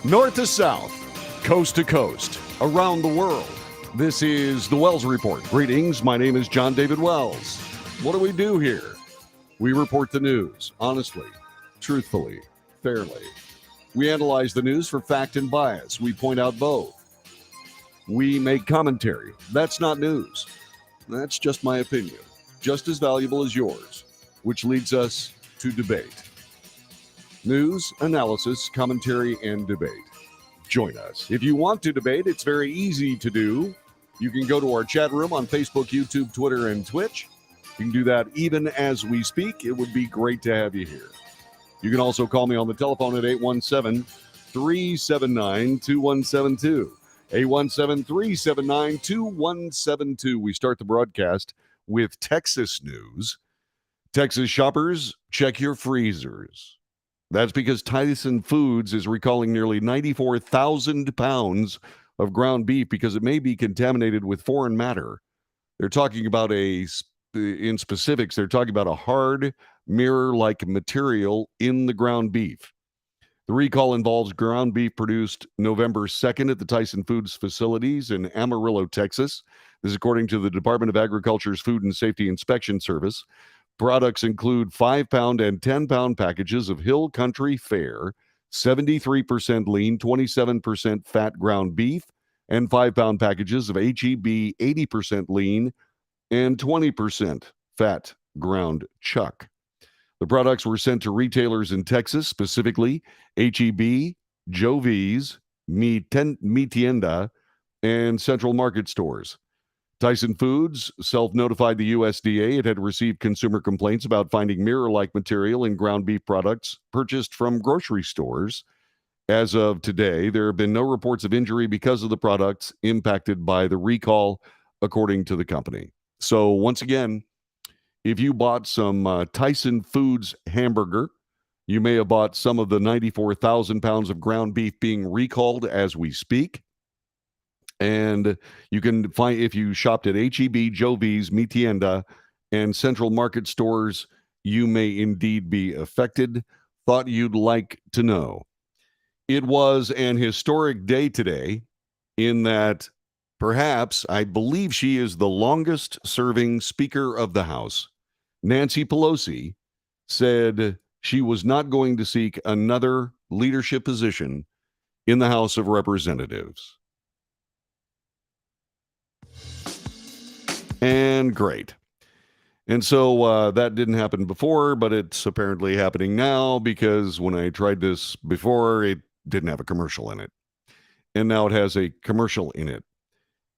North to south, coast to coast, around the world. This is the Wells Report. Greetings, my name is John David Wells. What do we do here? We report the news, honestly, truthfully, fairly. We analyze the news for fact and bias. We point out both. We make commentary. That's not news. That's just my opinion, just as valuable as yours, which leads us to debate. News, analysis, commentary, and debate. Join us. If you want to debate, it's very easy to do. You can go to our chat room on Facebook, YouTube, Twitter, and Twitch. You can do that even as we speak. It would be great to have you here. You can also call me on the telephone at 817-379-2172. 817-379-2172. We start the broadcast with Texas news. Texas shoppers, check your freezers. That's because Tyson Foods is recalling nearly 94,000 pounds of ground beef because it may be contaminated with foreign matter. They're talking about in specifics, they're talking about a hard mirror-like material in the ground beef. The recall involves ground beef produced November 2nd at the Tyson Foods facilities in Amarillo, Texas. This is according to the Department of Agriculture's Food and Safety Inspection Service. Products include 5-pound and 10-pound packages of Hill Country Fare, 73% lean, 27% fat ground beef, and 5-pound packages of HEB, 80% lean, and 20% fat ground chuck. The products were sent to retailers in Texas, specifically HEB, Joe V's, Mi Tienda, and Central Market stores. Tyson Foods self-notified the USDA it had received consumer complaints about finding mirror-like material in ground beef products purchased from grocery stores. As of today, there have been no reports of injury because of the products impacted by the recall, according to the company. So once again, if you bought some Tyson Foods hamburger, you may have bought some of the 94,000 pounds of ground beef being recalled as we speak. And you can find, if you shopped at HEB, Joe V's, Mi Tienda, and Central Market stores, you may indeed be affected. Thought you'd like to know. It was an historic day today in that perhaps, I believe she is the longest serving Speaker of the House. Nancy Pelosi said she was not going to seek another leadership position in the House of Representatives. And great. And so that didn't happen before, but it's apparently happening now because when I tried this before, it didn't have a commercial in it. And now it has a commercial in it.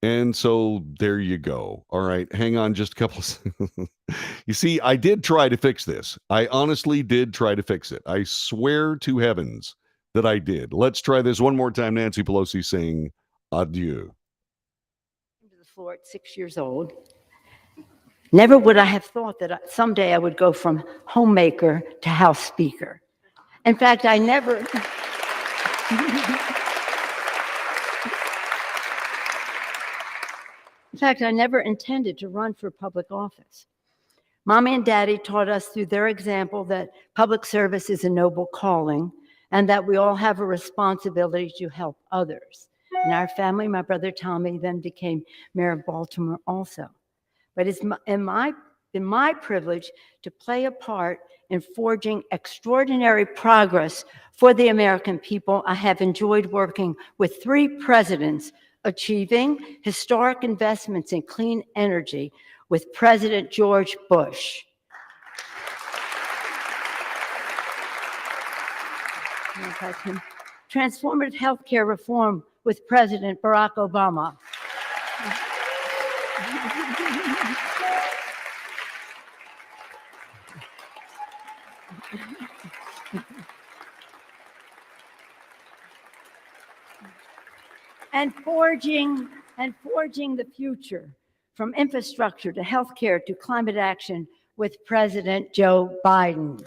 And so there you go. All right, hang on just a couple. You see, I did try to fix this. I honestly did try to fix it. I swear to heavens that I did. Let's try this one more time. Nancy Pelosi saying adieu. To the floor at 6 years old. Never would I have thought that someday I would go from homemaker to House Speaker. In fact, I never... In fact, I never intended to run for public office. Mommy and Daddy taught us through their example that public service is a noble calling and that we all have a responsibility to help others. In our family, my brother Tommy then became mayor of Baltimore also. But it's been my privilege to play a part in forging extraordinary progress for the American people. I have enjoyed working with 3 presidents, achieving historic investments in clean energy with President George Bush. Transformative healthcare reform with President Barack Obama. And forging the future, from infrastructure to healthcare to climate action with President Joe Biden.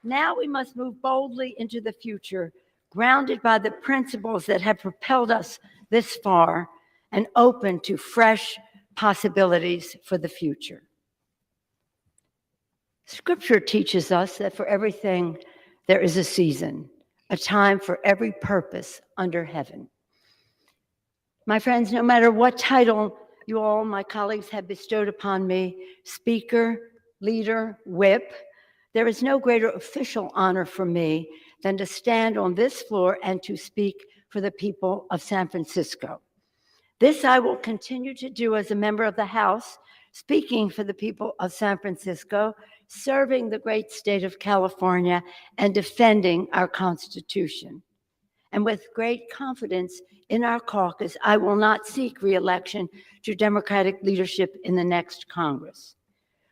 Now we must move boldly into the future, grounded by the principles that have propelled us this far and open to fresh possibilities for the future. Scripture teaches us that for everything there is a season, a time for every purpose under heaven. My friends, no matter what title you all, my colleagues, have bestowed upon me, speaker, leader, whip, there is no greater official honor for me than to stand on this floor and to speak for the people of San Francisco. This I will continue to do as a member of the House, speaking for the people of San Francisco, serving the great state of California, and defending our Constitution. And with great confidence in our caucus, I will not seek re-election to Democratic leadership in the next Congress.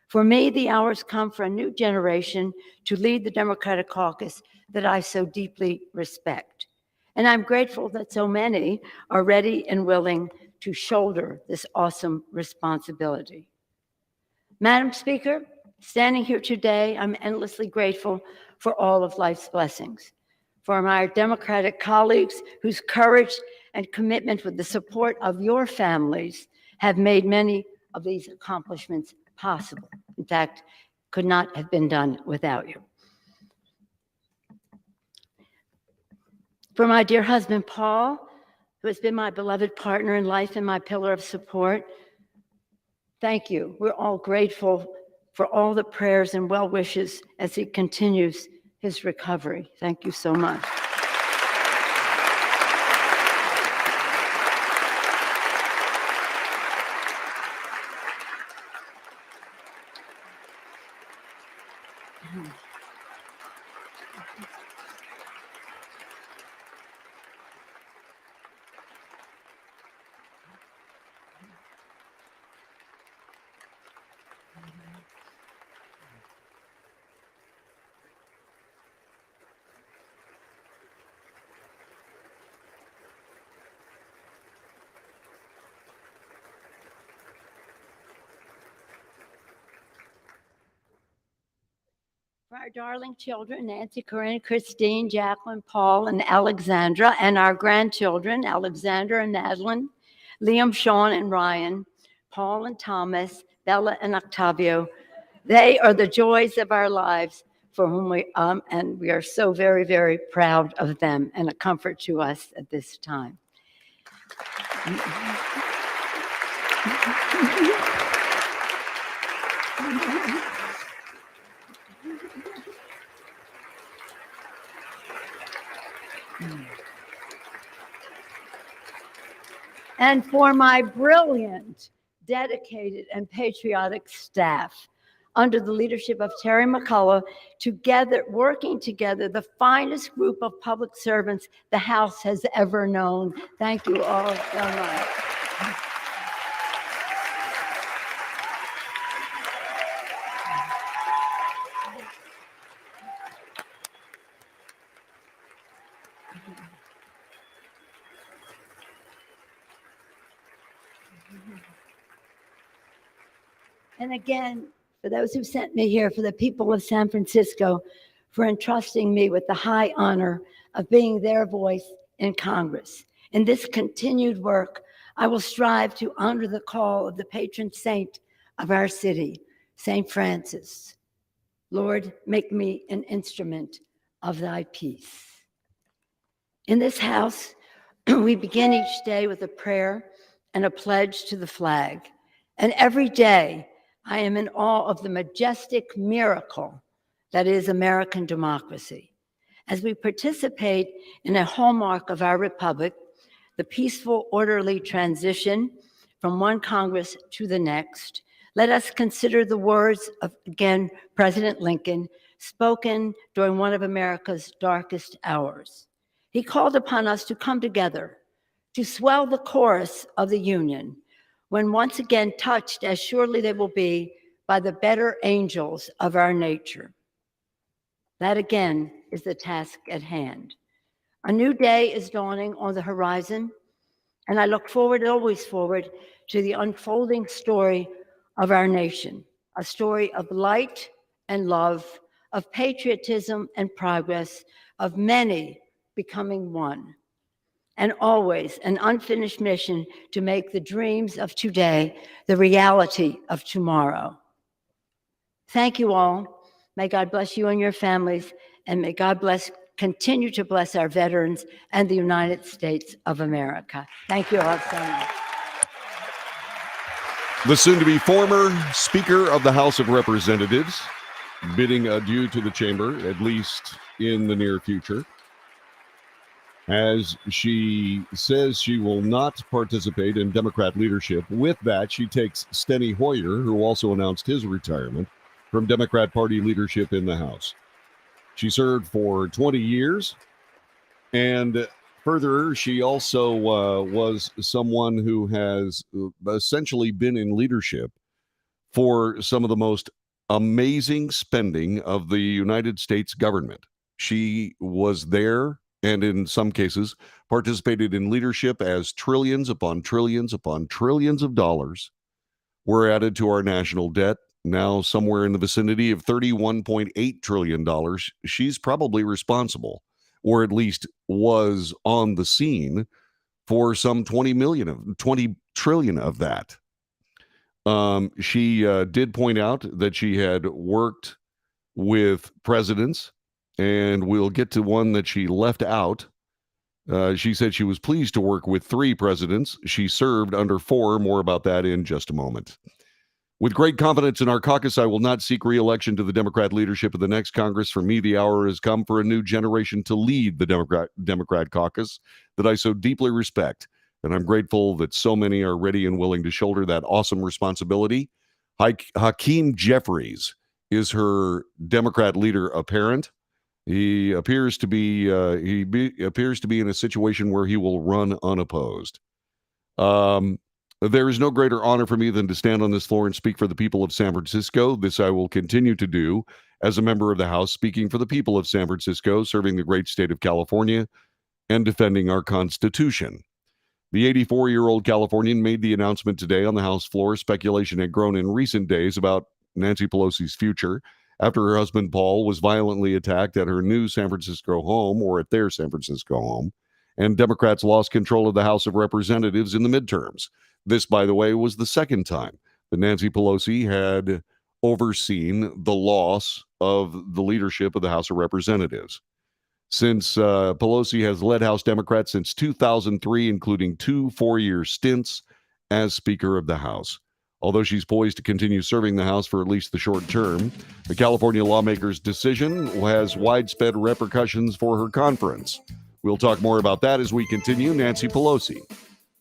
For me, the hours come for a new generation to lead the Democratic caucus that I so deeply respect. And I'm grateful that so many are ready and willing to shoulder this awesome responsibility. Madam Speaker, standing here today, I'm endlessly grateful for all of life's blessings, for my Democratic colleagues whose courage and commitment with the support of your families have made many of these accomplishments possible. In fact, could not have been done without you. For my dear husband, Paul, who has been my beloved partner in life and my pillar of support, thank you. We're all grateful for all the prayers and well wishes as he continues his recovery. Thank you so much. For our darling children, Nancy, Corinne, Christine, Jacqueline, Paul, and Alexandra, and our grandchildren, Alexander and Madeline, Liam, Sean, and Ryan, Paul and Thomas, Bella and Octavio, they are the joys of our lives for whom and we are so very, very proud of them and a comfort to us at this time. And for my brilliant, dedicated, and patriotic staff, under the leadership of Terry McCullough, working together, the finest group of public servants the House has ever known. Thank you all so much. And again, for those who sent me here, for the people of San Francisco, for entrusting me with the high honor of being their voice in Congress. In this continued work, I will strive to honor the call of the patron saint of our city, St. Francis. Lord, make me an instrument of thy peace. In this house, we begin each day with a prayer and a pledge to the flag. And every day, I am in awe of the majestic miracle that is American democracy. As we participate in a hallmark of our republic, the peaceful, orderly transition from one Congress to the next, let us consider the words of, again, President Lincoln, spoken during one of America's darkest hours. He called upon us to come together, to swell the chorus of the Union, when once again touched, as surely they will be, by the better angels of our nature. That again is the task at hand. A new day is dawning on the horizon, and I look forward, always forward, to the unfolding story of our nation, a story of light and love, of patriotism and progress, of many becoming one. and always an unfinished mission to make the dreams of today the reality of tomorrow. Thank you all. May God bless you and your families, and may God continue to bless our veterans and the United States of America. Thank you all so much. The soon-to-be former Speaker of the House of Representatives bidding adieu to the chamber, at least in the near future, as she says she will not participate in Democrat leadership. With that, she takes Steny Hoyer, who also announced his retirement, from Democrat Party leadership in the House. She served for 20 years, and further, she also was someone who has essentially been in leadership for some of the most amazing spending of the United States government. She was there and in some cases participated in leadership as trillions upon trillions upon trillions of dollars were added to our national debt, now somewhere in the vicinity of $31.8 trillion. She's probably responsible, or at least was on the scene, for some 20 trillion of that. She did point out that she had worked with presidents, and we'll get to one that she left out. She said she was pleased to work with 3 presidents. She served under 4. More about that in just a moment. With great confidence in our caucus, I will not seek re-election to the Democrat leadership of the next Congress. For me, the hour has come for a new generation to lead the Democrat caucus that I so deeply respect. And I'm grateful that so many are ready and willing to shoulder that awesome responsibility. Hakeem Jeffries is her Democrat leader apparent. He appears to be in a situation where he will run unopposed. There is no greater honor for me than to stand on this floor and speak for the people of San Francisco. This I will continue to do as a member of the House, speaking for the people of San Francisco, serving the great state of California, and defending our Constitution. The 84-year-old Californian made the announcement today on the House floor. Speculation had grown in recent days about Nancy Pelosi's future after her husband, Paul, was violently attacked at her new San Francisco home, or at their San Francisco home, and Democrats lost control of the House of Representatives in the midterms. This, by the way, was the second time that Nancy Pelosi had overseen the loss of the leadership of the House of Representatives. Since Pelosi has led House Democrats since 2003, including 2 4-year stints as Speaker of the House. Although she's poised to continue serving the House for at least the short term, the California lawmakers' decision has widespread repercussions for her conference. We'll talk more about that as we continue. Nancy Pelosi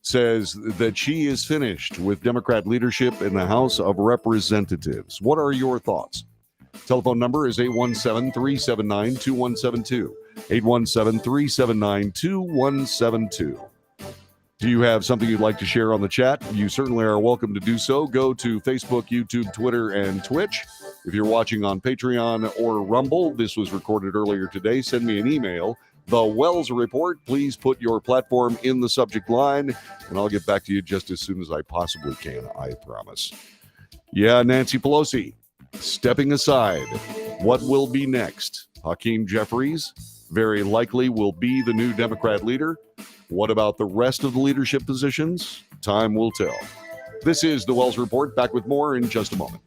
says that she is finished with Democrat leadership in the House of Representatives. What are your thoughts? Telephone number is 817-379-2172. 817-379-2172. Do you have something you'd like to share on the chat? You certainly are welcome to do so. Go to Facebook, YouTube, Twitter, and Twitch. If you're watching on Patreon or Rumble, this was recorded earlier today. Send me an email, The Wells Report. Please put your platform in the subject line, and I'll get back to you just as soon as I possibly can, I promise. Yeah, Nancy Pelosi stepping aside. What will be next? Hakeem Jeffries very likely will be the new Democrat leader. What about the rest of the leadership positions? Time will tell. This is The Wells Report. Back with more in just a moment.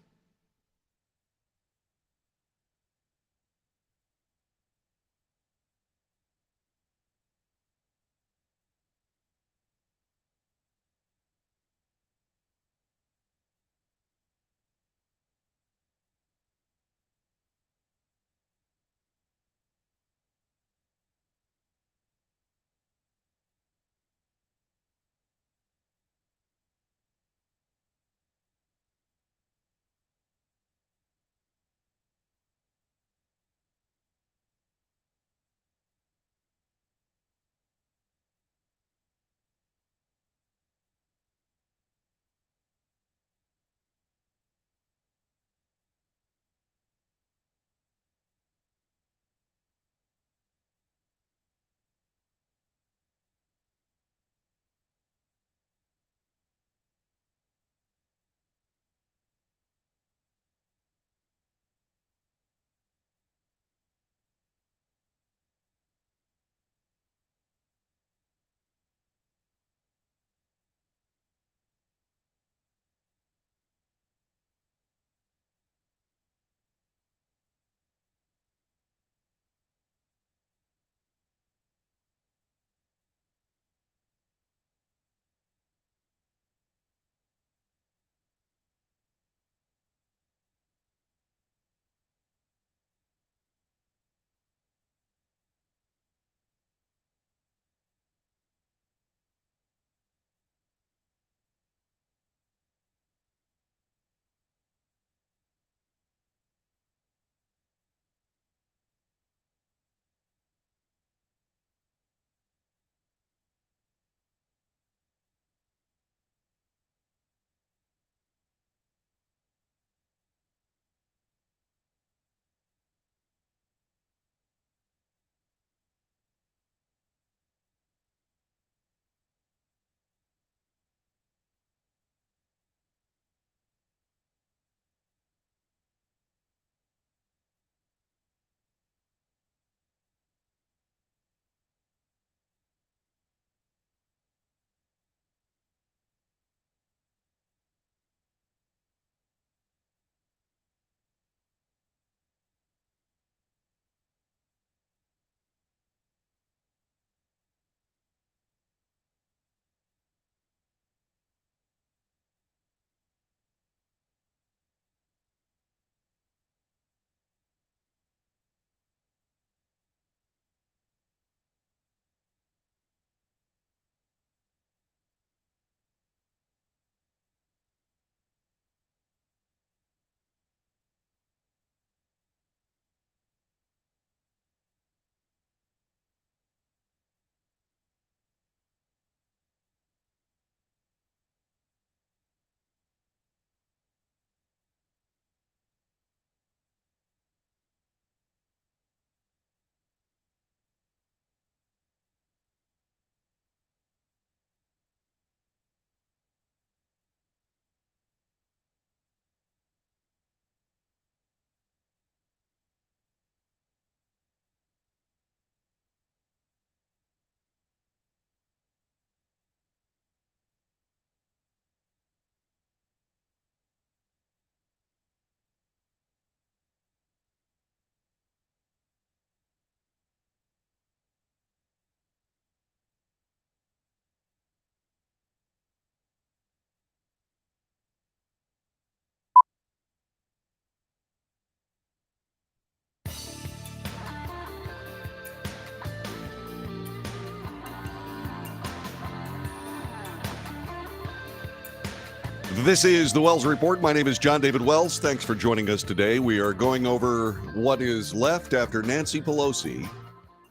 This is the Wells Report. My name is John David Wells. Thanks for joining us today. We are going over what is left after Nancy Pelosi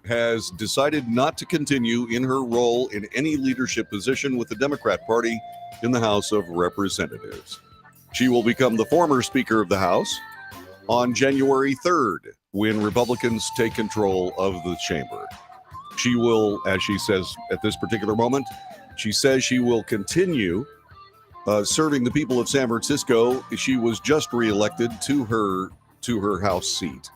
has decided not to continue in her role in any leadership position with the Democrat Party in the House of Representatives. She will become the former Speaker of the House on January 3rd when Republicans take control of the chamber. She will, as she says at this particular moment, she says she will continue serving the people of San Francisco. She was just reelected to her House seat.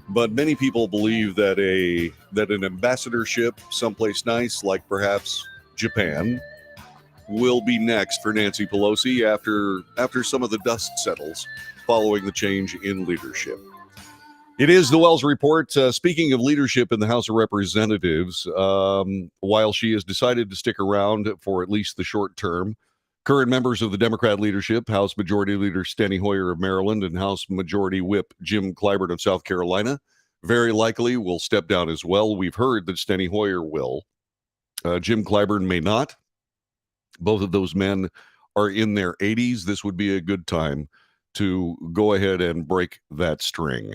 But many people believe that an ambassadorship someplace nice, like perhaps Japan, will be next for Nancy Pelosi after some of the dust settles following the change in leadership. It is the Wells Report. Speaking of leadership in the House of Representatives, while she has decided to stick around for at least the short term, current members of the Democrat leadership, House Majority Leader Steny Hoyer of Maryland and House Majority Whip Jim Clyburn of South Carolina, very likely will step down as well. We've heard that Steny Hoyer will. Jim Clyburn may not. Both of those men are in their 80s. This would be a good time to go ahead and break that string.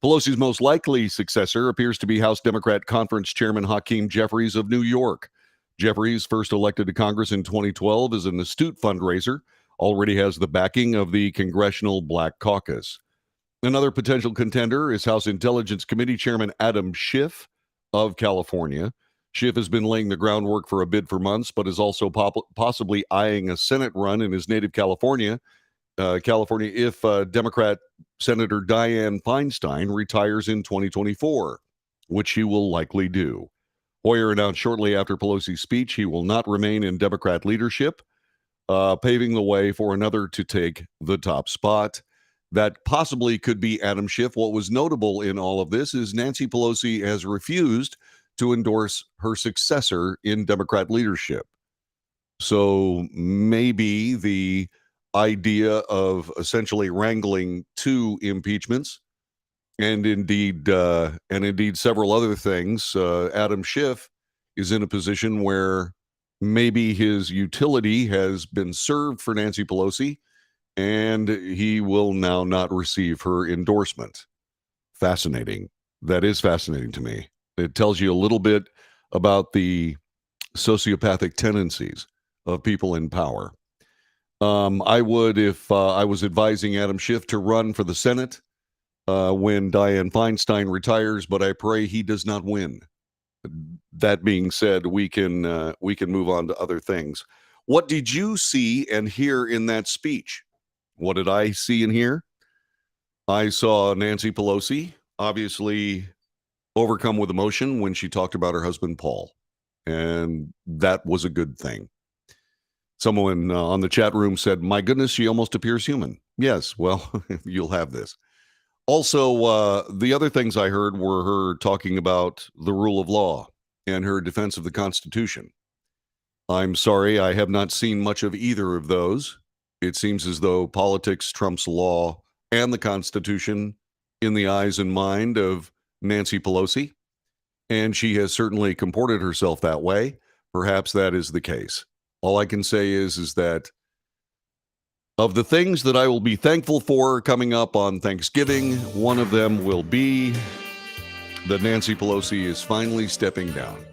Pelosi's most likely successor appears to be House Democrat Conference Chairman Hakeem Jeffries of New York. Jeffries, first elected to Congress in 2012, is an astute fundraiser, already has the backing of the Congressional Black Caucus. Another potential contender is House Intelligence Committee Chairman Adam Schiff of California. Schiff has been laying the groundwork for a bid for months, but is also possibly eyeing a Senate run in his native California if Democrat Senator Dianne Feinstein retires in 2024, which she will likely do. Hoyer announced shortly after Pelosi's speech he will not remain in Democrat leadership, paving the way for another to take the top spot. That possibly could be Adam Schiff. What was notable in all of this is Nancy Pelosi has refused to endorse her successor in Democrat leadership. So maybe the idea of essentially wrangling two impeachments and indeed several other things, Adam Schiff is in a position where maybe his utility has been served for Nancy Pelosi, and he will now not receive her endorsement. Fascinating. That is fascinating to me. It tells you a little bit about the sociopathic tendencies of people in power. I would, if I was advising Adam Schiff to run for the Senate when Dianne Feinstein retires, but I pray he does not win. That being said, we can move on to other things. What did you see and hear in that speech? What did I see and hear? I saw Nancy Pelosi obviously overcome with emotion when she talked about her husband, Paul, and that was a good thing. Someone on the chat room said, my goodness, she almost appears human. Yes, well, you'll have this. Also, the other things I heard were her talking about the rule of law and her defense of the Constitution. I'm sorry, I have not seen much of either of those. It seems as though politics trumps law and the Constitution in the eyes and mind of Nancy Pelosi, and she has certainly comported herself that way. Perhaps that is the case. All I can say is that of the things that I will be thankful for coming up on Thanksgiving, one of them will be that Nancy Pelosi is finally stepping down.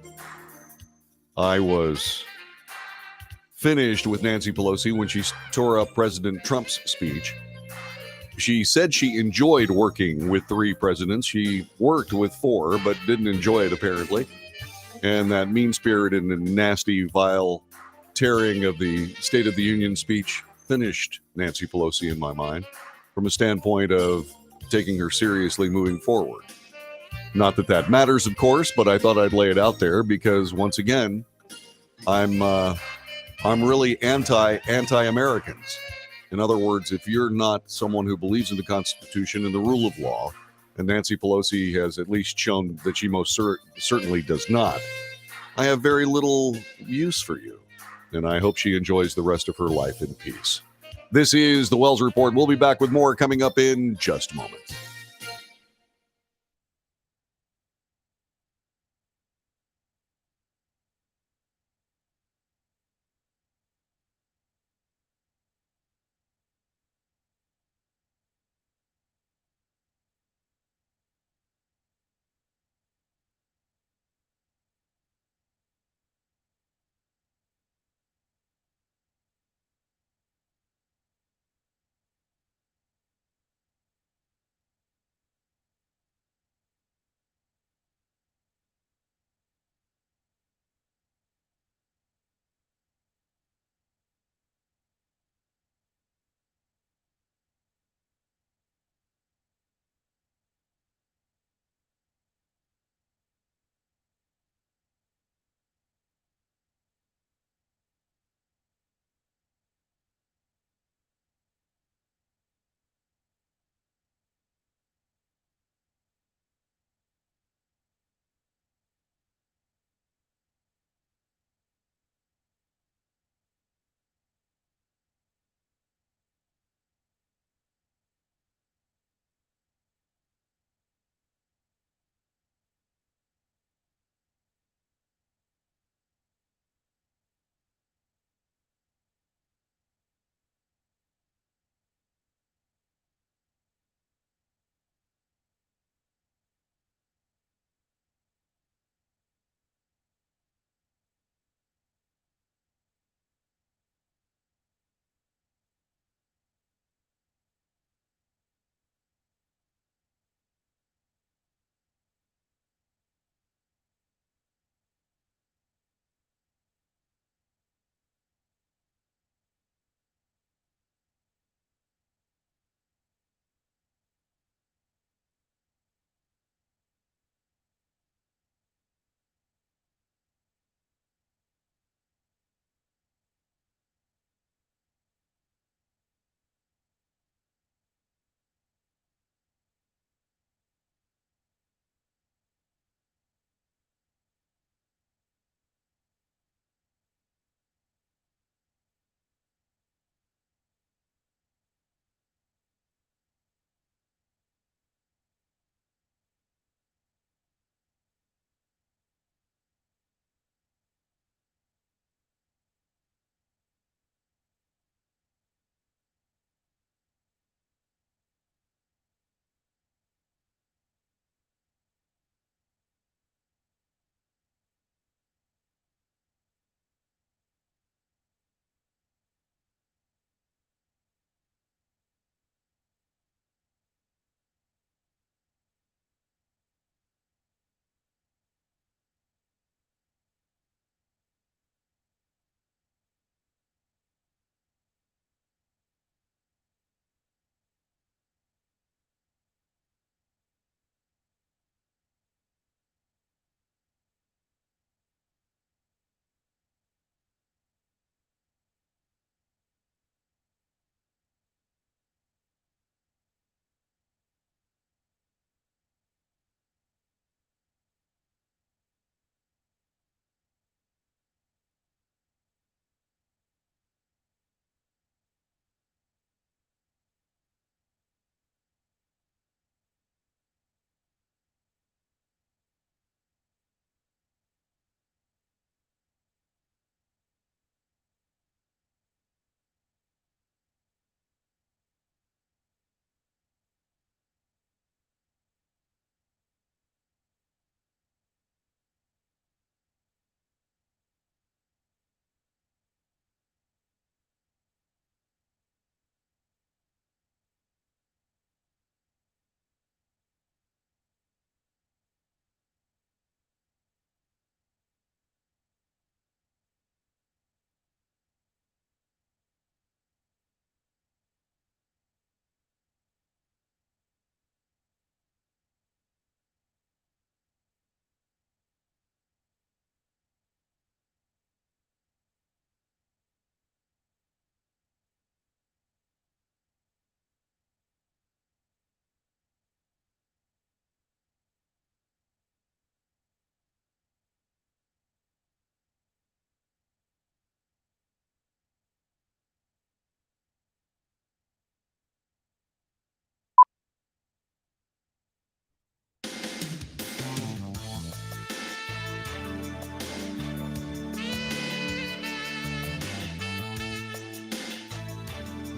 I was finished with Nancy Pelosi when she tore up President Trump's speech. She said she enjoyed working with 3 presidents. She worked with 4, but didn't enjoy it, apparently. And that mean-spirited and nasty, vile tearing of the State of the Union speech finished Nancy Pelosi in my mind from a standpoint of taking her seriously moving forward. Not that that matters, of course, but I thought I'd lay it out there because, once again, I'm really anti-Americans. In other words, if you're not someone who believes in the Constitution and the rule of law, and Nancy Pelosi has at least shown that she most certainly does not, I have very little use for you, and I hope she enjoys the rest of her life in peace. This is the Wells Report. We'll be back with more coming up in just a moment.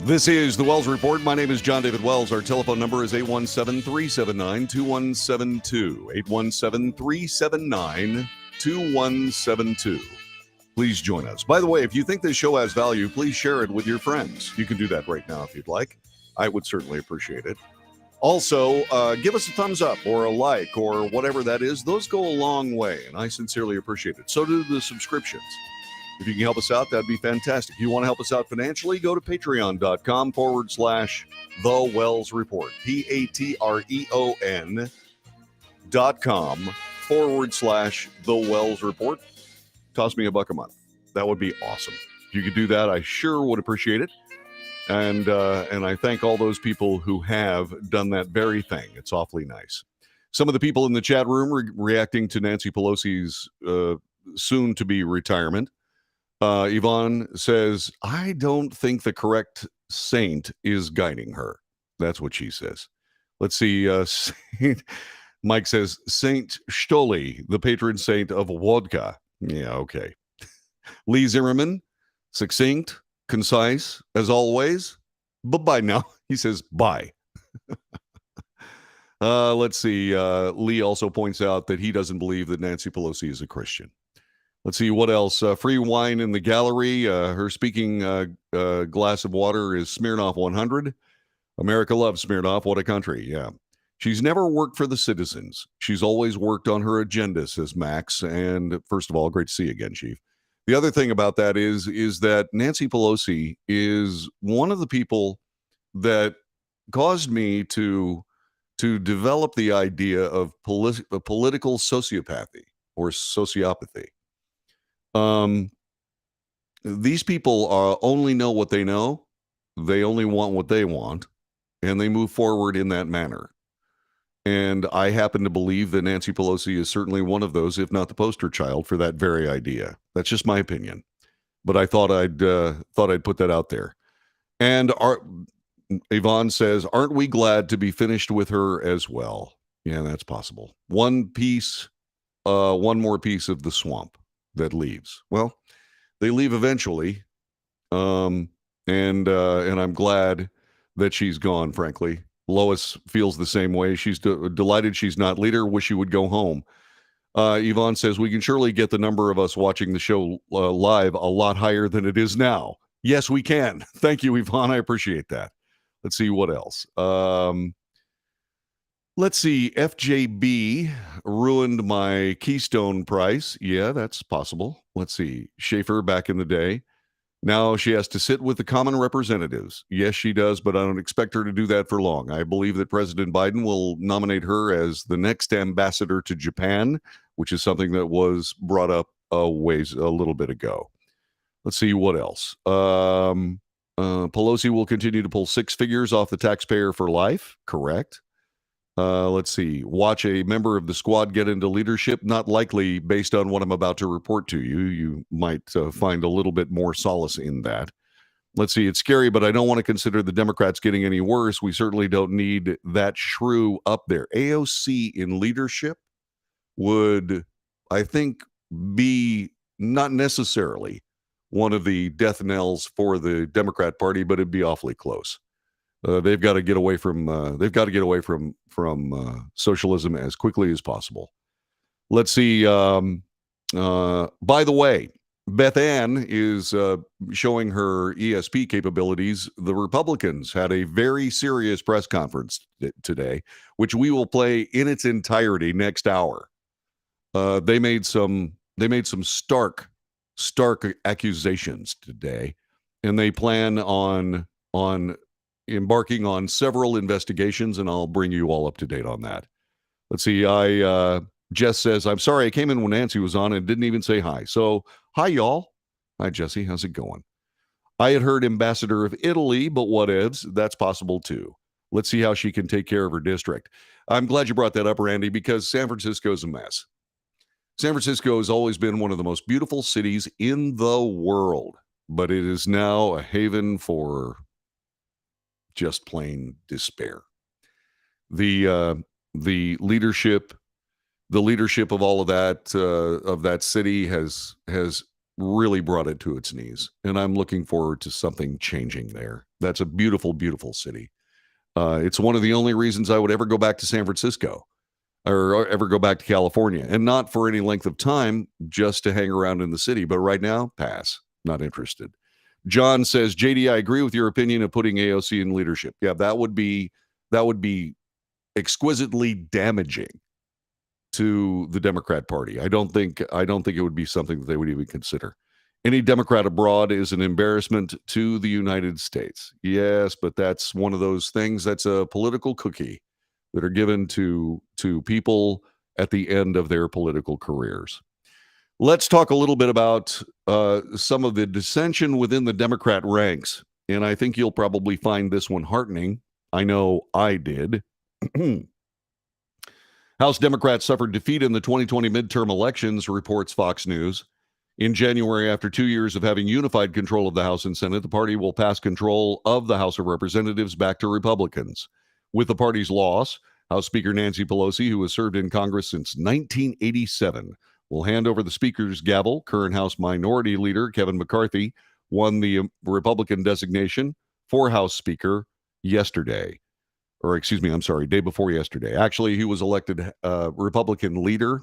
This is the Wells Report. My name is John David Wells. Our telephone number is 817-379-2172. 817-379-2172. Please join us. By the way, if you think this show has value, please share it with your friends. You can do that right now if you'd like. I would certainly appreciate it. Also, give us a thumbs up or a like or whatever that is. Those go a long way, and I sincerely appreciate it. So do the subscriptions. If you can help us out, that'd be fantastic. If you want to help us out financially, go to patreon.com/The Wells Report. patreon.com/The Wells Report. Toss me $1 a month. That would be awesome. If you could do that, I sure would appreciate it. And I thank all those people who have done that very thing. It's awfully nice. Some of the people in the chat room reacting to Nancy Pelosi's soon-to-be retirement. Yvonne says, I don't think the correct saint is guiding her. That's what she says. Let's see. Mike says, Saint Stoli, the patron saint of vodka. Yeah, okay. Lee Zimmerman, succinct, concise, as always. Bye-bye now. He says, bye. Let's see. Lee also points out that he doesn't believe that Nancy Pelosi is a Christian. Let's see what else. Free wine in the gallery. Her speaking glass of water is Smirnoff 100. America loves Smirnoff. What a country. Yeah. She's never worked for the citizens. She's always worked on her agenda, says Max. And first of all, great to see you again, Chief. The other thing about that is that Nancy Pelosi is one of the people that caused me to develop the idea of political sociopathy or sociopathy. These people only know what they know. They only want what they want, and they move forward in that manner. And I happen to believe that Nancy Pelosi is certainly one of those, if not the poster child for that very idea. That's just my opinion, but I thought I'd put that out there. And Yvonne says, "Aren't we glad to be finished with her as well?" Yeah, that's possible. One more piece of the swamp that leaves. Well, they leave eventually, and I'm glad that she's gone. Frankly, Lois feels the same way. She's delighted she's not leader. Wish she would go home. Yvonne says we can surely get the number of us watching the show live a lot higher than it is now. Yes, we can. Thank you, Yvonne. I appreciate that. Let's see what else. Let's see. FJB ruined my Keystone price. Yeah, that's possible. Let's see. Schaefer back in the day. Now she has to sit with the common representatives. Yes, she does, but I don't expect her to do that for long. I believe that President Biden will nominate her as the next ambassador to Japan, which is something that was brought up a little bit ago. Let's see what else. Pelosi will continue to pull six figures off the taxpayer for life. Correct. Let's see. Watch a member of the squad get into leadership. Not likely based on what I'm about to report to you. You might find a little bit more solace in that. Let's see. It's scary, but I don't want to consider the Democrats getting any worse. We certainly don't need that shrew up there. AOC in leadership would, I think, be not necessarily one of the death knells for the Democrat Party, but it'd be awfully close. They've got to get away from socialism as quickly as possible. Let's see. By the way, Beth Ann is showing her ESP capabilities. The Republicans had a very serious press conference today, which we will play in its entirety next hour. They made some stark accusations today, and they plan on embarking on several investigations, and I'll bring you all up to date on that. Let's see. Jess says, I'm sorry I came in when Nancy was on and didn't even say hi. So, hi, y'all. Hi, Jesse. How's it going? I had heard ambassador of Italy, but whatevs. That's possible, too. Let's see how she can take care of her district. I'm glad you brought that up, Randy, because San Francisco is a mess. San Francisco has always been one of the most beautiful cities in the world, but it is now a haven for just plain despair. The leadership of all of that city has really brought it to its knees. And I'm looking forward to something changing there. That's a beautiful, beautiful city. It's one of the only reasons I would ever go back to San Francisco or ever go back to California, and not for any length of time, just to hang around in the city. But right now, pass. Not interested. John says, JD, I agree with your opinion of putting AOC in leadership. Yeah, that would be exquisitely damaging to the Democrat Party. I don't think it would be something that they would even consider. Any Democrat abroad is an embarrassment to the United States. Yes, but that's one of those things that's a political cookie that are given to people at the end of their political careers. Let's talk a little bit about some of the dissension within the Democrat ranks. And I think you'll probably find this one heartening. I know I did. House Democrats suffered defeat in the 2020 midterm elections, reports Fox News. In January, after 2 years of having unified control of the House and Senate, the party will pass control of the House of Representatives back to Republicans. With the party's loss, House Speaker Nancy Pelosi, who has served in Congress since 1987, will hand over the Speaker's gavel. Current House Minority Leader Kevin McCarthy won the Republican designation for House Speaker yesterday. Day before yesterday. Actually, he was elected Republican leader.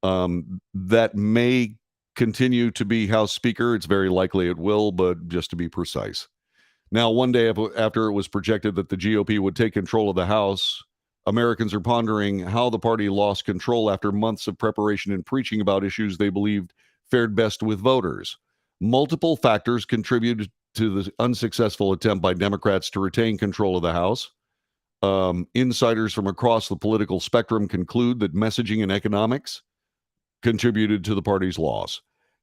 That may continue to be House Speaker. It's very likely it will, but just to be precise. Now, one day after it was projected that the GOP would take control of the House, Americans are pondering how the party lost control after months of preparation and preaching about issues they believed fared best with voters. Multiple factors contributed to the unsuccessful attempt by Democrats to retain control of the House. Insiders from across the political spectrum conclude that messaging and economics contributed to the party's loss.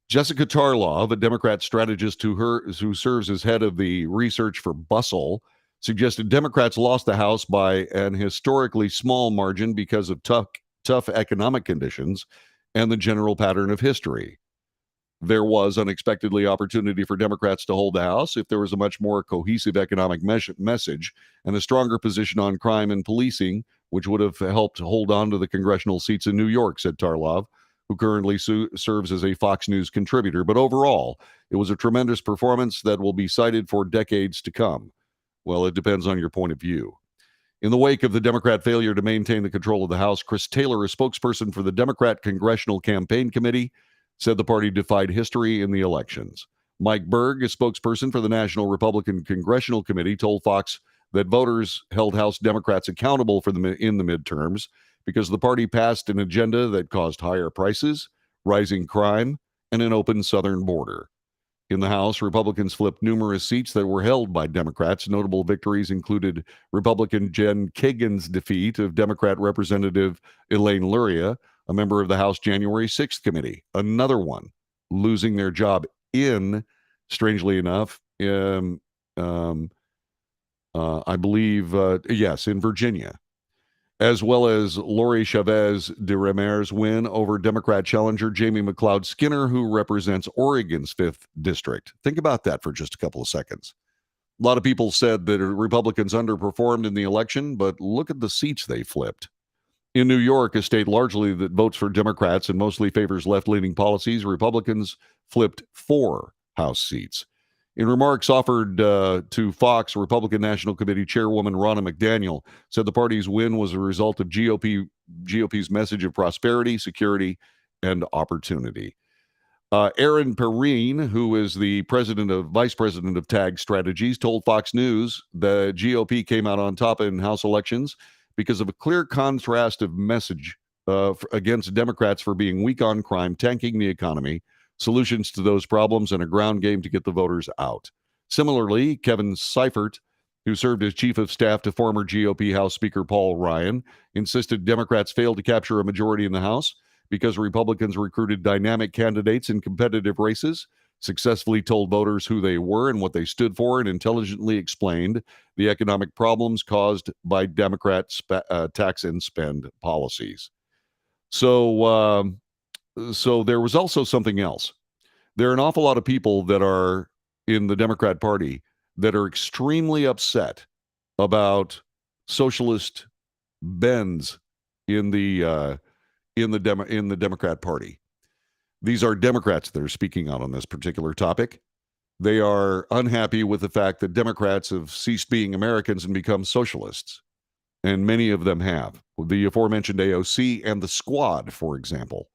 Jessica Tarlov, a Democrat strategist who serves as head of the research for Bustle, suggested Democrats lost the House by an historically small margin because of tough economic conditions and the general pattern of history. There was unexpectedly opportunity for Democrats to hold the House if there was a much more cohesive economic message and a stronger position on crime and policing, which would have helped hold on to the congressional seats in New York, said Tarlov, who currently serves as a Fox News contributor. But overall, it was a tremendous performance that will be cited for decades to come. Well, it depends on your point of view. In the wake of the Democrat failure to maintain the control of the House, Chris Taylor, a spokesperson for the Democrat Congressional Campaign Committee, said the party defied history in the elections. Mike Berg, a spokesperson for the National Republican Congressional Committee, told Fox that voters held House Democrats accountable in the midterms because the party passed an agenda that caused higher prices, rising crime, and an open southern border. In the House, Republicans flipped numerous seats that were held by Democrats. Notable victories included Republican Jen Kagan's defeat of Democrat Representative Elaine Luria, a member of the House January 6th committee. Another one losing their job strangely enough, I believe, in Virginia, as well as Lori Chavez de Remer's win over Democrat challenger Jamie McLeod Skinner, who represents Oregon's 5th district. Think about that for just a couple of seconds. A lot of people said that Republicans underperformed in the election, but look at the seats they flipped. In New York, a state largely that votes for Democrats and mostly favors left-leaning policies, Republicans flipped 4 House seats. In remarks offered to Fox, Republican National Committee Chairwoman Ronna McDaniel said the party's win was a result of GOP's message of prosperity, security, and opportunity. Aaron Perrine, who is the vice president of TAG Strategies, told Fox News the GOP came out on top in House elections because of a clear contrast of message against Democrats for being weak on crime, tanking the economy, solutions to those problems, and a ground game to get the voters out. Similarly, Kevin Seifert, who served as chief of staff to former GOP House Speaker Paul Ryan, insisted Democrats failed to capture a majority in the House because Republicans recruited dynamic candidates in competitive races, successfully told voters who they were and what they stood for, and intelligently explained the economic problems caused by Democrat tax and spend policies. So there was also something else. There are an awful lot of people that are in the Democrat Party that are extremely upset about socialist bends in the Democrat Party. These are Democrats that are speaking out on this particular topic. They are unhappy with the fact that Democrats have ceased being Americans and become socialists. And many of them have. The aforementioned AOC and the Squad, for example.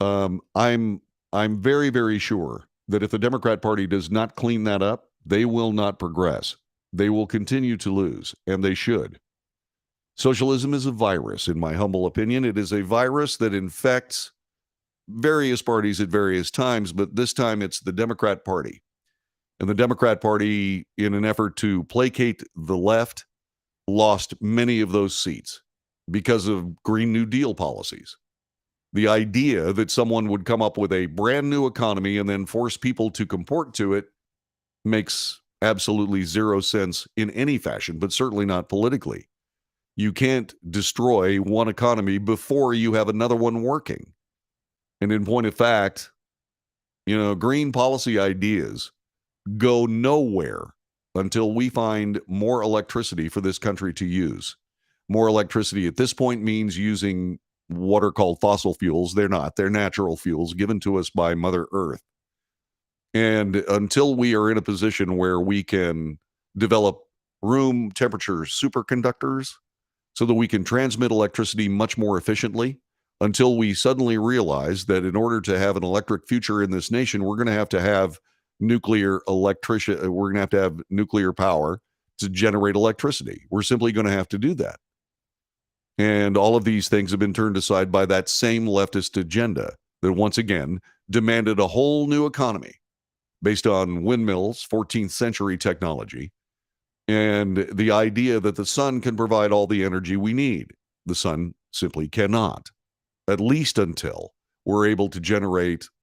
I'm very, very sure that if the Democrat Party does not clean that up, they will not progress. They will continue to lose, and they should. Socialism is a virus, in my humble opinion. It is a virus that infects various parties at various times, but this time it's the Democrat Party. And the Democrat Party, in an effort to placate the left, lost many of those seats because of Green New Deal policies. The idea that someone would come up with a brand new economy and then force people to comport to it makes absolutely zero sense in any fashion, but certainly not politically. You can't destroy one economy before you have another one working. And in point of fact, green policy ideas go nowhere until we find more electricity for this country to use. More electricity at this point means using what are called fossil fuels. They're not. They're natural fuels given to us by Mother Earth. And until we are in a position where we can develop room temperature superconductors so that we can transmit electricity much more efficiently, until we suddenly realize that in order to have an electric future in this nation, we're going to have nuclear electricity. We're going to have nuclear power to generate electricity. We're simply going to have to do that. And all of these things have been turned aside by that same leftist agenda that once again demanded a whole new economy based on windmills, 14th century technology, and the idea that the sun can provide all the energy we need. The sun simply cannot, at least until we're able to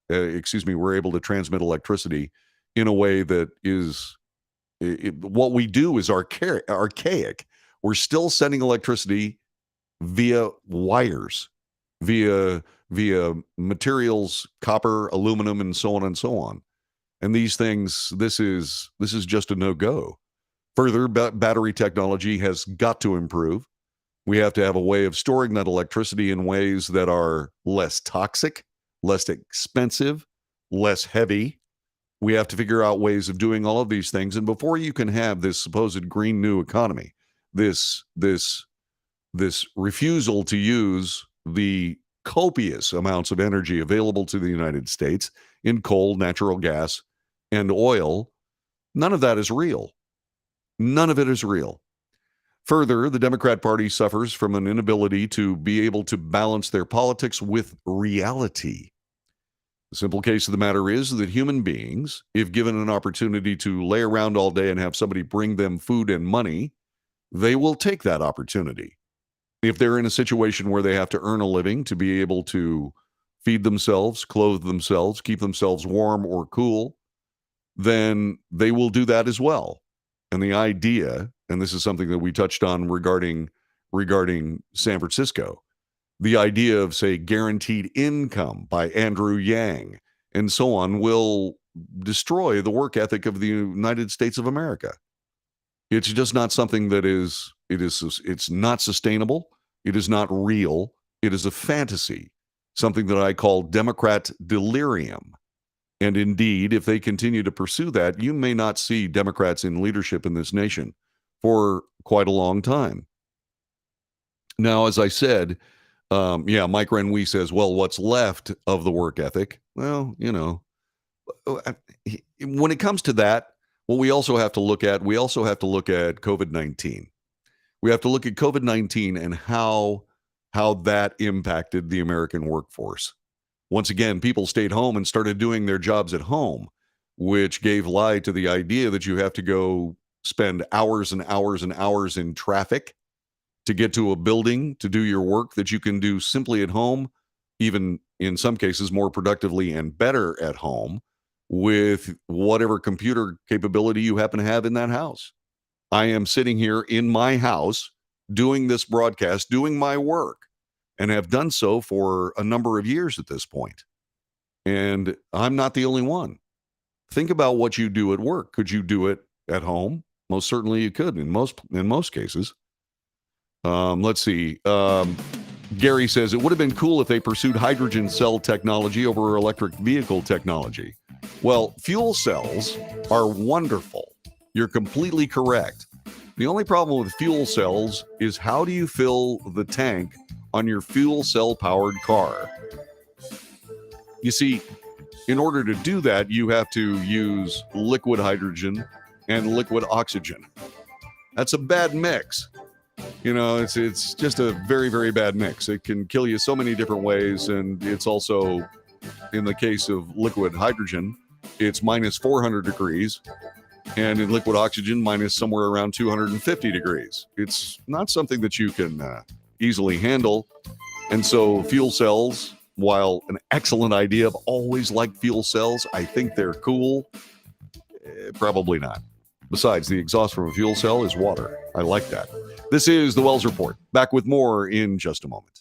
we're able to transmit electricity in a way that is, what we do is archaic. We're still sending electricity via wires, via materials, copper, aluminum, and so on and so on. And these things, this is just a no-go. Further, battery technology has got to improve. We have to have a way of storing that electricity in ways that are less toxic, less expensive, less heavy. We have to figure out ways of doing all of these things. And before you can have this supposed green new economy, this refusal to use the copious amounts of energy available to the United States in coal, natural gas, and oil, none of that is real. None of it is real. Further, the Democrat Party suffers from an inability to be able to balance their politics with reality. The simple case of the matter is that human beings, if given an opportunity to lay around all day and have somebody bring them food and money, they will take that opportunity. If they're in a situation where they have to earn a living to be able to feed themselves, clothe themselves, keep themselves warm or cool, then they will do that as well. And the idea, and this is something that we touched on regarding San Francisco, the idea of, say, guaranteed income by Andrew Yang and so on will destroy the work ethic of the United States of America. It's just not something that it's not sustainable. It is not real. It is a fantasy, something that I call Democrat delirium. And indeed, if they continue to pursue that, you may not see Democrats in leadership in this nation for quite a long time. Now, as I said, Mike Renwee says, well, what's left of the work ethic? Well, when it comes to that, what we also have to look at COVID-19. We have to look at COVID-19 and how that impacted the American workforce. Once again, people stayed home and started doing their jobs at home, which gave lie to the idea that you have to go spend hours and hours and hours in traffic to get to a building to do your work that you can do simply at home, even in some cases more productively and better at home with whatever computer capability you happen to have in that house. I am sitting here in my house doing this broadcast, doing my work, and have done so for a number of years at this point. And I'm not the only one. Think about what you do at work. Could you do it at home? Most certainly you could in most cases. Let's see. Gary says it would have been cool if they pursued hydrogen cell technology over electric vehicle technology. Well, fuel cells are wonderful. You're completely correct. The only problem with fuel cells is how do you fill the tank on your fuel cell powered car? You see, in order to do that, you have to use liquid hydrogen and liquid oxygen. That's a bad mix. It's just a very, very bad mix. It can kill you so many different ways, and it's also, in the case of liquid hydrogen, it's minus 400 degrees, and in liquid oxygen, minus somewhere around 250 degrees. It's not something that you can easily handle, and so fuel cells, while an excellent idea, I've always liked fuel cells. I think they're cool. Probably not. Besides, the exhaust from a fuel cell is water. I like that. This is the Wells Report. Back with more in just a moment.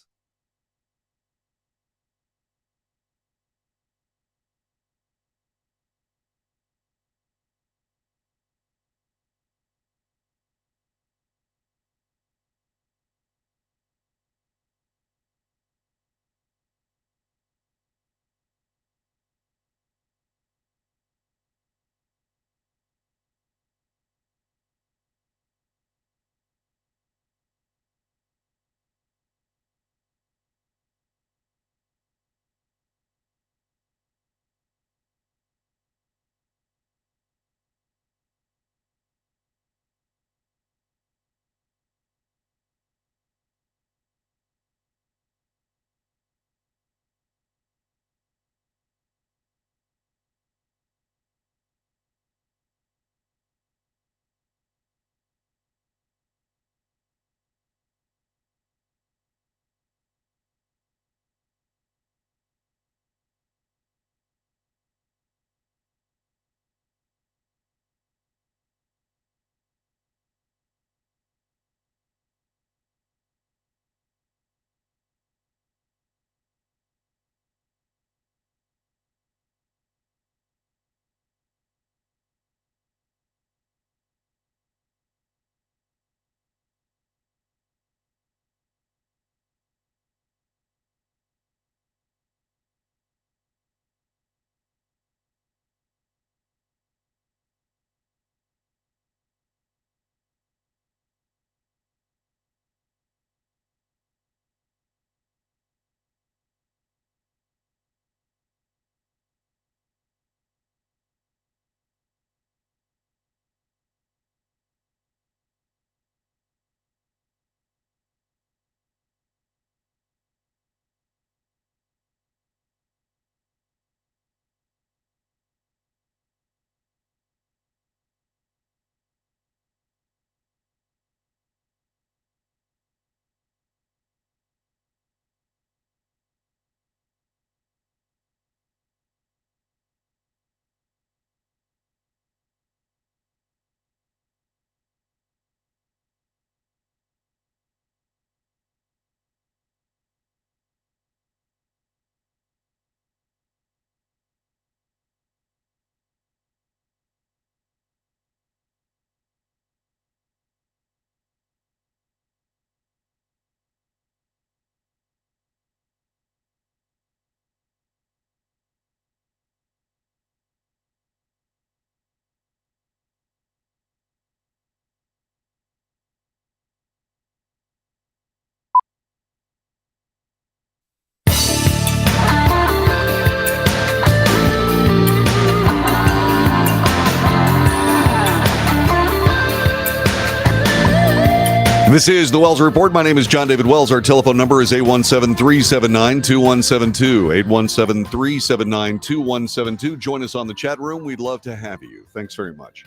This is the Wells Report. My name is John David Wells. Our telephone number is 817-379-2172. 817-379-2172. Join us on the chat room. We'd love to have you. Thanks very much.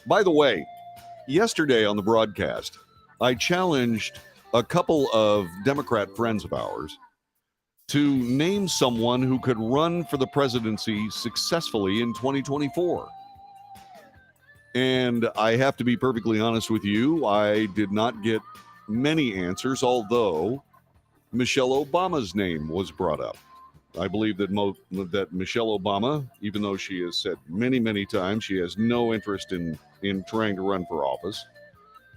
By the way, yesterday on the broadcast, I challenged a couple of Democrat friends of ours to name someone who could run for the presidency successfully in 2024. And I have to be perfectly honest with you, I did not get many answers, although Michelle Obama's name was brought up. I believe that that Michelle Obama, even though she has said many, many times she has no interest in trying to run for office,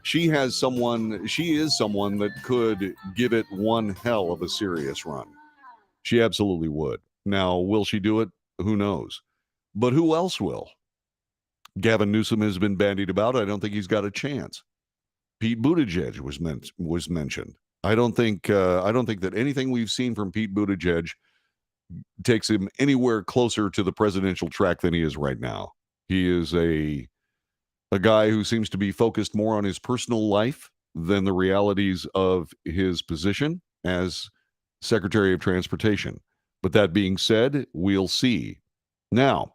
she is someone that could give it one hell of a serious run. She absolutely would. Now, will she do it? Who knows? But who else will? Gavin Newsom has been bandied about. I don't think he's got a chance. Pete Buttigieg was mentioned. I don't think that anything we've seen from Pete Buttigieg takes him anywhere closer to the presidential track than he is right now. He is a guy who seems to be focused more on his personal life than the realities of his position as Secretary of Transportation. But that being said, we'll see. Now,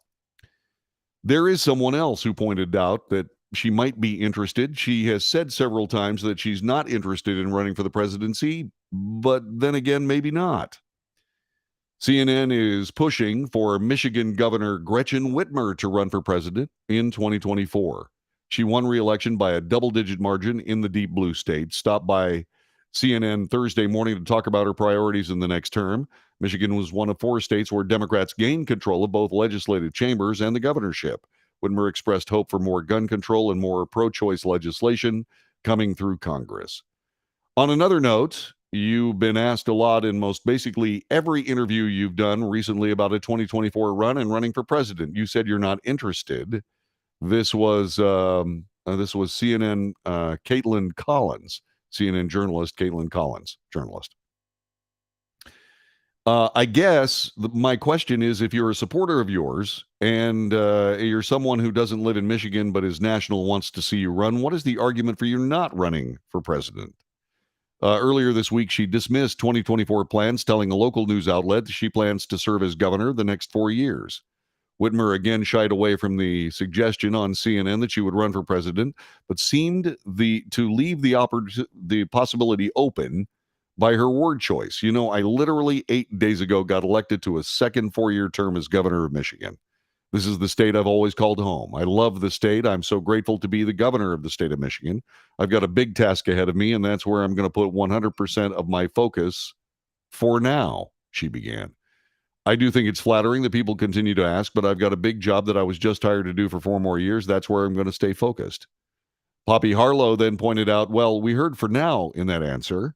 there is someone else who pointed out that she might be interested. She has said several times that she's not interested in running for the presidency, but then again, maybe not. CNN is pushing for Michigan Governor Gretchen Whitmer to run for president in 2024. She won re-election by a double-digit margin in the deep blue state. Stopped by CNN Thursday morning to talk about her priorities in the next term. Michigan was one of 4 states where Democrats gained control of both legislative chambers and the governorship. Whitmer expressed hope for more gun control and more pro-choice legislation coming through Congress. On another note, you've been asked a lot in most basically every interview you've done recently about a 2024 run and running for president. You said you're not interested. This was CNN Caitlin Collins, CNN journalist Caitlin Collins, journalist. I guess my question is, if you're a supporter of yours and you're someone who doesn't live in Michigan but is national, wants to see you run, what is the argument for you not running for president? Earlier this week, she dismissed 2024 plans, telling a local news outlet she plans to serve as governor the next 4 years. Whitmer again shied away from the suggestion on CNN that she would run for president, but seemed to leave the possibility open by her word choice. You know, I literally 8 days ago got elected to a second 4-year term as governor of Michigan. This is the state I've always called home. I love the state. I'm so grateful to be the governor of the state of Michigan. I've got a big task ahead of me, and that's where I'm going to put 100% of my focus for now, she began. I do think it's flattering that people continue to ask, but I've got a big job that I was just hired to do for 4 more years. That's where I'm going to stay focused. Poppy Harlow then pointed out, well, we heard for now in that answer.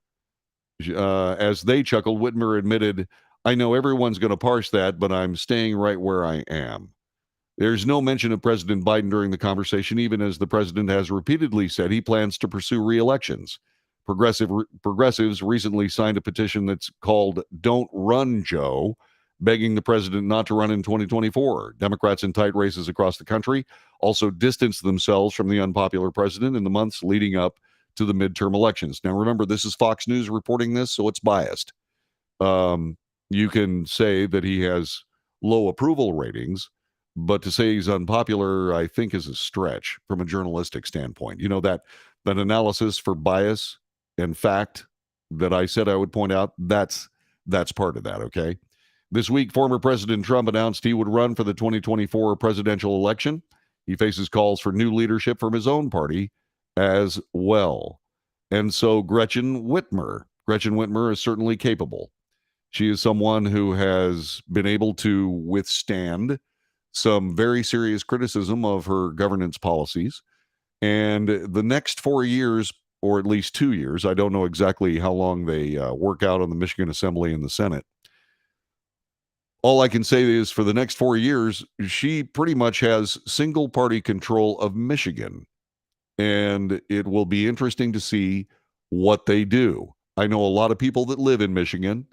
As they chuckled, Whitmer admitted, I know everyone's going to parse that, but I'm staying right where I am. There's no mention of President Biden during the conversation, even as the president has repeatedly said he plans to pursue re-elections. Progressives recently signed a petition that's called Don't Run, Joe, begging the president not to run in 2024. Democrats in tight races across the country also distanced themselves from the unpopular president in the months leading up to the midterm elections. Now, remember, this is Fox News reporting this, so it's biased. You can say that he has low approval ratings, but to say he's unpopular, I think, is a stretch from a journalistic standpoint. You know, that analysis for bias and fact that I said I would point out, that's part of that, okay? This week, former President Trump announced he would run for the 2024 presidential election. He faces calls for new leadership from his own party as well. And so Gretchen Whitmer is certainly capable. She is someone who has been able to withstand some very serious criticism of her governance policies. And the next 4 years, or at least 2 years, I don't know exactly how long they work out on the Michigan Assembly and the Senate. All I can say is for the next 4 years, she pretty much has single party control of Michigan. And it will be interesting to see what they do. I know a lot of people that live in Michigan.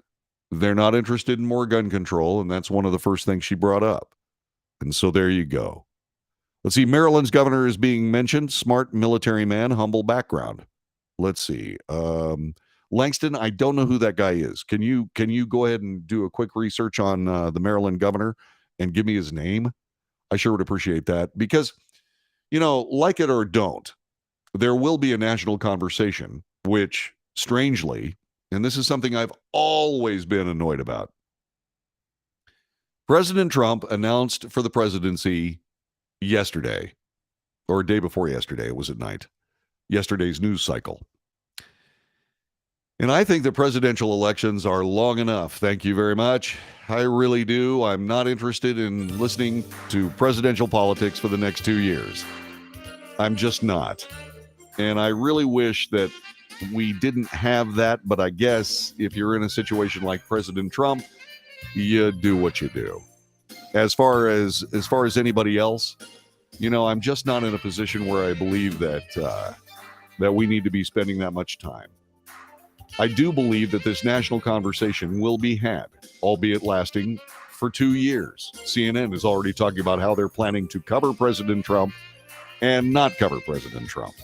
They're not interested in more gun control, and that's one of the first things she brought up. And so there you go. Let's see. Maryland's governor is being mentioned. Smart military man, humble background. Let's see. Langston, I don't know who that guy is. Can you go ahead and do a quick research on the Maryland governor and give me his name? I sure would appreciate that because, you know, like it or don't, there will be a national conversation, which strangely, and this is something I've always been annoyed about. President Trump announced for the presidency yesterday, or day before yesterday, it was at night, yesterday's news cycle. And I think the presidential elections are long enough. Thank you very much. I really do. I'm not interested in listening to presidential politics for the next 2 years. I'm just not. And I really wish that we didn't have that. But I guess if you're in a situation like President Trump, you do what you do. As far as anybody else, I'm just not in a position where I believe that we need to be spending that much time. I do believe that this national conversation will be had, albeit lasting for 2 years. CNN is already talking about how they're planning to cover President Trump and not cover President Trump.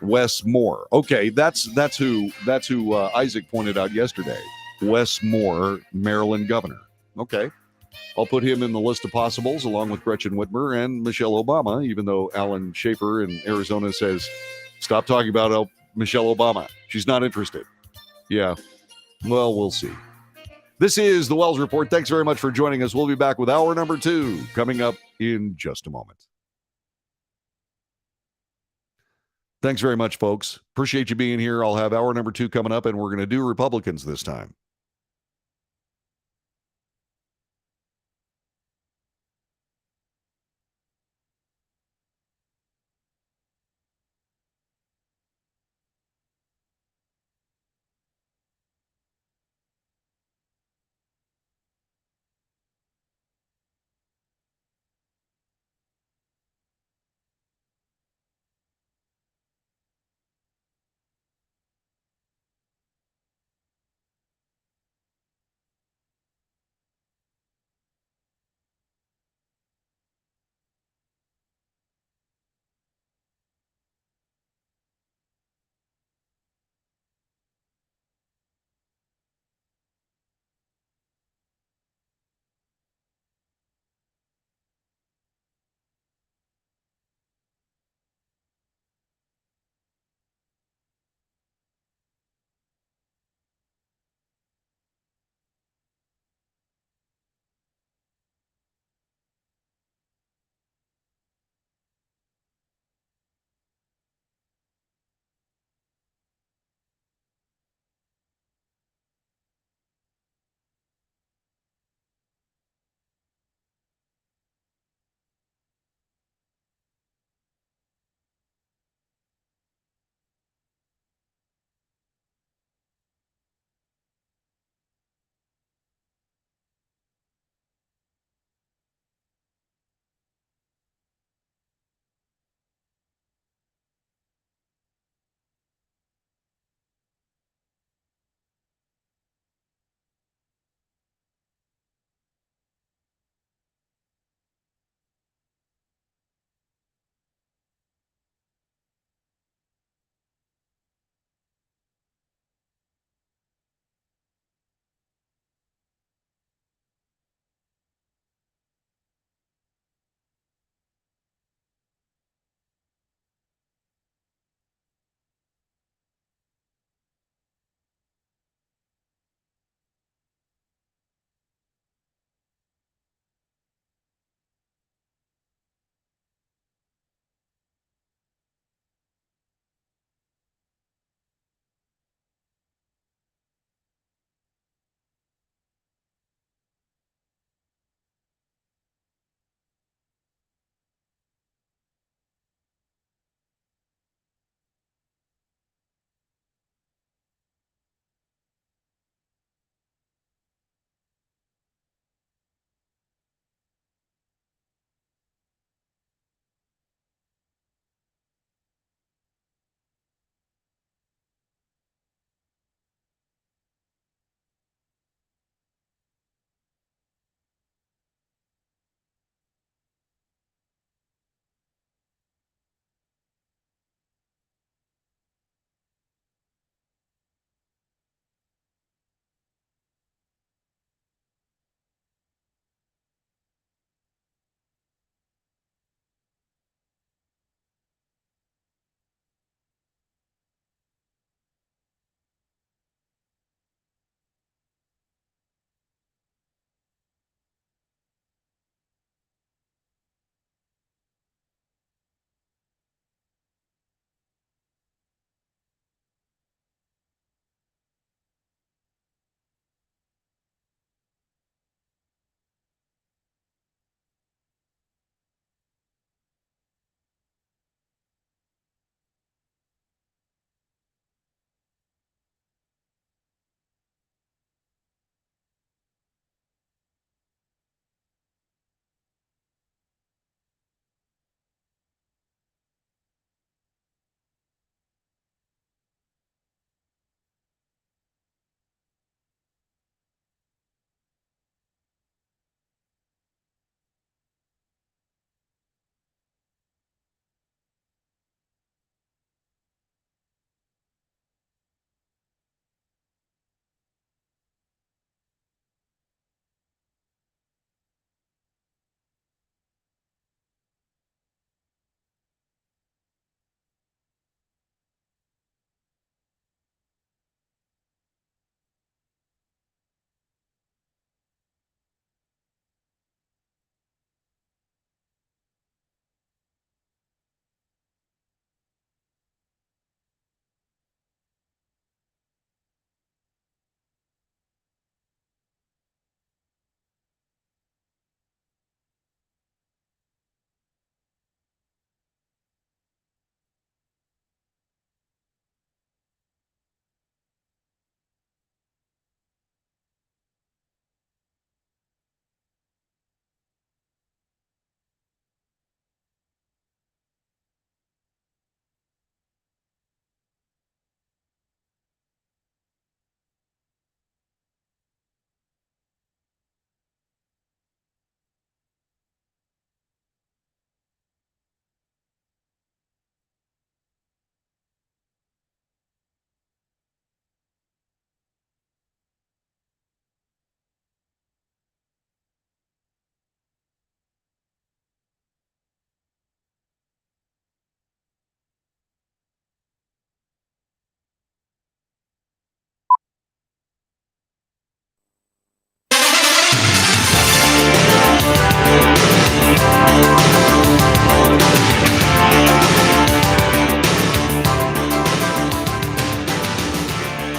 Wes Moore. Okay, that's who Isaac pointed out yesterday. Wes Moore, Maryland governor. Okay. I'll put him in the list of possibles along with Gretchen Whitmer and Michelle Obama, even though Alan Schaefer in Arizona says, stop talking about Michelle Obama. She's not interested. Yeah, well, we'll see. This is the Wells Report. Thanks very much for joining us. We'll be back with hour number 2 coming up in just a moment. Thanks very much, folks. Appreciate you being here. I'll have hour number 2 coming up, and we're going to do Republicans this time.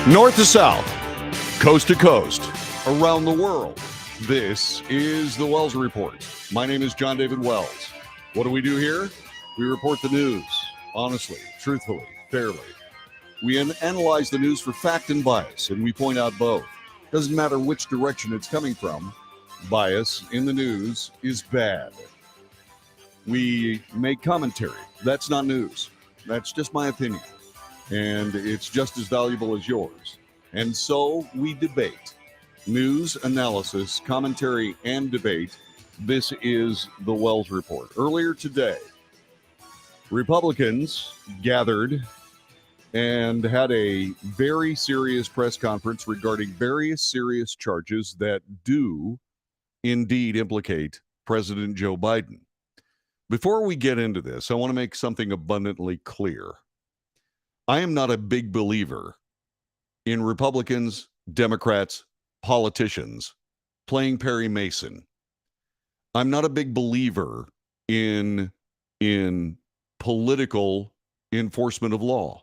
North to south, coast to coast, around the world. This is the Wells Report. My name is John David Wells. What do we do here? We report the news, honestly, truthfully, fairly. We analyze the news for fact and bias, and we point out both. Doesn't matter which direction it's coming from, bias in the news is bad. We make commentary. That's not news. That's just my opinion. And it's just as valuable as yours. And so we debate. News, analysis, commentary, and debate. This is the Wells Report. Earlier today, Republicans gathered and had a very serious press conference regarding various serious charges that do indeed implicate President Joe Biden. Before we get into this, I want to make something abundantly clear. I am not a big believer in Republicans, Democrats, politicians playing Perry Mason. I'm not a big believer in political enforcement of law.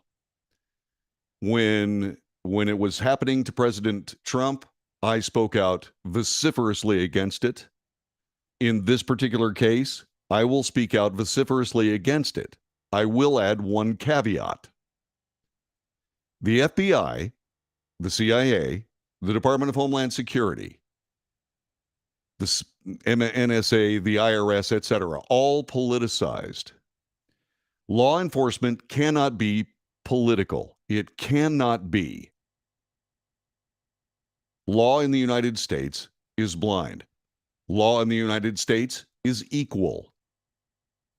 When it was happening to President Trump, I spoke out vociferously against it. In this particular case, I will speak out vociferously against it. I will add one caveat. The FBI, the CIA, the Department of Homeland Security, the NSA, the IRS, etc., all politicized. Law enforcement cannot be political. It cannot be. Law in the United States is blind. Law in the United States is equal.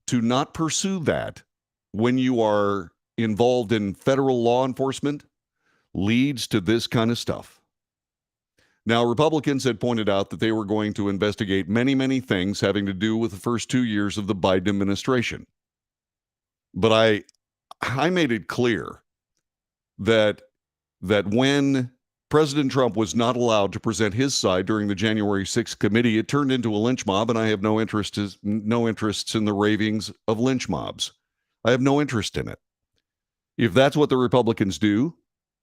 To not pursue that when you are involved in federal law enforcement leads to this kind of stuff. Now, Republicans had pointed out that they were going to investigate many, many things having to do with the first 2 years of the Biden administration. But I made it clear that when President Trump was not allowed to present his side during the January 6th committee, it turned into a lynch mob, and I have no interests in the ravings of lynch mobs. I have no interest in it. If that's what the Republicans do,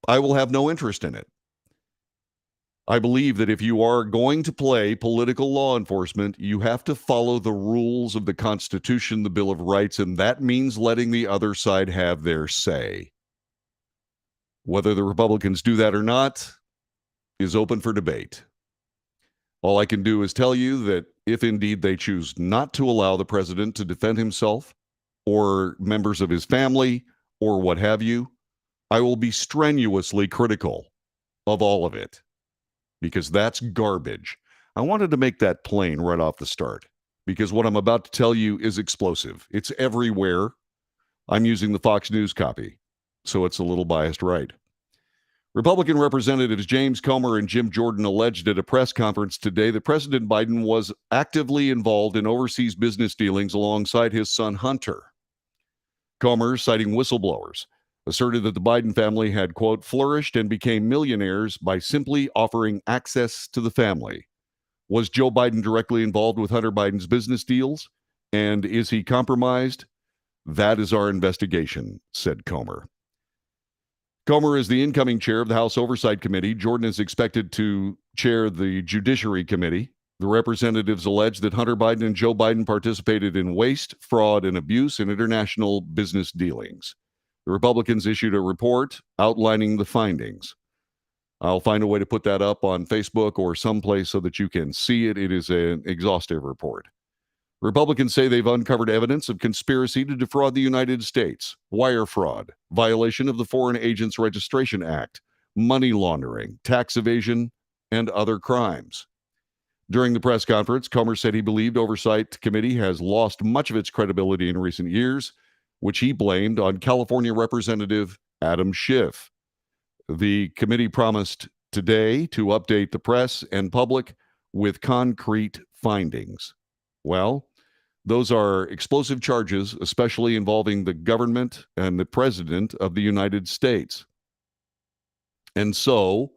I will have no interest in it. I believe that if you are going to play political law enforcement, you have to follow the rules of the Constitution, the Bill of Rights, and that means letting the other side have their say. Whether the Republicans do that or not is open for debate. All I can do is tell you that if indeed they choose not to allow the president to defend himself or members of his family or what have you, I will be strenuously critical of all of it because that's garbage. I wanted to make that plain right off the start because what I'm about to tell you is explosive. It's everywhere. I'm using the Fox News copy, so it's a little biased right. Republican Representatives James Comer and Jim Jordan alleged at a press conference today that President Biden was actively involved in overseas business dealings alongside his son Hunter. Comer, citing whistleblowers, asserted that the Biden family had, quote, flourished and became millionaires by simply offering access to the family. Was Joe Biden directly involved with Hunter Biden's business deals? And is he compromised? That is our investigation, said Comer. Comer is the incoming chair of the House Oversight Committee. Jordan is expected to chair the Judiciary Committee. The representatives allege that Hunter Biden and Joe Biden participated in waste, fraud, and abuse in international business dealings. The Republicans issued a report outlining the findings. I'll find a way to put that up on Facebook or someplace so that you can see it. It is an exhaustive report. Republicans say they've uncovered evidence of conspiracy to defraud the United States, wire fraud, violation of the Foreign Agents Registration Act, money laundering, tax evasion, and other crimes. During the press conference, Comer said he believed Oversight Committee has lost much of its credibility in recent years, which he blamed on California Representative Adam Schiff. The committee promised today to update the press and public with concrete findings. Well, those are explosive charges, especially involving the government and the president of the United States. And so,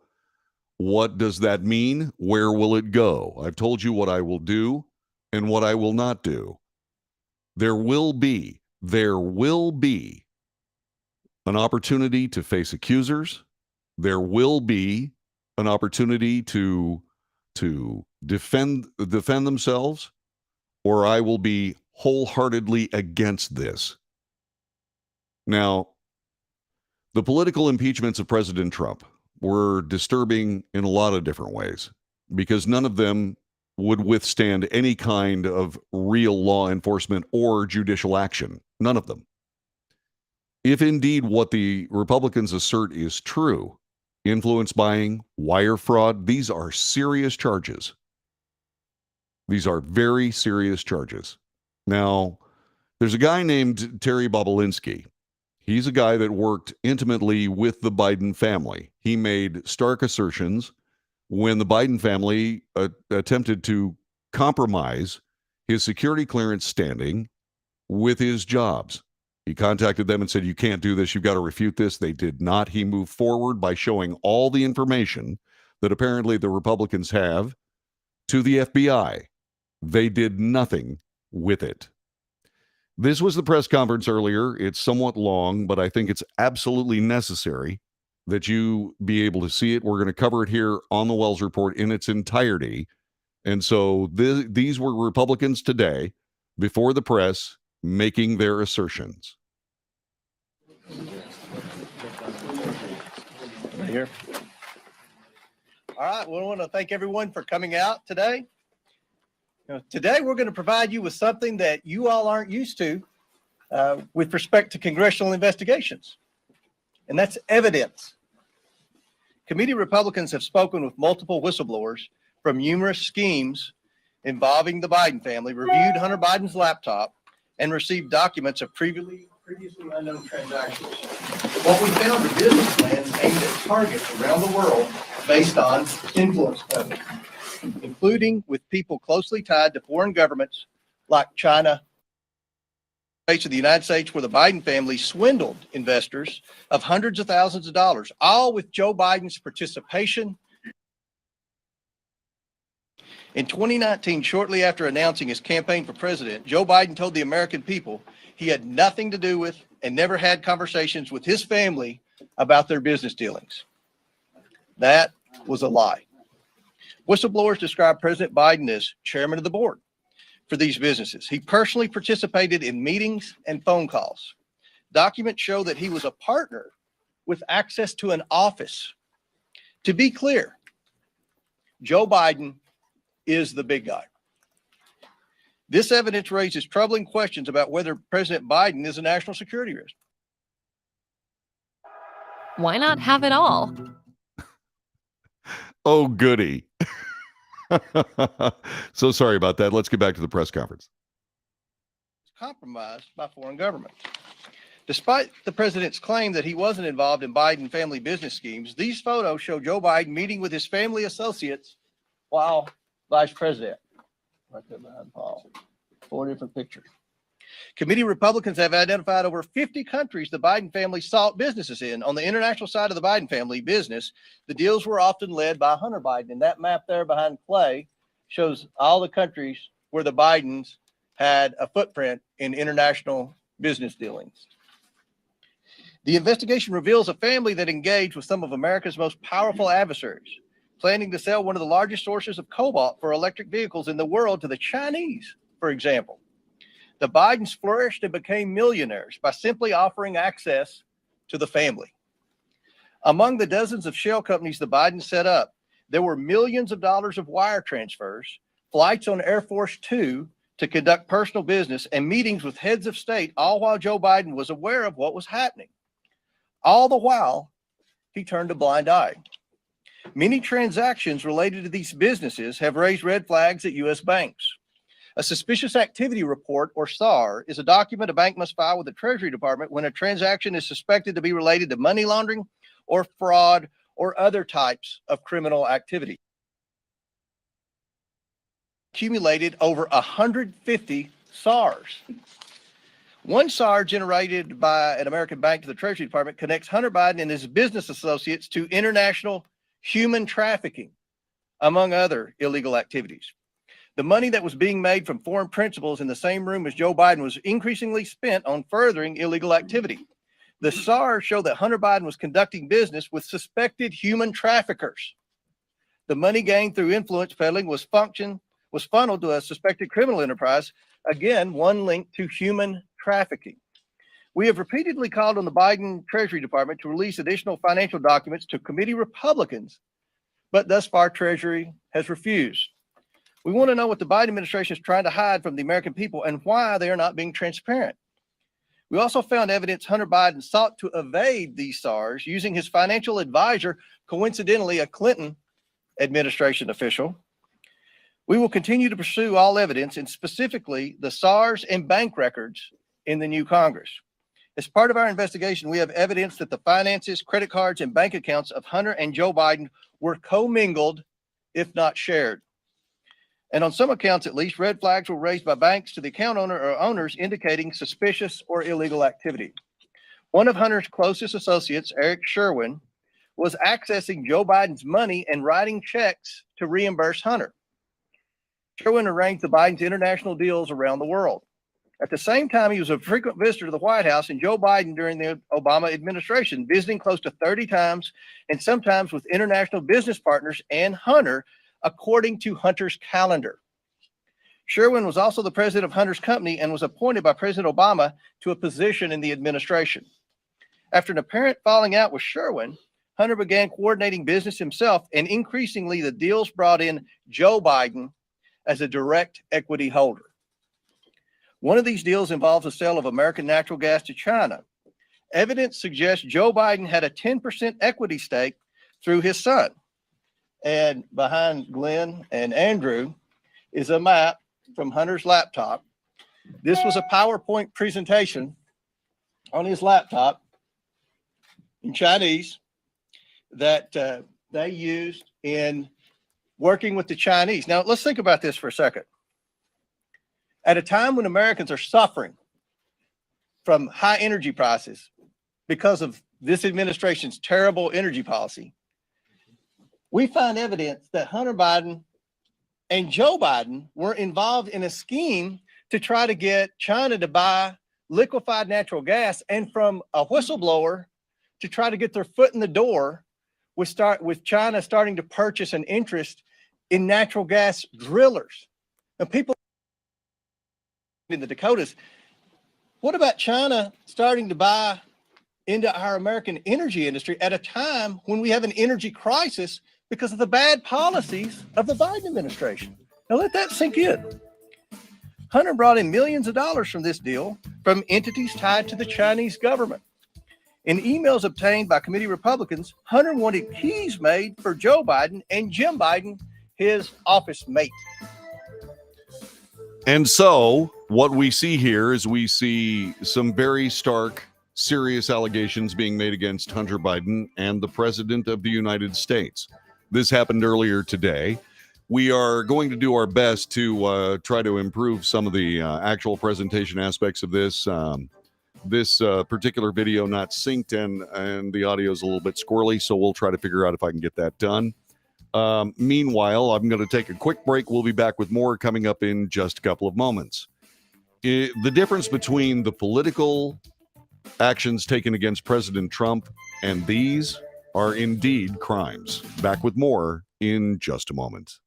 what does that mean? Where will it go? I've told you what I will do and what I will not do. There will be an opportunity to face accusers. There will be an opportunity to defend themselves, or I will be wholeheartedly against this. Now, the political impeachments of President Trump were disturbing in a lot of different ways because none of them would withstand any kind of real law enforcement or judicial action. None of them. If indeed what the Republicans assert is true, influence buying, wire fraud, these are serious charges. These are very serious charges. Now, there's a guy named Terry Bobulinski. He's a guy that worked intimately with the Biden family. He made stark assertions when the Biden family attempted to compromise his security clearance standing with his jobs. He contacted them and said, you can't do this. You've got to refute this. They did not. He moved forward by showing all the information that apparently the Republicans have to the FBI. They did nothing with it. This was the press conference earlier. It's somewhat long, but I think it's absolutely necessary that you be able to see it. We're going to cover it here on the Wells Report in its entirety. And so these were Republicans today before the press making their assertions. Right here. All right. Well, I want to thank everyone for coming out today. Today, we're going to provide you with something that you all aren't used to with respect to congressional investigations, and that's evidence. Committee Republicans have spoken with multiple whistleblowers from numerous schemes involving the Biden family, reviewed Hunter Biden's laptop, and received documents of previously unknown transactions. What we found are business plans aimed at targets around the world based on influence coverage, including with people closely tied to foreign governments like China, of the United States, where the Biden family swindled investors of hundreds of thousands of dollars, all with Joe Biden's participation. In 2019, shortly after announcing his campaign for president, Joe Biden told the American people he had nothing to do with and never had conversations with his family about their business dealings. That was a lie. Whistleblowers described President Biden as chairman of the board for these businesses. He personally participated in meetings and phone calls. Documents show that he was a partner with access to an office. To be clear, Joe Biden is the big guy. This evidence raises troubling questions about whether President Biden is a national security risk. Why not have it all? Oh, goody. So sorry about that. Let's get back to the press conference. Compromised by foreign governments. Despite the president's claim that he wasn't involved in Biden family business schemes, these photos show Joe Biden meeting with his family associates while vice president. Right there behind Paul. 4 different pictures. Committee Republicans have identified over 50 countries the Biden family sought businesses in. On the international side of the Biden family business, the deals were often led by Hunter Biden. And that map there behind Clay shows all the countries where the Bidens had a footprint in international business dealings. The investigation reveals a family that engaged with some of America's most powerful adversaries, planning to sell one of the largest sources of cobalt for electric vehicles in the world to the Chinese, for example. The Bidens flourished and became millionaires by simply offering access to the family. Among the dozens of shell companies the Bidens set up, there were millions of dollars of wire transfers, flights on Air Force Two to conduct personal business, and meetings with heads of state, all while Joe Biden was aware of what was happening. All the while, he turned a blind eye. Many transactions related to these businesses have raised red flags at U.S. banks. A suspicious activity report, or SAR, is a document a bank must file with the Treasury Department when a transaction is suspected to be related to money laundering or fraud or other types of criminal activity. Accumulated over 150 SARs. One SAR generated by an American bank to the Treasury Department connects Hunter Biden and his business associates to international human trafficking, among other illegal activities. The money that was being made from foreign principals in the same room as Joe Biden was increasingly spent on furthering illegal activity. The SARS showed that Hunter Biden was conducting business with suspected human traffickers. The money gained through influence peddling was funneled to a suspected criminal enterprise, again, one linked to human trafficking. We have repeatedly called on the Biden Treasury Department to release additional financial documents to committee Republicans, but thus far Treasury has refused. We want to know what the Biden administration is trying to hide from the American people and why they are not being transparent. We also found evidence Hunter Biden sought to evade these SARS using his financial advisor, coincidentally a Clinton administration official. We will continue to pursue all evidence, and specifically the SARS and bank records in the new Congress. As part of our investigation, we have evidence that the finances, credit cards, and bank accounts of Hunter and Joe Biden were commingled, if not shared. And on some accounts, at least, red flags were raised by banks to the account owner or owners indicating suspicious or illegal activity. One of Hunter's closest associates, Eric Sherwin, was accessing Joe Biden's money and writing checks to reimburse Hunter. Sherwin arranged the Biden's international deals around the world. At the same time, he was a frequent visitor to the White House and Joe Biden during the Obama administration, visiting close to 30 times and sometimes with international business partners and Hunter, according to Hunter's calendar. Sherwin was also the president of Hunter's company and was appointed by President Obama to a position in the administration. After an apparent falling out with Sherwin, Hunter began coordinating business himself, and increasingly the deals brought in Joe Biden as a direct equity holder. One of these deals involves the sale of American natural gas to China. Evidence suggests Joe Biden had a 10% equity stake through his son. And behind Glenn and Andrew is a map from Hunter's laptop. This was a PowerPoint presentation on his laptop in Chinese that they used in working with the Chinese. Now, let's think about this for a second. At a time when Americans are suffering from high energy prices because of this administration's terrible energy policy, we find evidence that Hunter Biden and Joe Biden were involved in a scheme to try to get China to buy liquefied natural gas, and from a whistleblower to try to get their foot in the door with China starting to purchase an interest in natural gas drillers. Now, people in the Dakotas, what about China starting to buy into our American energy industry at a time when we have an energy crisis because of the bad policies of the Biden administration? Now let that sink in. Hunter brought in millions of dollars from this deal from entities tied to the Chinese government. In emails obtained by committee Republicans, Hunter wanted keys made for Joe Biden and Jim Biden, his office mate. And so what we see here is we see some very stark, serious allegations being made against Hunter Biden and the President of the United States. This happened earlier today. We are going to do our best to try to improve some of the actual presentation aspects of this. This particular video not synced and the audio is a little bit squirrely, so we'll try to figure out if I can get that done. Meanwhile, I'm going to take a quick break. We'll be back with more coming up in just a couple of moments. The difference between the political actions taken against President Trump and these are indeed crimes. Back with more in just a moment.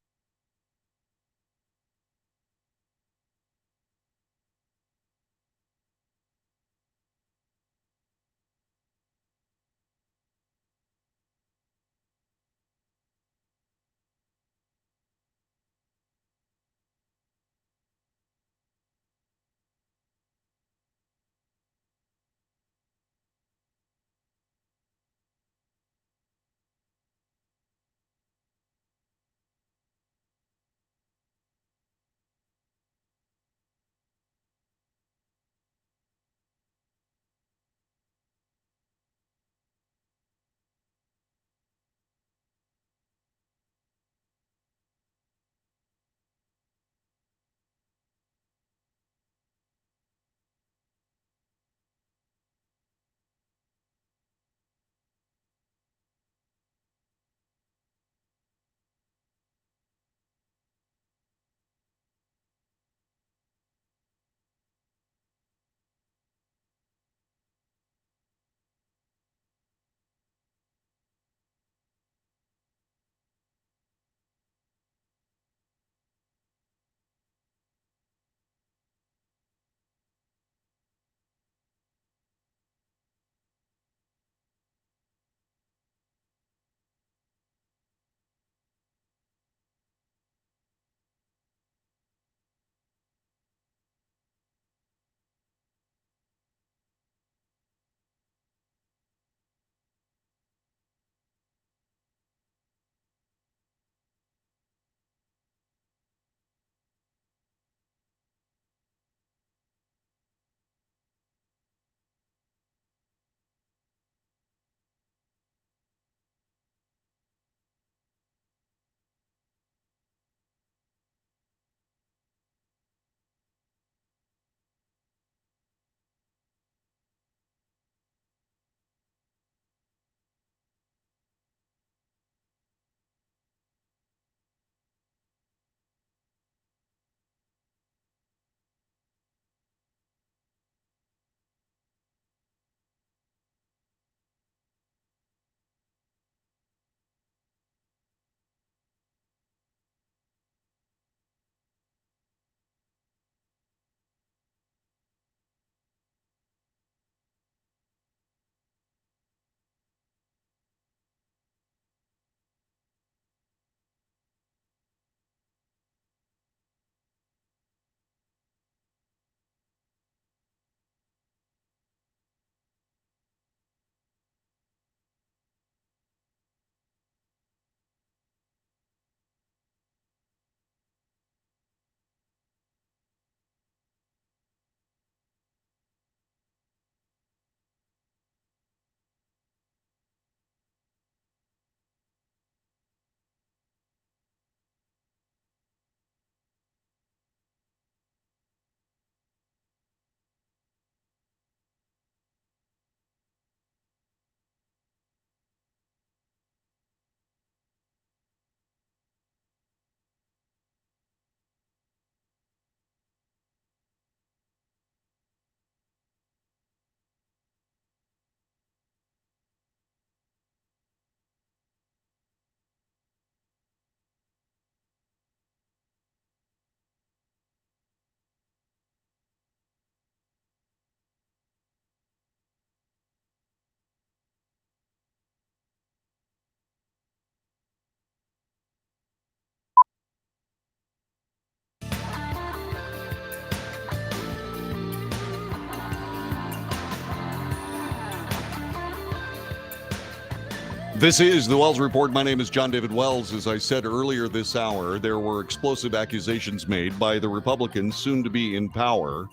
This is the Wells Report. My name is John David Wells. As I said earlier this hour, there were explosive accusations made by the Republicans soon to be in power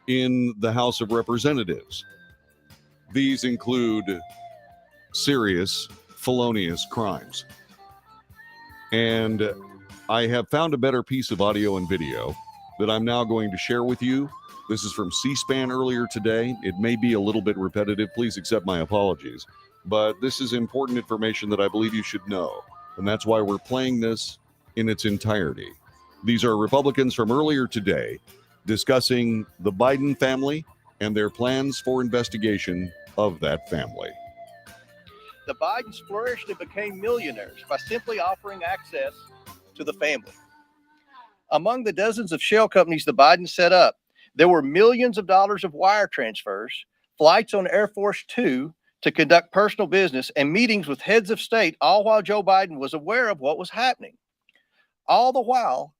in the House of Representatives. These include serious, felonious crimes. And I have found a better piece of audio and video that I'm now going to share with you. This is from C-SPAN earlier today. It may be a little bit repetitive. Please accept my apologies. But this is important information that I believe you should know. And that's why we're playing this in its entirety. These are Republicans from earlier today discussing the Biden family and their plans for investigation of that family. The Bidens flourished and became millionaires by simply offering access to the family. Among the dozens of shell companies the Bidens set up, there were millions of dollars of wire transfers, flights on Air Force Two to conduct personal business, and meetings with heads of state, all while Joe Biden was aware of what was happening. All the while,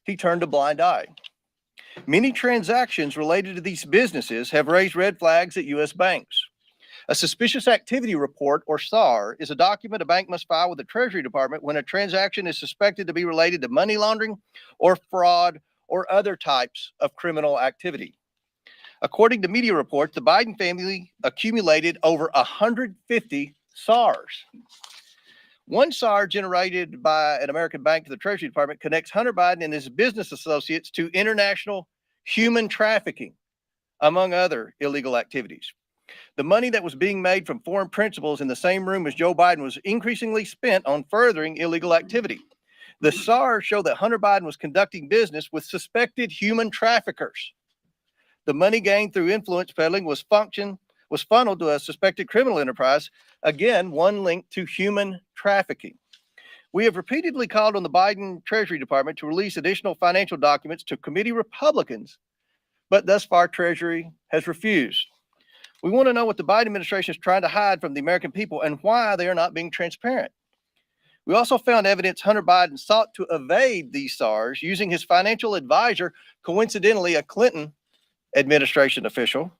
he turned a blind eye. Many transactions related to these businesses have raised red flags at U.S. banks. A suspicious activity report, or SAR, is a document a bank must file with the Treasury Department when a transaction is suspected to be related to money laundering or fraud or other types of criminal activity. According to media reports, the Biden family accumulated over 150 SARs. One SAR generated by an American bank to the Treasury Department connects Hunter Biden and his business associates to international human trafficking, among other illegal activities. The money that was being made from foreign principals in the same room as Joe Biden was increasingly spent on furthering illegal activity. The SARs show that Hunter Biden was conducting business with suspected human traffickers. The money gained through influence peddling was funneled to a suspected criminal enterprise, again, one linked to human trafficking. We have repeatedly called on the Biden Treasury Department to release additional financial documents to committee Republicans, but thus far Treasury has refused. We want to know what the Biden administration is trying to hide from the American people and why they are not being transparent. We also found evidence Hunter Biden sought to evade these SARs using his financial advisor, coincidentally a Clinton administration official.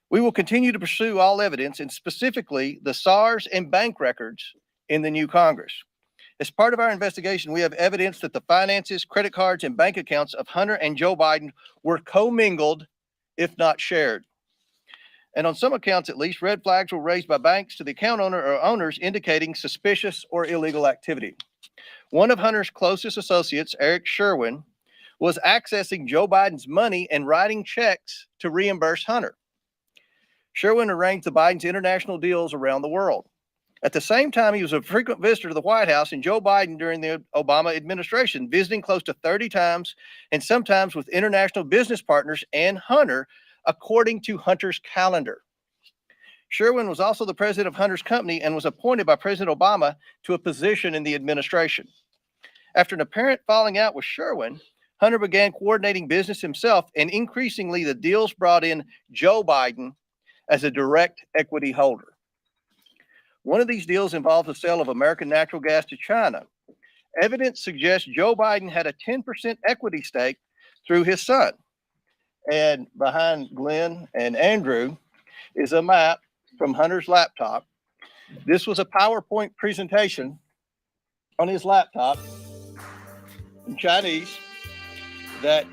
We will continue to pursue all evidence, and specifically the SARs and bank records in the new Congress. As part of our investigation, we have evidence that the finances, credit cards, and bank accounts of Hunter and Joe Biden were commingled, if not shared. And on some accounts, at least, red flags were raised by banks to the account owner or owners indicating suspicious or illegal activity. One of Hunter's closest associates, Eric Sherwin, was accessing Joe Biden's money and writing checks to reimburse Hunter. Sherwin arranged the Biden's international deals around the world. At the same time, he was a frequent visitor to the White House, and Joe Biden during the Obama administration, visiting close to 30 times, and sometimes with international business partners and Hunter, according to Hunter's calendar. Sherwin was also the president of Hunter's company and was appointed by President Obama to a position in the administration. After an apparent falling out with Sherwin, Hunter began coordinating business himself, and increasingly the deals brought in Joe Biden as a direct equity holder. One of these deals involved the sale of American natural gas to China. Evidence suggests Joe Biden had a 10% equity stake through his son. And behind Glenn and Andrew is a map from Hunter's laptop. This was a PowerPoint presentation on his laptop in Chinese that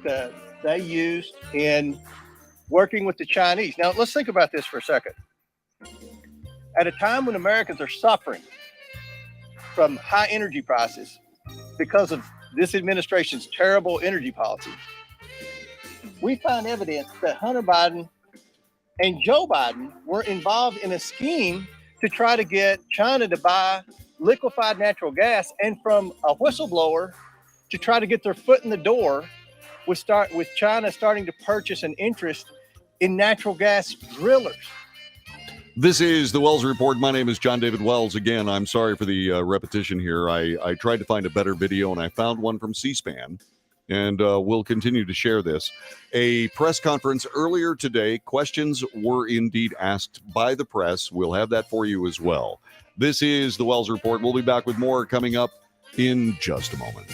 they used in working with the Chinese. Now, let's think about this for a second. At a time when Americans are suffering from high energy prices because of this administration's terrible energy policy, we find evidence that Hunter Biden and Joe Biden were involved in a scheme to try to get China to buy liquefied natural gas, and from a whistleblower to try to get their foot in the door with China starting to purchase an interest in natural gas drillers. This is the Wells Report. My name is John David Wells. Again, I'm sorry for the repetition here. I tried to find a better video, and I found one from C-SPAN, and we'll continue to share this. A press conference earlier today. Questions were indeed asked by the press. We'll have that for you as well. This is the Wells Report. We'll be back with more coming up in just a moment.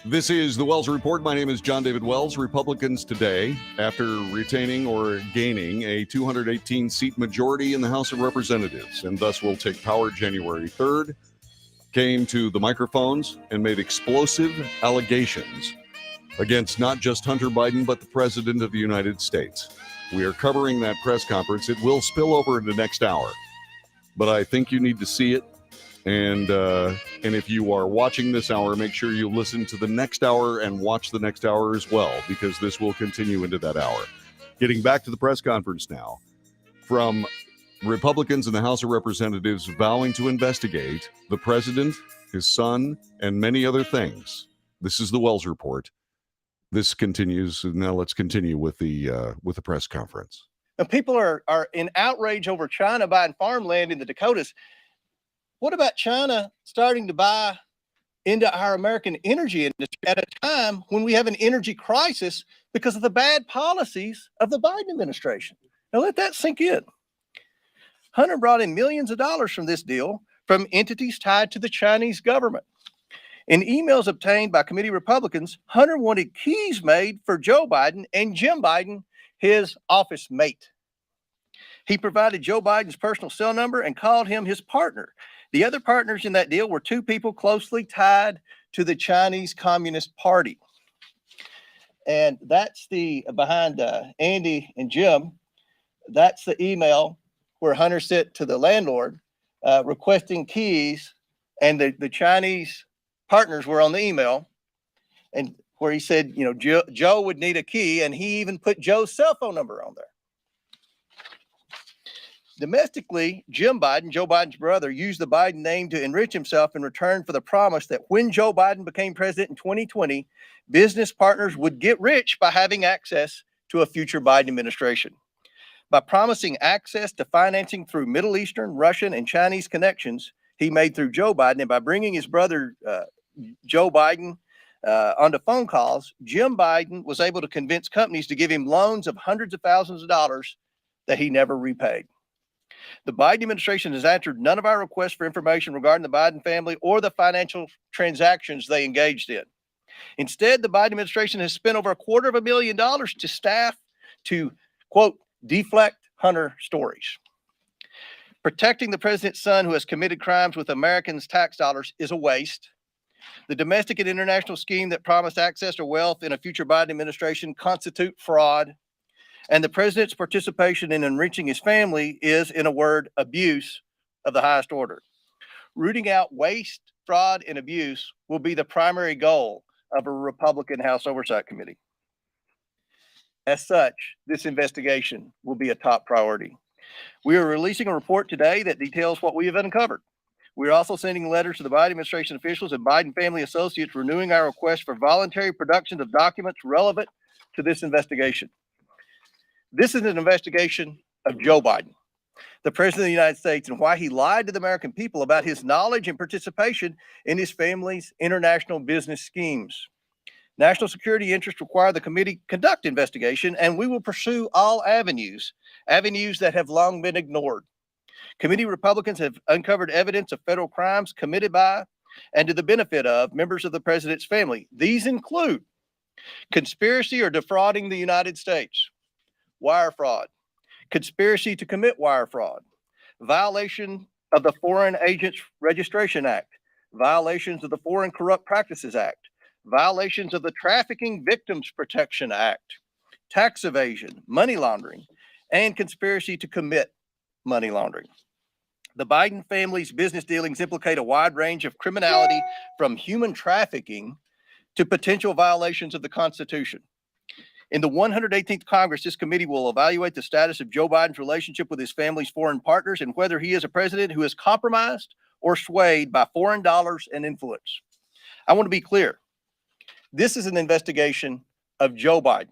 This is the Wells Report. My name is John David Wells. Republicans today, after retaining or gaining a 218-seat majority in the House of Representatives, and thus will take power January 3rd, came to the microphones and made explosive allegations against not just Hunter Biden, but the President of the United States. We are covering that press conference. It will spill over into next hour, but I think you need to see it. And if you are watching this hour, make sure you listen to the next hour and watch the next hour as well, because this will continue into that hour. Getting back to the press conference now, from Republicans in the House of Representatives vowing to investigate the president, his son, and many other things. This is the Wells Report. This continues. Now let's continue with the press conference. And people are in outrage over China buying farmland in the Dakotas. What about China starting to buy into our American energy industry at a time when we have an energy crisis because of the bad policies of the Biden administration? Now let that sink in. Hunter brought in millions of dollars from this deal from entities tied to the Chinese government. In emails obtained by committee Republicans, Hunter wanted keys made for Joe Biden and Jim Biden, his office mate. He provided Joe Biden's personal cell number and called him his partner. The other partners in that deal were two people closely tied to the Chinese Communist Party. And that's the behind Andy and Jim. That's the email where Hunter sent to the landlord requesting keys, and the Chinese partners were on the email, and where he said, Joe would need a key, and he even put Joe's cell phone number on there. Domestically, Jim Biden, Joe Biden's brother, used the Biden name to enrich himself in return for the promise that when Joe Biden became president in 2020, business partners would get rich by having access to a future Biden administration. By promising access to financing through Middle Eastern, Russian, and Chinese connections he made through Joe Biden, and by bringing his brother, Joe Biden, onto phone calls, Jim Biden was able to convince companies to give him loans of hundreds of thousands of dollars that he never repaid. The Biden administration has answered none of our requests for information regarding the Biden family or the financial transactions they engaged in. Instead, the Biden administration has spent over $250,000 to staff to, quote, deflect Hunter stories. Protecting the president's son who has committed crimes with Americans' tax dollars is a waste. The domestic and international scheme that promised access to wealth in a future Biden administration constitute fraud. And the president's participation in enriching his family is, in a word, abuse of the highest order. Rooting out waste, fraud, and abuse will be the primary goal of a Republican House Oversight Committee. As such, this investigation will be a top priority. We are releasing a report today that details what we have uncovered. We are also sending letters to the Biden administration officials and Biden family associates renewing our request for voluntary production of documents relevant to this investigation. This is an investigation of Joe Biden, the president of the United States, and why he lied to the American people about his knowledge and participation in his family's international business schemes. National security interests require the committee conduct investigation, and we will pursue all avenues that have long been ignored. Committee Republicans have uncovered evidence of federal crimes committed by and to the benefit of members of the president's family. These include conspiracy or defrauding the United States, wire fraud, conspiracy to commit wire fraud, violation of the Foreign Agents Registration Act, violations of the Foreign Corrupt Practices Act, violations of the Trafficking Victims Protection Act, tax evasion, money laundering, and conspiracy to commit money laundering. The Biden family's business dealings implicate a wide range of criminality, from human trafficking to potential violations of the Constitution. In the 118th Congress, this committee will evaluate the status of Joe Biden's relationship with his family's foreign partners and whether he is a president who is compromised or swayed by foreign dollars and influence. I want to be clear. This is an investigation of Joe Biden,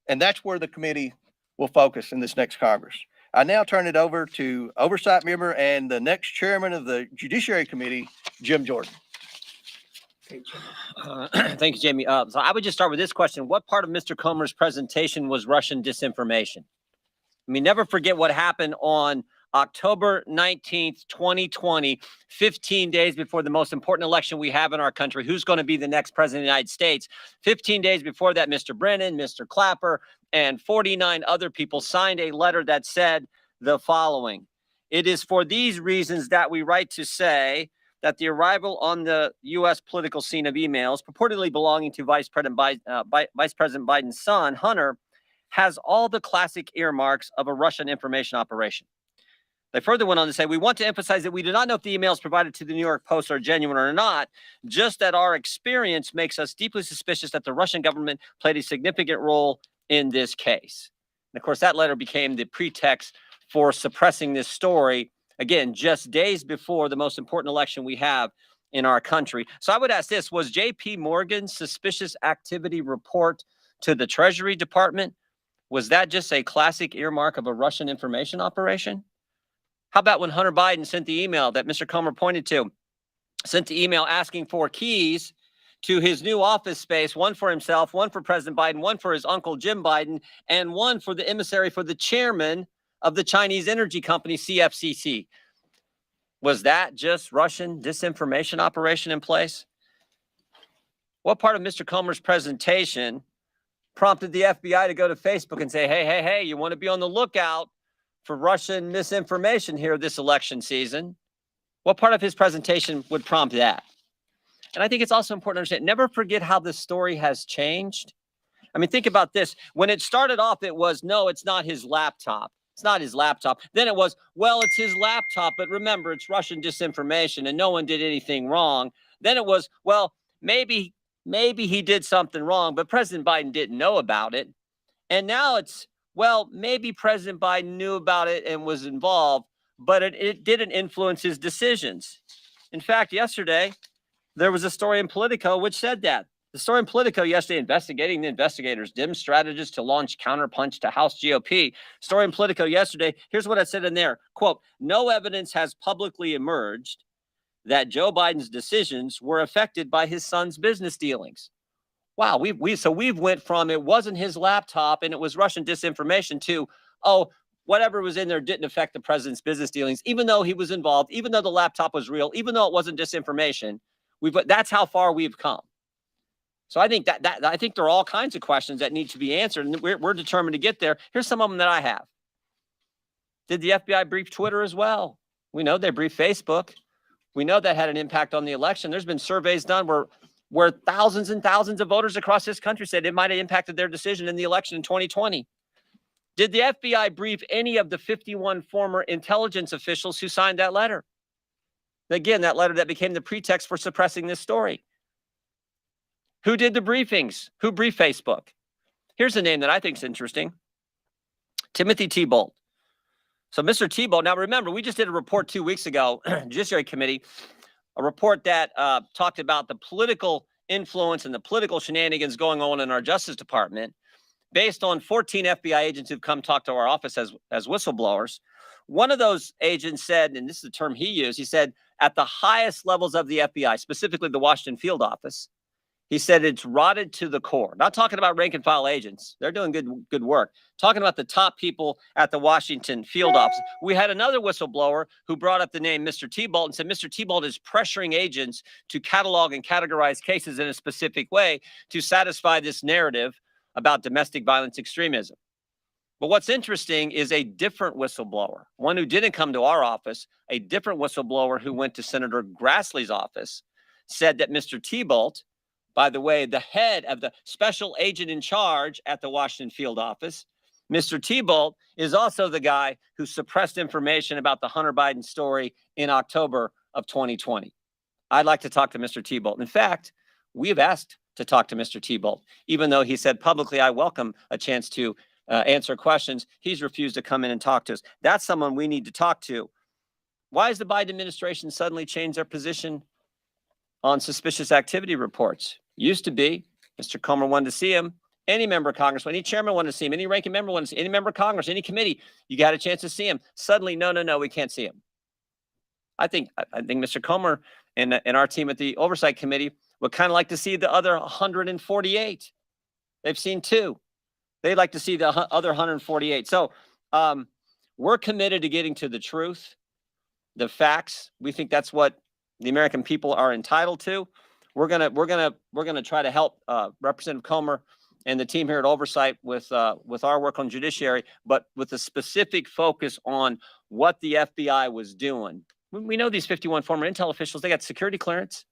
and that's where the committee will focus in this next Congress. I now turn it over to Oversight Member and the next Chairman of the Judiciary Committee, Jim Jordan. Thank you, Jamie. So I would just start with this question. What part of Mr. Comer's presentation was Russian disinformation? I mean, never forget what happened on October 19th, 2020, 15 days before the most important election we have in our country. Who's going to be the next president of the United States? 15 days before that, Mr. Brennan, Mr. Clapper, and 49 other people signed a letter that said the following. It is for these reasons that we write to say that the arrival on the U.S. political scene of emails purportedly belonging to Vice President Biden's son, Hunter, has all the classic earmarks of a Russian information operation. They further went on to say, we want to emphasize that we do not know if the emails provided to the New York Post are genuine or not, just that our experience makes us deeply suspicious that the Russian government played a significant role in this case. And of course, that letter became the pretext for suppressing this story, again, just days before the most important election we have in our country. So I would ask this, was J.P. Morgan's suspicious activity report to the Treasury Department, was that just a classic earmark of a Russian information operation? How about when Hunter Biden sent the email that Mr. Comer pointed to, sent the email asking for keys to his new office space, one for himself, one for President Biden, one for his uncle Jim Biden, and one for the emissary for the chairman of the Chinese energy company, CFCC. Was that just Russian disinformation operation in place? What part of Mr. Comer's presentation prompted the FBI to go to Facebook and say, hey, you want to be on the lookout for Russian misinformation here this election season? What part of his presentation would prompt that? And I think it's also important to understand, never forget how this story has changed. I mean, think about this. When it started off, it was, no, it's not his laptop. It's not his laptop. Then it was, well, it's his laptop, but remember, it's Russian disinformation and no one did anything wrong. Then it was, well, maybe he did something wrong, but President Biden didn't know about it. And now it's, well, maybe President Biden knew about it and was involved, but it didn't influence his decisions. In fact, yesterday, there was a story in Politico which said that. The story in Politico yesterday, investigating the investigators, dim strategists to launch counterpunch to House GOP. Story in Politico yesterday, here's what I said in there, quote, no evidence has publicly emerged that Joe Biden's decisions were affected by his son's business dealings. Wow, we've went from it wasn't his laptop and it was Russian disinformation to, oh, whatever was in there didn't affect the president's business dealings, even though he was involved, even though the laptop was real, even though it wasn't disinformation. That's how far we've come. So I think I think there are all kinds of questions that need to be answered, and we're determined to get there. Here's some of them that I have. Did the FBI brief Twitter as well? We know they briefed Facebook. We know that had an impact on the election. There's been surveys done where thousands and thousands of voters across this country said it might have impacted their decision in the election in 2020. Did the FBI brief any of the 51 former intelligence officials who signed that letter? Again, that letter that became the pretext for suppressing this story. Who did the briefings? Who briefed Facebook? Here's a name that I think is interesting. Timothy Thibault. So Mr. Thibault, now remember, we just did a report 2 weeks ago, Judiciary Committee, a report that talked about the political influence and the political shenanigans going on in our Justice Department based on 14 FBI agents who've come talk to our office as whistleblowers. One of those agents said, and this is the term he used, he said, at the highest levels of the FBI, specifically the Washington field office, he said it's rotted to the core. Not talking about rank and file agents. They're doing good work. Talking about the top people at the Washington field office. We had another whistleblower who brought up the name Mr. Thibault and said Mr. Thibault is pressuring agents to catalog and categorize cases in a specific way to satisfy this narrative about domestic violence extremism. But what's interesting is a different whistleblower, one who didn't come to our office, a different whistleblower who went to Senator Grassley's office, said that Mr. Thibault, by the way, the head of the special agent in charge at the Washington field office, Mr. Thibault is also the guy who suppressed information about the Hunter Biden story in October of 2020. I'd like to talk to Mr. Thibault. In fact, we have asked to talk to Mr. Thibault, even though he said publicly, I welcome a chance to answer questions. He's refused to come in and talk to us. That's someone we need to talk to. Why has the Biden administration suddenly changed their position on suspicious activity reports? Used to be, Mr. Comer wanted to see him. Any member of Congress, any chairman wanted to see him, any ranking member wanted to see him, any member of Congress, any committee, you got a chance to see him. Suddenly, no, we can't see him. I think Mr. Comer and our team at the Oversight Committee would kind of like to see the other 148. They've seen 2. They'd like to see the other 148. So we're committed to getting to the truth, the facts. We think that's what the American people are entitled to. We're gonna try to help Representative Comer and the team here at Oversight with our work on judiciary, but with a specific focus on what the FBI was doing. We know these 51 former intel officials, they got security clearance.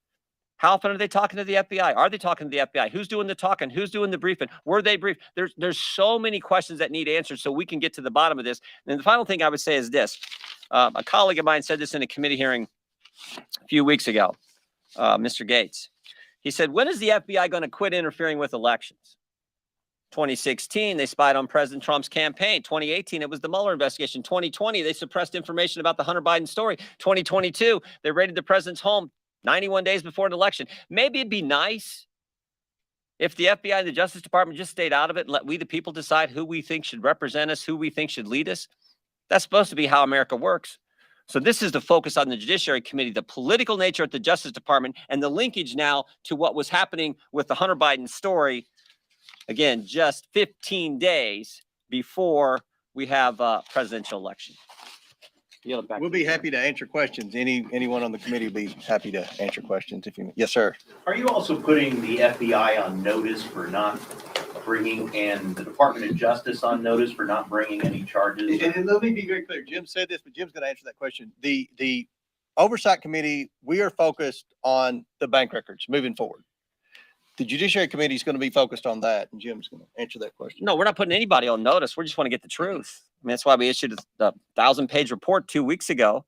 How often are they talking to the FBI? Are they talking to the FBI? Who's doing the talking? Who's doing the briefing? Were they briefed? There's so many questions that need answered so we can get to the bottom of this. And the final thing I would say is this. A colleague of mine said this in a committee hearing a few weeks ago, Mr. Gates. He said, when is the FBI going to quit interfering with elections? 2016, they spied on President Trump's campaign. 2018, it was the Mueller investigation. 2020, they suppressed information about the Hunter Biden story. 2022, they raided the president's home 91 days before an election. Maybe it'd be nice if the FBI and the Justice Department just stayed out of it and let we, the people, decide who we think should represent us, who we think should lead us. That's supposed to be how America works. So this is the focus on the Judiciary Committee, the political nature at the Justice Department, and the linkage now to what was happening with the Hunter Biden story. Again, just 15 days before we have a presidential election. We'll be happy to answer questions. Anyone on the committee will be happy to answer questions if you, yes, sir. Are you also putting the FBI on notice for not bringing, and the Department of Justice on notice for not bringing any charges? And let me be very clear. Jim said this, but Jim's going to answer that question. The Oversight Committee, we are focused on the bank records moving forward. The Judiciary Committee is going to be focused on that, and Jim's going to answer that question. No, we're not putting anybody on notice. We just want to get the truth. I mean, that's why we issued a 1,000-page report 2 weeks ago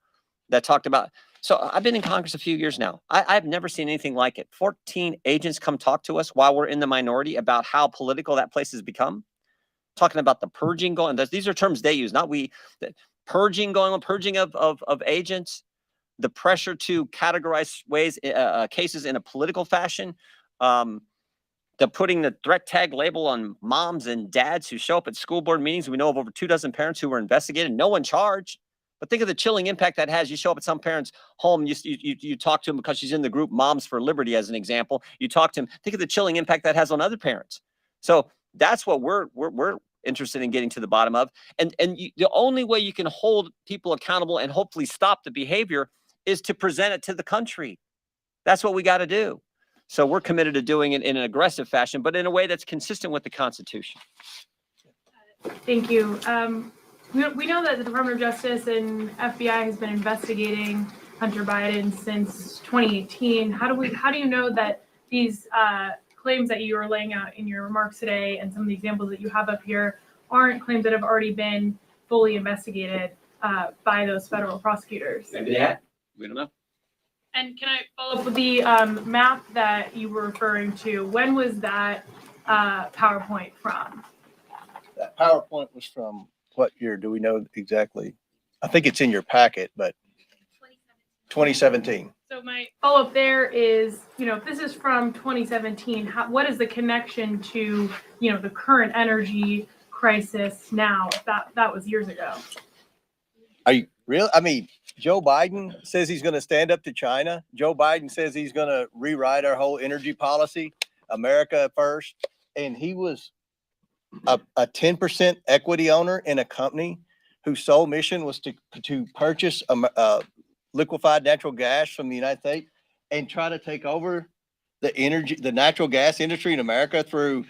that talked about. So I've been in Congress a few years now. I've never seen anything like it. 14 agents come talk to us while we're in the minority about how political that place has become. Talking about the purging going. These are terms they use, not we. The purging going on, purging of agents. The pressure to categorize cases in a political fashion. The putting the threat tag label on moms and dads who show up at school board meetings. We know of over 24 parents who were investigated, no one charged. But think of the chilling impact that has. You show up at some parent's home, you talk to him because she's in the group Moms for Liberty, as an example. You talk to him. Think of the chilling impact that has on other parents. So that's what we're interested in getting to the bottom of. And the only way you can hold people accountable and hopefully stop the behavior is to present it to the country. That's what we got to do. So we're committed to doing it in an aggressive fashion, but in a way that's consistent with the Constitution. Thank you. We know that the Department of Justice and FBI has been investigating Hunter Biden since 2018. How do you know that these claims that you are laying out in your remarks today and some of the examples that you have up here aren't claims that have already been fully investigated by those federal prosecutors? Maybe that. We don't know. And can I follow up with the map that you were referring to? When was that PowerPoint from? That PowerPoint was from what year? Do we know exactly? I think it's in your packet, but 2017. So my follow-up there is, if this is from 2017, what is the connection to, the current energy crisis now? If that was years ago. Are you real? I mean, Joe Biden says he's going to stand up to China. Joe Biden says he's going to rewrite our whole energy policy, America first. And he was a 10% equity owner in a company whose sole mission was to purchase liquefied natural gas from the United States and try to take over the natural gas industry in America through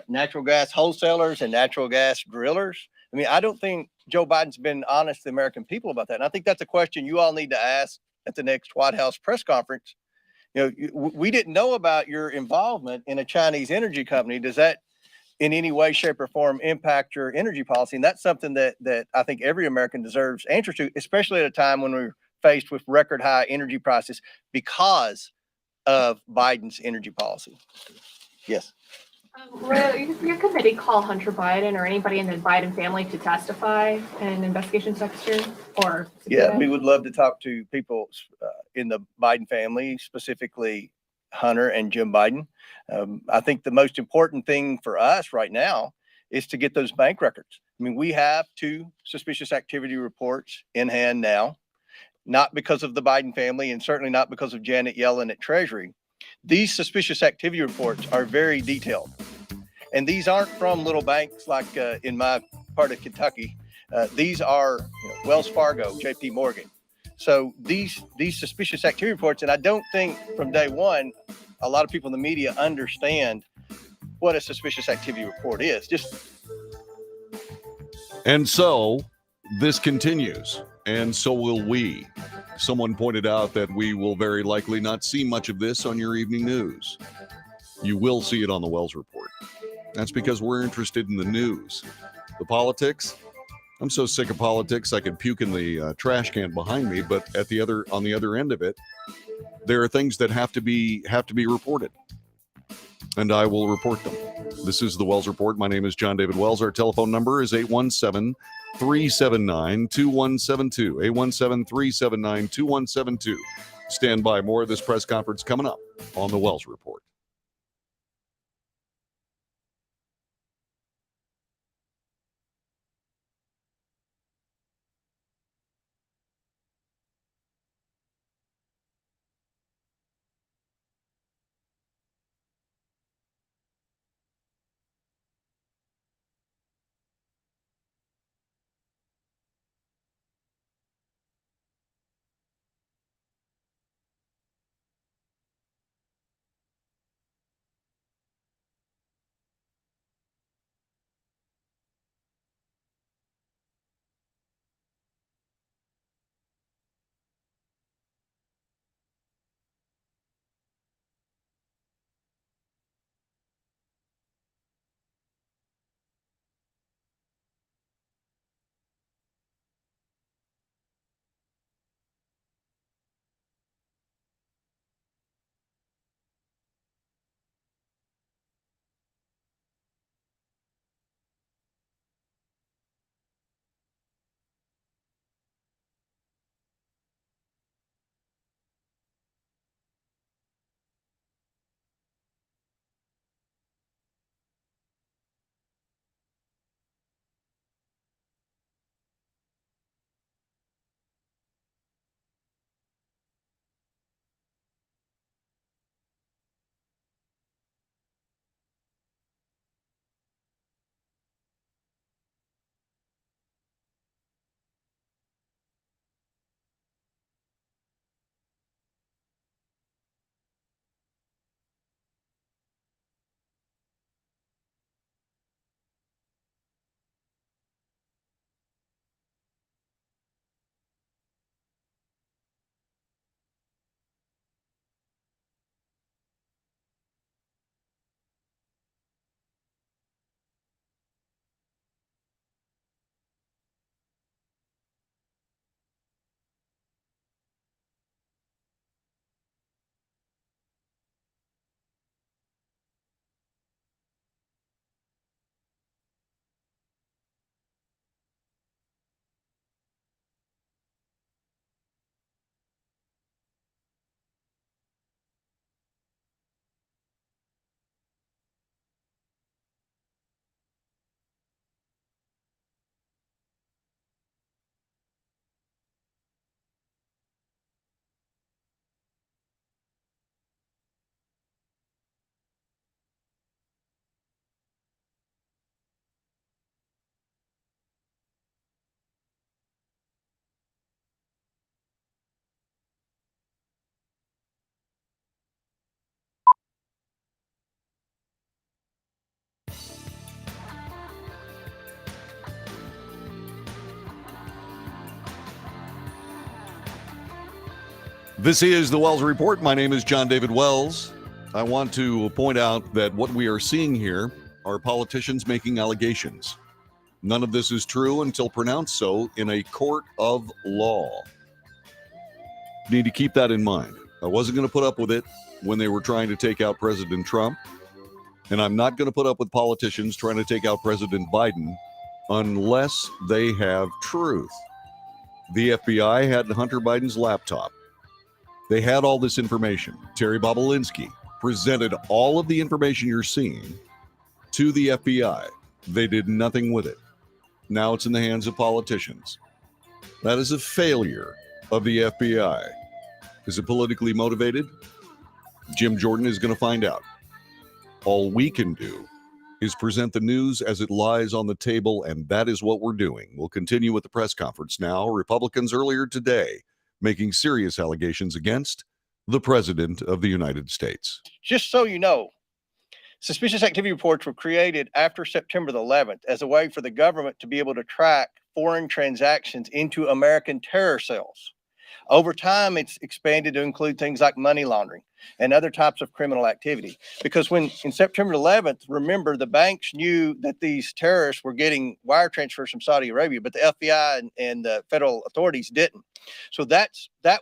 natural gas wholesalers and natural gas drillers. I mean, I don't think Joe Biden's been honest to the American people about that. And I think that's a question you all need to ask at the next White House press conference. We didn't know about your involvement in a Chinese energy company. Does that in any way, shape, or form impact your energy policy? And that's something that I think every American deserves answers to, especially at a time when we're faced with record high energy prices because of Biden's energy policy. Yes. Will your committee call Hunter Biden or anybody in the Biden family to testify in investigations next year? Or yeah, we would love to talk to people in the Biden family, specifically Hunter and Jim Biden. I think the most important thing for us right now is to get those bank records. I mean, we have 2 suspicious activity reports in hand now, not because of the Biden family and certainly not because of Janet Yellen at Treasury. These suspicious activity reports are very detailed. And these aren't from little banks like in my part of Kentucky. These are Wells Fargo, JP Morgan. So these suspicious activity reports, and I don't think from day one, a lot of people in the media understand what a suspicious activity report is. And so this continues, and so will we. Someone pointed out that we will very likely not see much of this on your evening news. You will see it on the Wells Report. That's because we're interested in the news. The politics, I'm so sick of politics I could puke in the trash can behind me, but on the other end of it, there are things that have to be reported. And I will report them. This is the Wells Report. My name is John David Wells. Our telephone number is 817-379-2172. 817-379-2172. Stand by. More of this press conference coming up on the Wells Report. This is the Wells Report. My name is John David Wells. I want to point out that what we are seeing here are politicians making allegations. None of this is true until pronounced so in a court of law. You need to keep that in mind. I wasn't going to put up with it when they were trying to take out President Trump, and I'm not going to put up with politicians trying to take out President Biden unless they have truth. The FBI had Hunter Biden's laptop. They had all this information. Terry Bobolinsky presented all of the information you're seeing to the FBI. They did nothing with it. Now it's in the hands of politicians. That is a failure of the FBI. Is it politically motivated? Jim Jordan is going to find out. All we can do is present the news as it lies on the table, and that is what we're doing. We'll continue with the press conference now. Republicans earlier today making serious allegations against the President of the United States. Just so you know, suspicious activity reports were created after September the 11th as a way for the government to be able to track foreign transactions into American terror cells. Over time, it's expanded to include things like money laundering and other types of criminal activity. Because when in September 11th, remember, the banks knew that these terrorists were getting wire transfers from Saudi Arabia, but the FBI and the federal authorities didn't. So that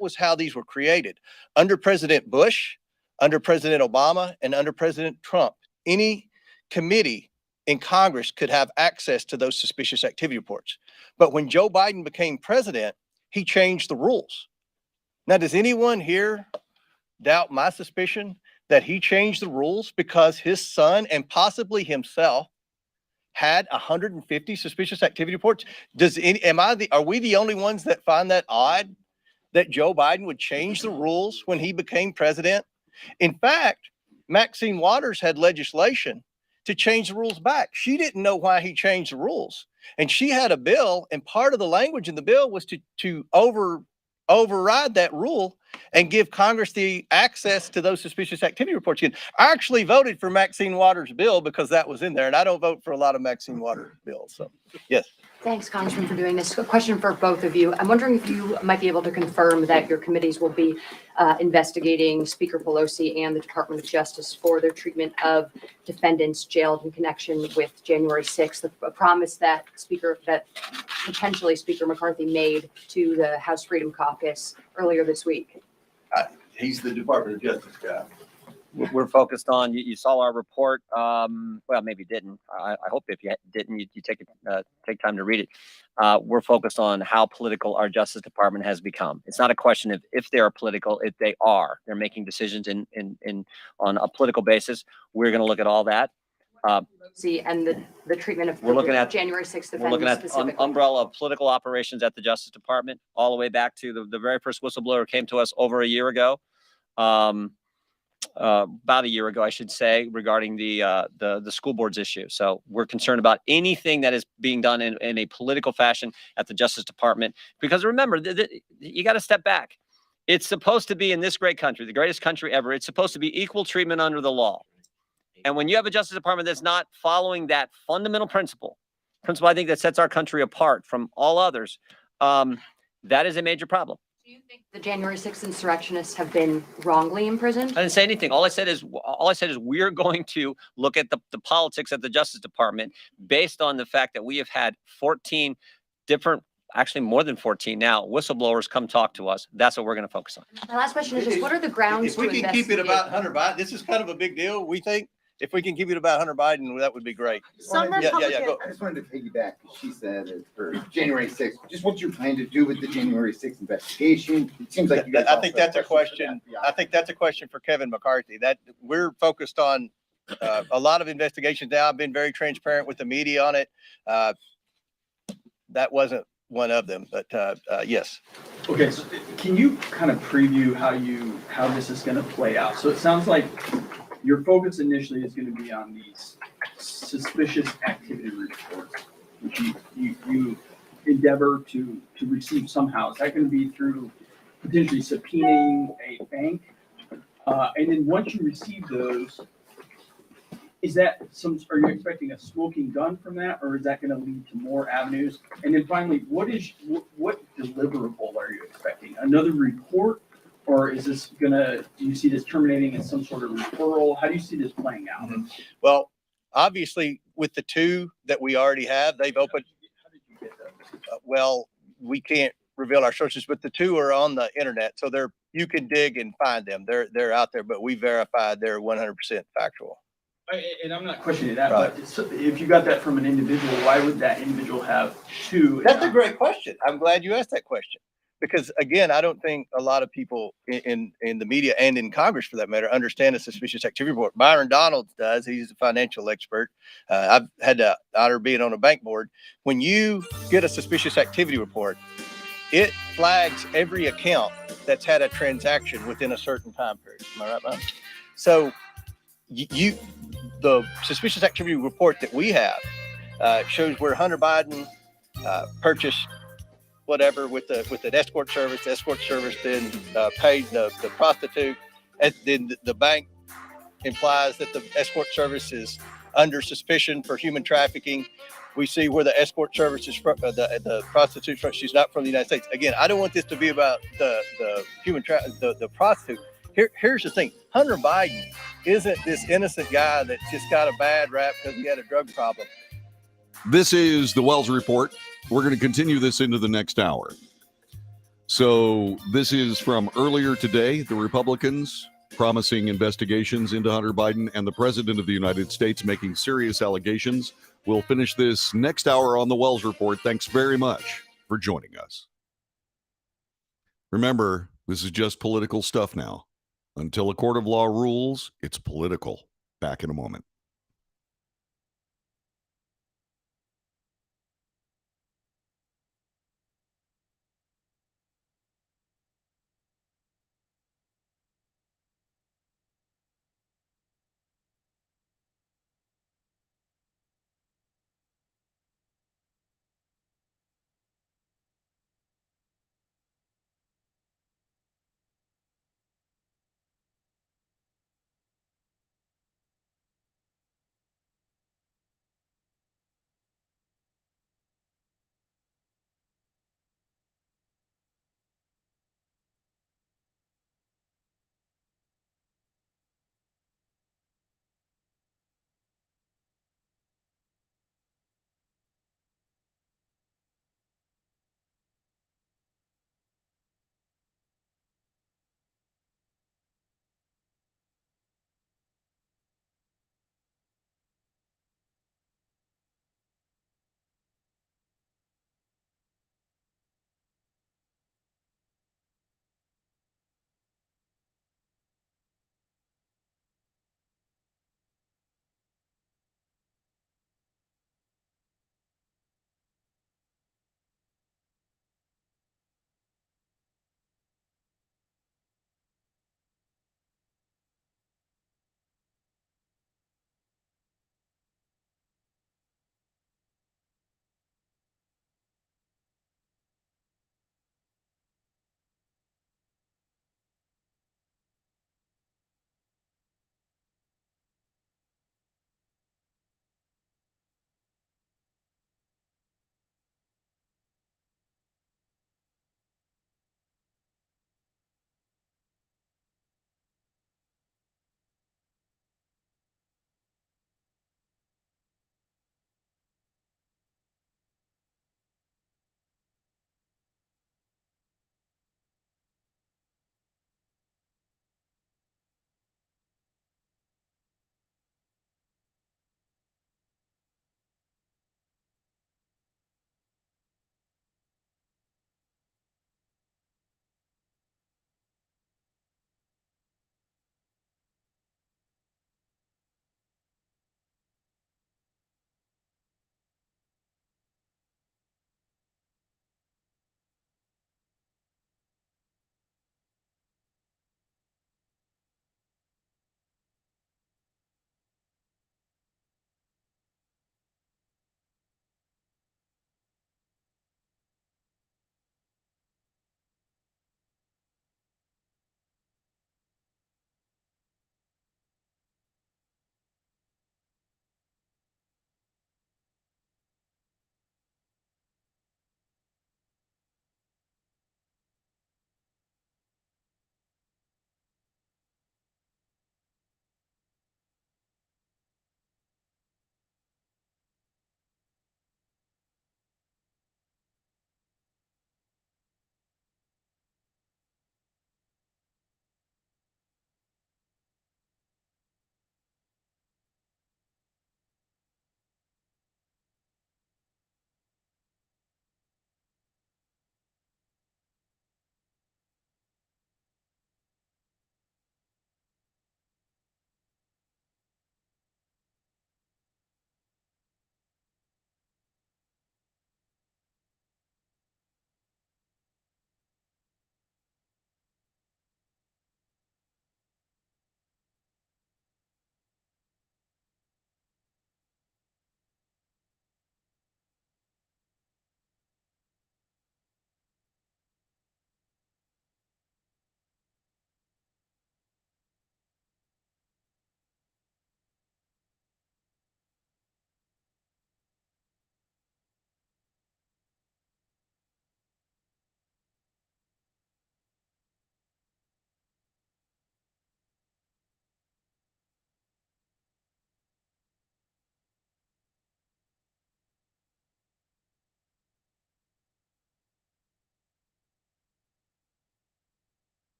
was how these were created. Under President Bush, under President Obama, and under President Trump, any committee in Congress could have access to those suspicious activity reports. But when Joe Biden became president, he changed the rules. Now, does anyone here doubt my suspicion that he changed the rules because his son and possibly himself had 150 suspicious activity reports? Are we the only ones that find that odd that Joe Biden would change the rules when he became president? In fact, Maxine Waters had legislation to change the rules back. She didn't know why he changed the rules. And she had a bill, and part of the language in the bill was to override that rule and give Congress the access to those suspicious activity reports again. I actually voted for Maxine Waters' bill because that was in there, and I don't vote for a lot of Maxine Waters bills. So, yes. Thanks, Congressman, for doing this. A question for both of you. I'm wondering if you might be able to confirm that your committees will be investigating Speaker Pelosi and the Department of Justice for their treatment of defendants jailed in connection with January 6th, a promise that potentially Speaker McCarthy made to the House Freedom Caucus earlier this week. He's the Department of Justice guy. We're focused on, you saw our report. Well, maybe you didn't. I hope if you didn't, you take time to read it. We're focused on how political our Justice Department has become. It's not a question of if they are political, if they are. They're making decisions on a political basis. We're going to look at all that. See, and the treatment of We're looking at January 6th We're looking defendants at specifically. umbrella of political operations at the Justice Department, all the way back to the very first whistleblower came to us over a year ago. About a year ago, I should say, regarding the school boards issue. So we're concerned about anything that is being done in a political fashion at the Justice Department, because remember, you got to step back. It's supposed to be, in this great country, the greatest country ever, it's supposed to be equal treatment under the law. And when you have a Justice Department that's not following that fundamental principle I think that sets our country apart from all others, that is a major problem. Do you think the January 6th insurrectionists have been wrongly imprisoned? I didn't say anything. All I said is we're going to look at the politics at the Justice Department based on the fact that we have had 14 different, actually more than 14 now, whistleblowers come talk to us. That's what we're going to focus on. My last question is just, what are the grounds If to we can investigate? keep it about Hunter Biden, this is kind of a big deal, we think. If we can keep it about Hunter Biden, that would be great. Some Yeah, Republicans, go. I just wanted to piggyback, because she said that for January 6th, just what you're planning to do with the January 6th investigation. It seems like you guys. I think also have that's a questions question. for the FBI. I think that's a question for Kevin McCarthy. That we're focused on a lot of investigations now. I've been very transparent with the media on it. That wasn't one of them, but yes. Okay, so can you kind of preview how this is going to play out? So it sounds like your focus initially is going to be on these suspicious activity reports, which you endeavor to receive somehow. Is that going to be through potentially subpoenaing a bank? And then once you receive those, are you expecting a smoking gun from that, or is that going to lead to more avenues? And then finally, what deliverable are you expecting? Another report? Or is this do you see this terminating in some sort of referral? How do you see this playing out? Well, obviously, with the two that we already have, they've opened. How did you get those? Well, we can't reveal our sources, but the two are on the internet, so you can dig and find them. They're out there, but we verified they're 100% factual. And I'm not questioning that, Right. but if you got that from an individual, why would that individual have two? That's a great question. I'm glad you asked that question. Because again, I don't think a lot of people in the media and in Congress, for that matter, understand a suspicious activity report. Byron Donalds does. He's a financial expert. I've had the honor of being on a bank board. When you get a suspicious activity report, it flags every account that's had a transaction within a certain time period. Am I right, Bob? So the suspicious activity report that we have shows where Hunter Biden purchased whatever with an escort service. The escort service then paid the prostitute. And then the bank implies that the escort service is under suspicion for human trafficking. We see where the escort service is from, the prostitute. She's not from the United States. Again, I don't want this to be about the prostitute. Here's the thing: Hunter Biden isn't this innocent guy that just got a bad rap because he had a drug problem. This is the Wells Report. We're going to continue this into the next hour. So this is from earlier today. The Republicans promising investigations into Hunter Biden and the President of the United States making serious allegations. We'll finish this next hour on the Wells Report. Thanks very much for joining us. Remember, this is just political stuff now. Until a court of law rules, it's political. Back in a moment.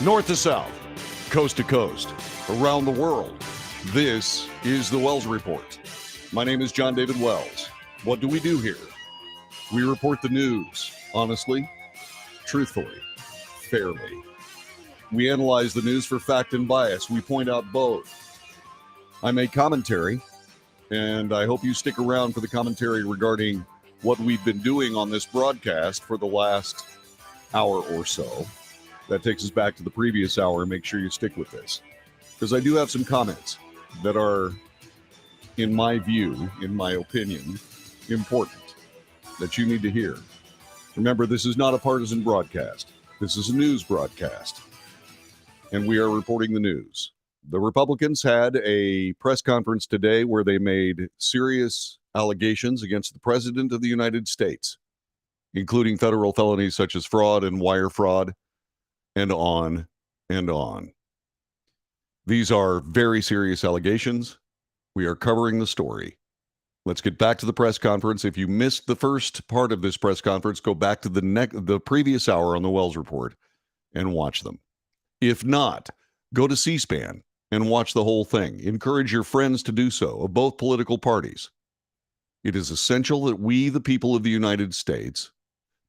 North to south, coast to coast, around the world. This is the Wells Report. My name is John David Wells. What do we do here? We report the news honestly, truthfully, fairly. We analyze the news for fact and bias. We point out both. I make commentary, and I hope you stick around for the commentary regarding what we've been doing on this broadcast for the last hour or so. That takes us back to the previous hour. Make sure you stick with this, because I do have some comments that are, in my view, in my opinion, important that you need to hear. Remember, this is not a partisan broadcast. This is a news broadcast, and we are reporting the news. The Republicans had a press conference today where they made serious allegations against the President of the United States, including federal felonies such as fraud and wire fraud, and on and on. These are very serious allegations. We are covering the story. Let's get back to the press conference. If you missed the first part of this press conference, go back to the previous hour on the Wells Report and watch them. If not, go to C-SPAN and watch the whole thing. Encourage your friends to do so, of both political parties. It is essential that we, the people of the United States,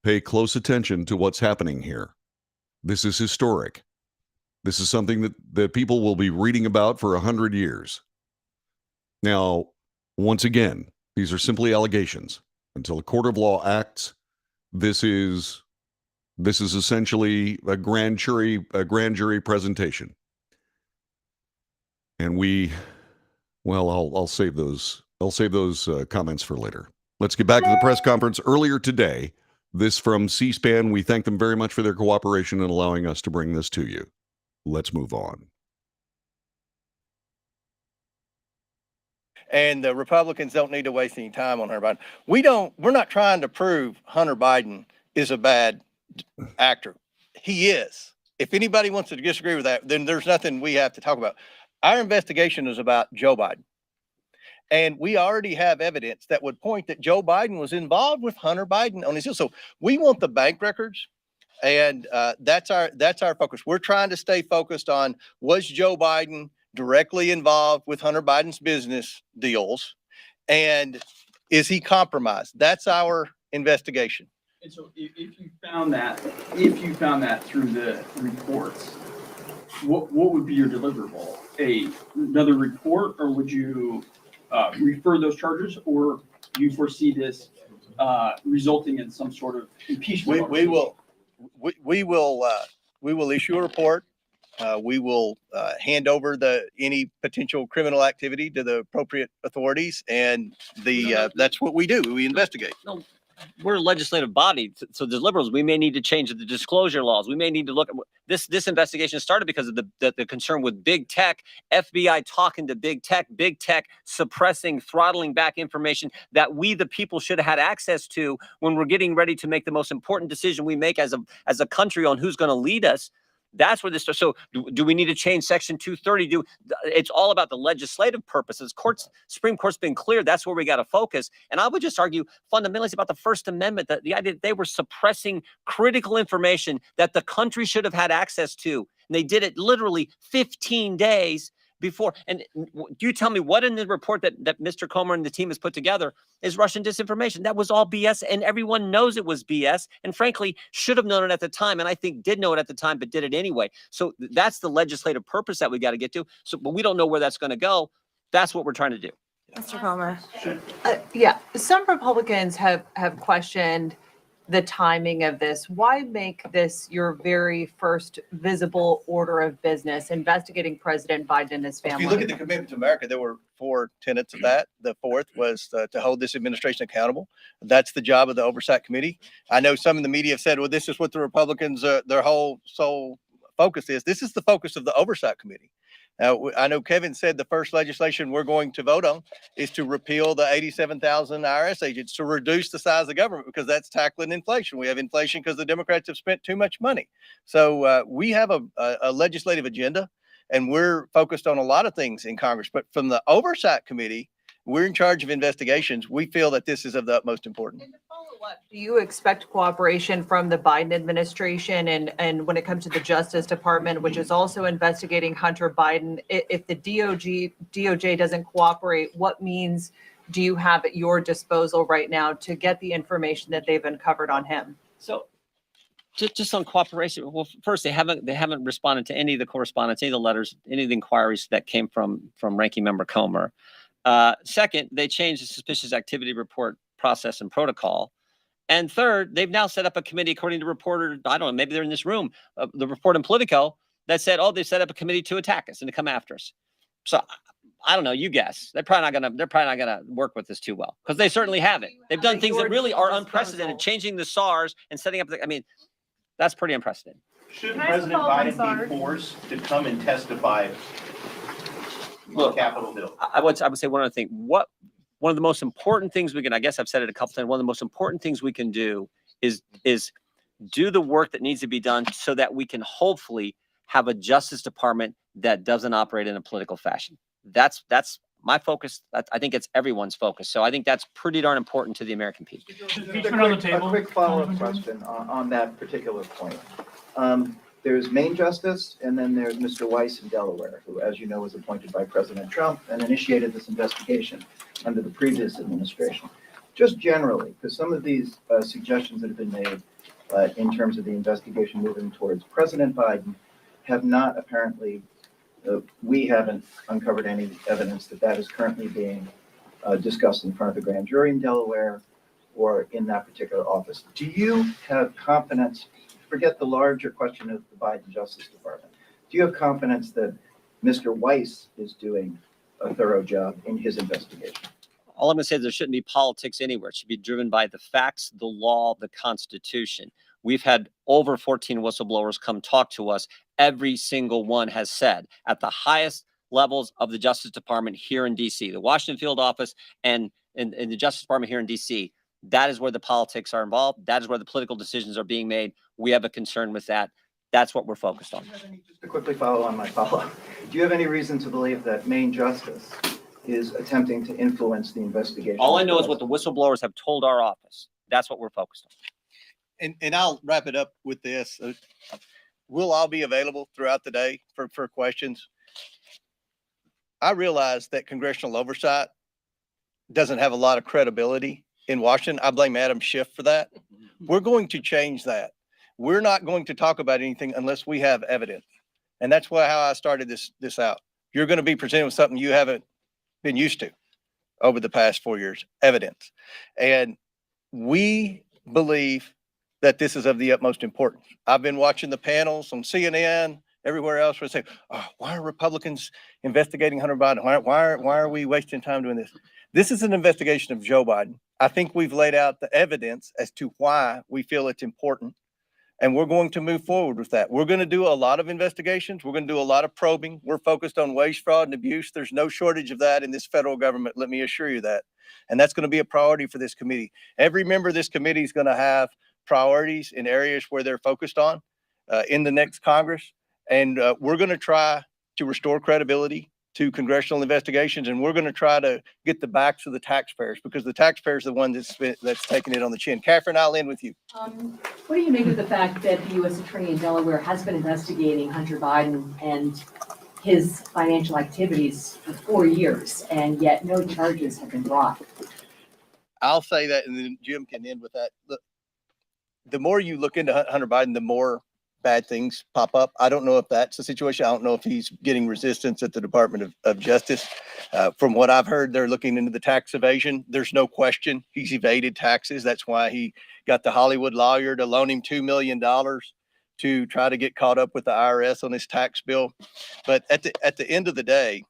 pay close attention to what's happening here. This is historic. This is something that people will be reading about for 100 years. Now, once again, these are simply allegations. Until a court of law acts, this is essentially a grand jury presentation. And I'll save those comments for later. Let's get back to the press conference earlier today. This from C-SPAN. We thank them very much for their cooperation in allowing us to bring this to you. Let's move on. And the Republicans don't need to waste any time on Hunter Biden. We're not trying to prove Hunter Biden is a bad actor. He is. If anybody wants to disagree with that, then there's nothing we have to talk about. Our investigation is about Joe Biden. And we already have evidence that would point that Joe Biden was involved with Hunter Biden on his deal. So we want the bank records, and that's our focus. We're trying to stay focused on, was Joe Biden directly involved with Hunter Biden's business deals, and is he compromised? That's our investigation. And so if you found that through the reports, what would be your deliverable? Another report, or would you refer those charges, or do you foresee this resulting in some sort of impeachment? We will issue a report. We will hand over any potential criminal activity to the appropriate authorities, and that's what we do. We investigate. No, we're a legislative body, so the liberals, we may need to change the disclosure laws. We may need to look at this investigation started because of the concern with big tech, FBI talking to big tech suppressing, throttling back information that we, the people, should have had access to when we're getting ready to make the most important decision we make as a country on who's going to lead us. That's where this starts. So do we need to change Section 230? It's all about the legislative purposes. Supreme Court's been clear. That's where we got to focus. And I would just argue fundamentally it's about the First Amendment, that the idea that they were suppressing critical information that the country should have had access to. And they did it literally 15 days before. And do you tell me what in the report that Mr. Comer and the team has put together is Russian disinformation? That was all BS, and everyone knows it was BS, and frankly should have known it at the time, and I think did know it at the time but did it anyway. So that's the legislative purpose that we got to get to. So, but we don't know where that's going to go. That's what we're trying to do. Mr. Comer. Yeah, some Republicans have questioned the timing of this. Why make this your very first visible order of business, investigating President Biden and his family? If you look at the Commitment to America, there were 4 tenets of that. The fourth was to hold this administration accountable. That's the job of the Oversight Committee. I know some in the media have said, well, this is what the Republicans, their whole sole focus is. This is the focus of the Oversight Committee. Now, I know Kevin said the first legislation we're going to vote on is to repeal the 87,000 IRS agents, to reduce the size of government, because that's tackling inflation. We have inflation because the Democrats have spent too much money. So we have a legislative agenda, and we're focused on a lot of things in Congress. But from the Oversight Committee, we're in charge of investigations. We feel that this is of the utmost importance. And to follow But do you expect cooperation from the Biden administration and when it comes to the Justice Department, which is also investigating Hunter Biden? If the DOJ doesn't cooperate, what means do you have at your disposal right now to get the information that they've uncovered on him? So just on cooperation, well, first, they haven't responded to any of the correspondence, any of the letters, any of the inquiries that came from Ranking Member Comer. Second, they changed the suspicious activity report process and protocol. And third, they've now set up a committee, according to reporter, I don't know, maybe they're in this room, the report in Politico that said, oh, they set up a committee to attack us and to come after us. So I don't know, you guess. They're probably not gonna work with this too well, because they certainly haven't. They've done things that really are unprecedented, changing the SARS and setting up I mean, that's pretty unprecedented. Should Can I ask a President follow-up on Biden SARS? be forced to come and testify on Look, Capitol Hill? I would say one other thing. One of the most important things we can, I guess I've said it a couple times, one of the most important things we can do is do the work that needs to be done so that we can hopefully have a Justice Department that doesn't operate in a political fashion. That's my focus. I think it's everyone's focus. So I think that's pretty darn important to the American people. A quick follow-up question on that particular point. There's Maine Justice, and then there's Mr. Weiss in Delaware, who, as you know, was appointed by President Trump and initiated this investigation under the previous administration. Just generally, because some of these suggestions that have been made in terms of the investigation moving towards President Biden have not apparently, we haven't uncovered any evidence that that is currently being discussed in front of the grand jury in Delaware or in that particular office. Do you have confidence? Forget the larger question of the Biden Justice Department. Do you have confidence that Mr. Weiss is doing a thorough job in his investigation? All I'm going to say is there shouldn't be politics anywhere. It should be driven by the facts, the law, the Constitution. We've had over 14 whistleblowers come talk to us. Every single one has said at the highest levels of the Justice Department here in D.C., the Washington field office and the Justice Department here in D.C., that is where the politics are involved. That is where the political decisions are being made. We have a concern with that. That's what we're focused on. Just to quickly follow on my follow-up, do you have any reason to believe that Maine Justice is attempting to influence the investigation? All I know is what the whistleblowers have told our office. That's what we're focused on. And I'll wrap it up with this. We'll all be available throughout the day for questions. I realize that congressional oversight doesn't have a lot of credibility in Washington. I blame Adam Schiff for that. We're going to change that. We're not going to talk about anything unless we have evidence. And that's how I started this out. You're going to be presented with something you haven't been used to over the past 4 years, evidence. And we believe that this is of the utmost importance. I've been watching the panels on CNN, everywhere else, where they say, oh, why are Republicans investigating Hunter Biden? Why are we wasting time doing this? This is an investigation of Joe Biden. I think we've laid out the evidence as to why we feel it's important. And we're going to move forward with that. We're going to do a lot of investigations. We're going to do a lot of probing. We're focused on waste, fraud, and abuse. There's no shortage of that in this federal government. Let me assure you that. And that's going to be a priority for this committee. Every member of this committee is going to have priorities in areas where they're focused on in the next Congress. And we're going to try to restore credibility to congressional investigations, and we're going to try to get the backs of the taxpayers, because the taxpayers are the one that's taking it on the chin. Catherine, I'll end with you. What do you make of the fact that the U.S. Attorney in Delaware has been investigating Hunter Biden and his financial activities for 4 years, and yet no charges have been brought? I'll say that, and then Jim can end with that. Look, the more you look into Hunter Biden, the more bad things pop up. I don't know if that's the situation. I don't know if he's getting resistance at the Department of Justice. From what I've heard, they're looking into the tax evasion. There's no question he's evaded taxes. That's why he got the Hollywood lawyer to loan him $2 million to try to get caught up with the IRS on his tax bill. But at the end of the day,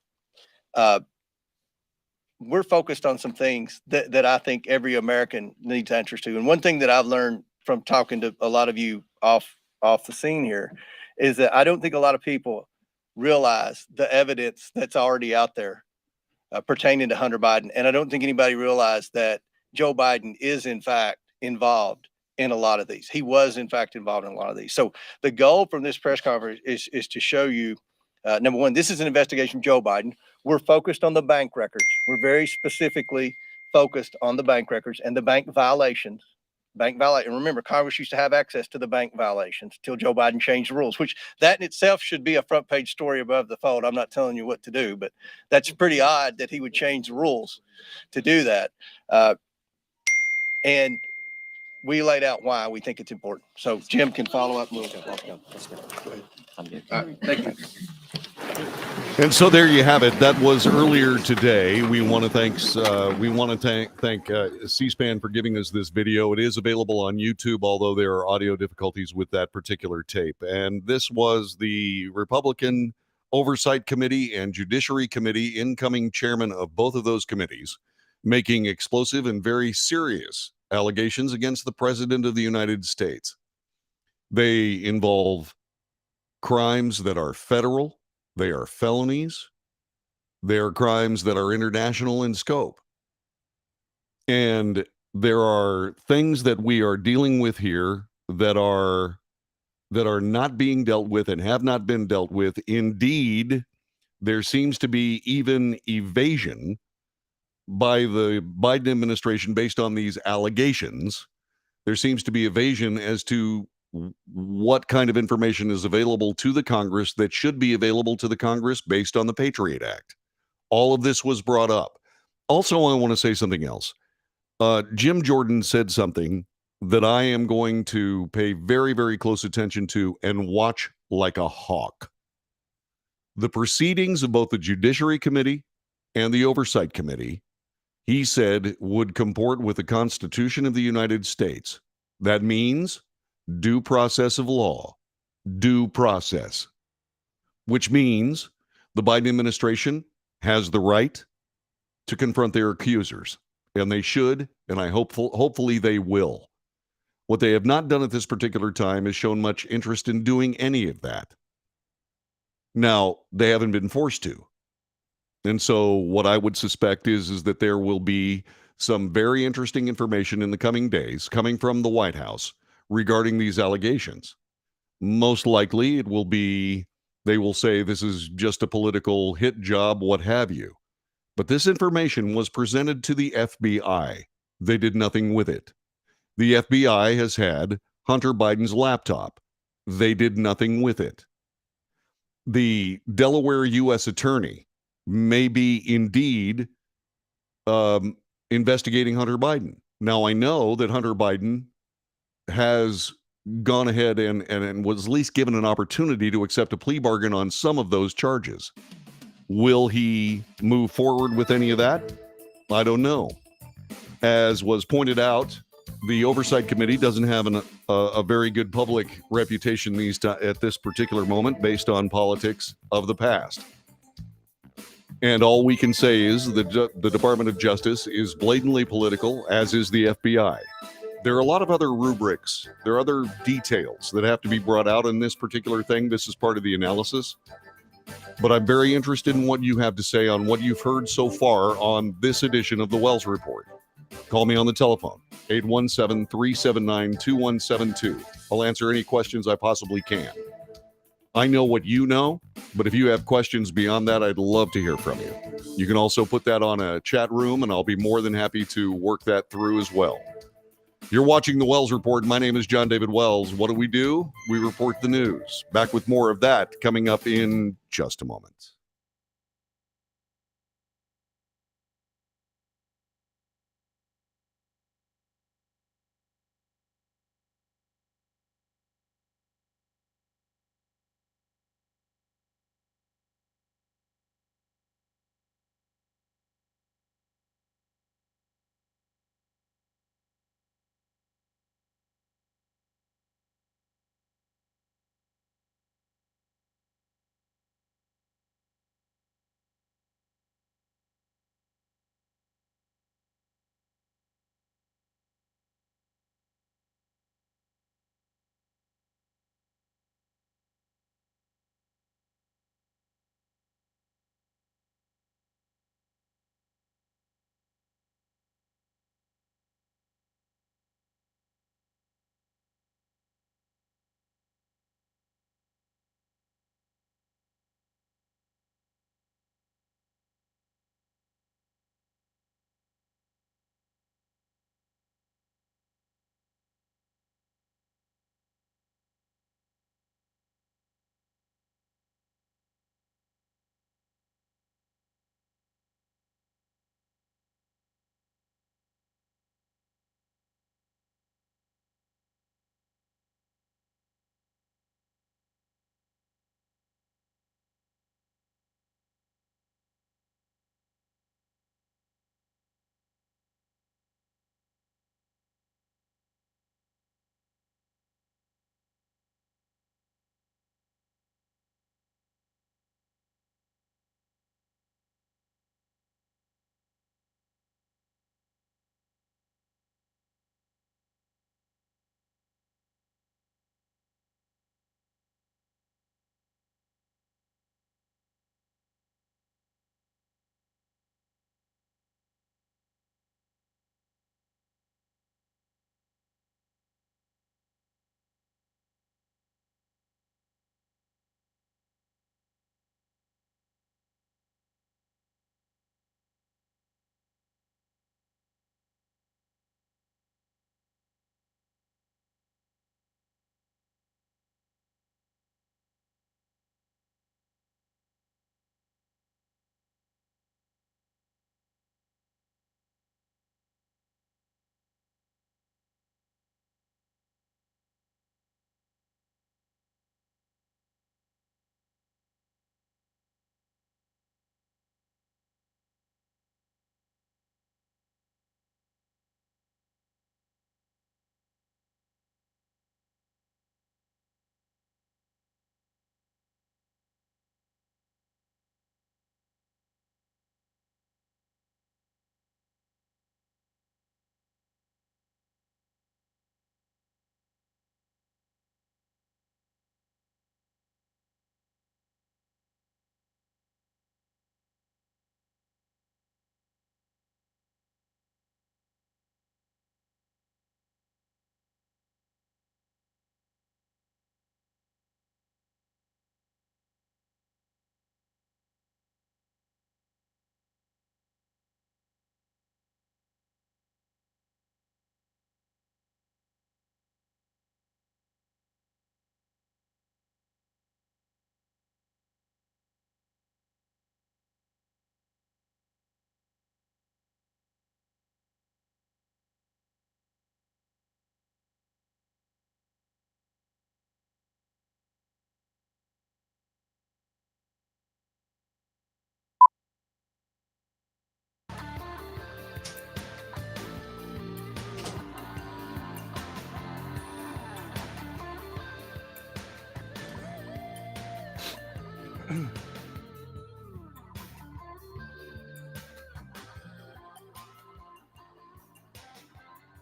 we're focused on some things that I think every American needs answers to. And one thing that I've learned from talking to a lot of you off the scene here is that I don't think a lot of people realize the evidence that's already out there pertaining to Hunter Biden. And I don't think anybody realized that Joe Biden is in fact involved in a lot of these. He was in fact involved in a lot of these. So the goal from this press conference is to show you, number one, this is an investigation of Joe Biden. We're focused on the bank records. We're very specifically focused on the bank records and the bank violations bank violation. And remember, Congress used to have access to the bank violations until Joe Biden changed the rules, which that in itself should be a front page story above the fold. I'm not telling you what to do, but that's pretty odd that he would change the rules to do that. And we laid out why we think it's important. So Jim can follow up. Let's go. Go ahead. I'm good. Thank you. And so there you have it. That was earlier today. We want to thank C-SPAN for giving us this video. It is available on YouTube, although there are audio difficulties with that particular tape. And this was the Republican Oversight Committee and Judiciary Committee incoming chairman of both of those committees, making explosive and very serious allegations against the President of the United States. They involve crimes that are federal. They are felonies. They are crimes that are international in scope. And there are things that we are dealing with here that are not being dealt with and have not been dealt with. Indeed, there seems to be even evasion by the Biden administration based on these allegations. There seems to be evasion as to what kind of information is available to the Congress that should be available to the Congress based on the Patriot Act. All of this was brought up. Also, I want to say something else. Jim Jordan said something that I am going to pay very, very close attention to and watch like a hawk. The proceedings of both the Judiciary Committee and the Oversight Committee, he said, would comport with the Constitution of the United States. That means due process of law, due process, which means the Biden administration has the right to confront their accusers, and they should, and hopefully they will. What they have not done at this particular time is shown much interest in doing any of that. Now, they haven't been forced to. And so what I would suspect is that there will be some very interesting information in the coming days coming from the White House regarding these allegations. Most likely it will be, they will say this is just a political hit job, what have you. But this information was presented to the FBI. They did nothing with it. The FBI has had Hunter Biden's laptop. They did nothing with it. The Delaware U.S. attorney may be indeed investigating Hunter Biden. Now, I know that Hunter Biden has gone ahead and was at least given an opportunity to accept a plea bargain on some of those charges. Will he move forward with any of that? I don't know. As was pointed out, the Oversight Committee doesn't have a very good public reputation at this particular moment based on politics of the past. And all we can say is the Department of Justice is blatantly political, as is the FBI. There are a lot of other rubrics. There are other details that have to be brought out in this particular thing. This is part of the analysis. But I'm very interested in what you have to say on what you've heard so far on this edition of the Wells Report. Call me on the telephone, 817-379-2172. I'll answer any questions I possibly can. I know what you know, but if you have questions beyond that, I'd love to hear from you. You can also put that on a chat room, and I'll be more than happy to work that through as well. You're watching the Wells Report. My name is John David Wells. What do? We report the news. Back with more of that coming up in just a moment.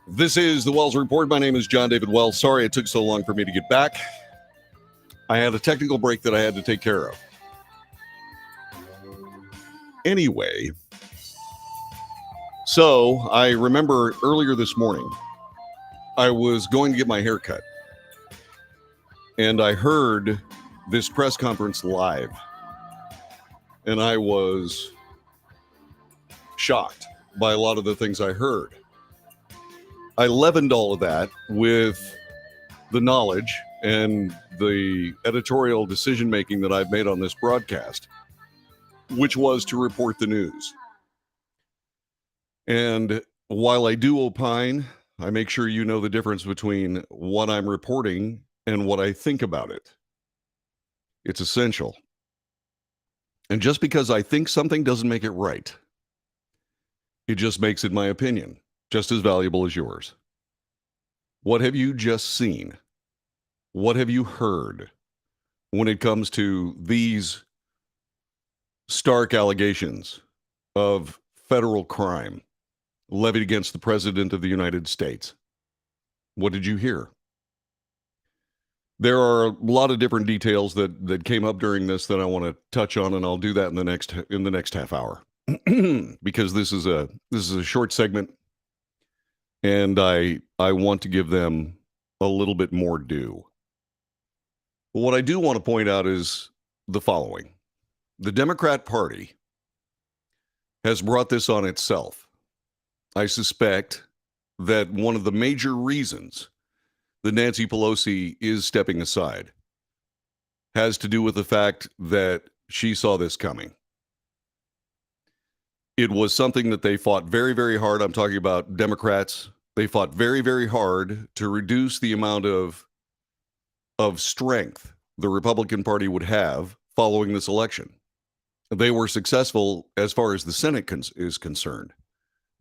This is the Wells Report. My name is John David Wells. Sorry it took so long for me to get back. I had a technical break that I had to take care of. Anyway, so I remember earlier this morning, I was going to get my hair cut, and I heard this press conference live, and I was shocked by a lot of the things I heard. I leavened all of that with the knowledge and the editorial decision making that I've made on this broadcast, which was to report the news. And while I do opine, I make sure you know the difference between what I'm reporting and what I think about it. It's essential. And just because I think something doesn't make it right. It just makes it my opinion, just as valuable as yours. What have you just seen? What have you heard when it comes to these stark allegations of federal crime levied against the President of the United States? What did you hear? There are a lot of different details that came up during this that I want to touch on, and I'll do that in the next half hour. Because this is a short segment, and I want to give them a little bit more due. But what I do want to point out is the following. The Democrat Party has brought this on itself. I suspect that one of the major reasons that Nancy Pelosi is stepping aside has to do with the fact that she saw this coming. It was something that they fought very, very hard. I'm talking about Democrats. They fought very, very hard to reduce the amount of strength the Republican Party would have following this election. They were successful as far as the Senate is concerned,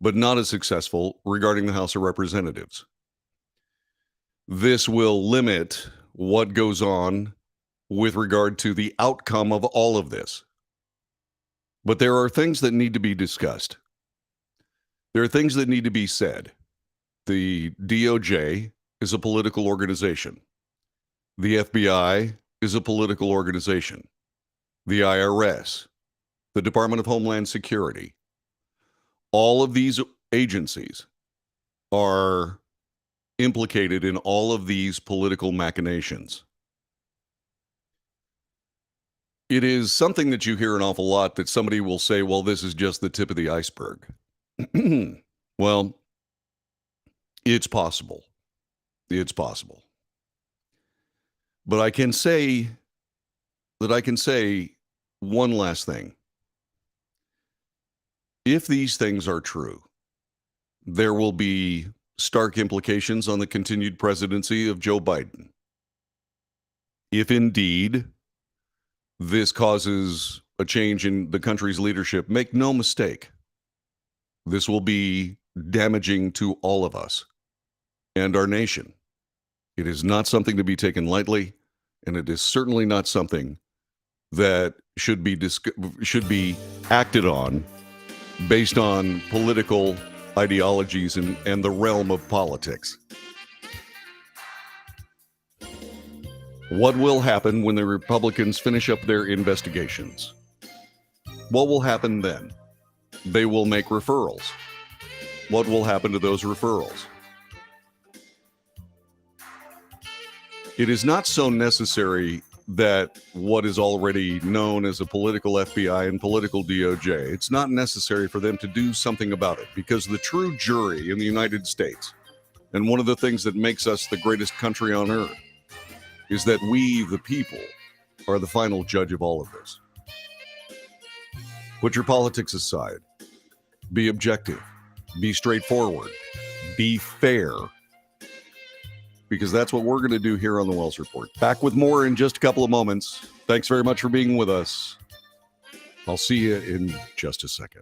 but not as successful regarding the House of Representatives. This will limit what goes on with regard to the outcome of all of this. But there are things that need to be discussed. There are things that need to be said. The DOJ is a political organization. The FBI is a political organization. The IRS, the Department of Homeland Security, all of these agencies are implicated in all of these political machinations. It is something that you hear an awful lot that somebody will say, well, this is just the tip of the iceberg. Well, it's possible. It's possible. But I can say one last thing. If these things are true, there will be stark implications on the continued presidency of Joe Biden. If indeed this causes a change in the country's leadership, make no mistake, this will be damaging to all of us and our nation. It is not something to be taken lightly, and it is certainly not something that should be acted on based on political ideologies and the realm of politics. What will happen when the Republicans finish up their investigations? What will happen then? They will make referrals. What will happen to those referrals? It is not so necessary that what is already known as a political FBI and political DOJ, it's not necessary for them to do something about it, because the true jury in the United States, and one of the things that makes us the greatest country on earth, is that we, the people, are the final judge of all of this. Put your politics aside. Be objective. Be straightforward. Be fair. Because that's what we're going to do here on the Wells Report. Back with more in just a couple of moments. Thanks very much for being with us. I'll see you in just a second.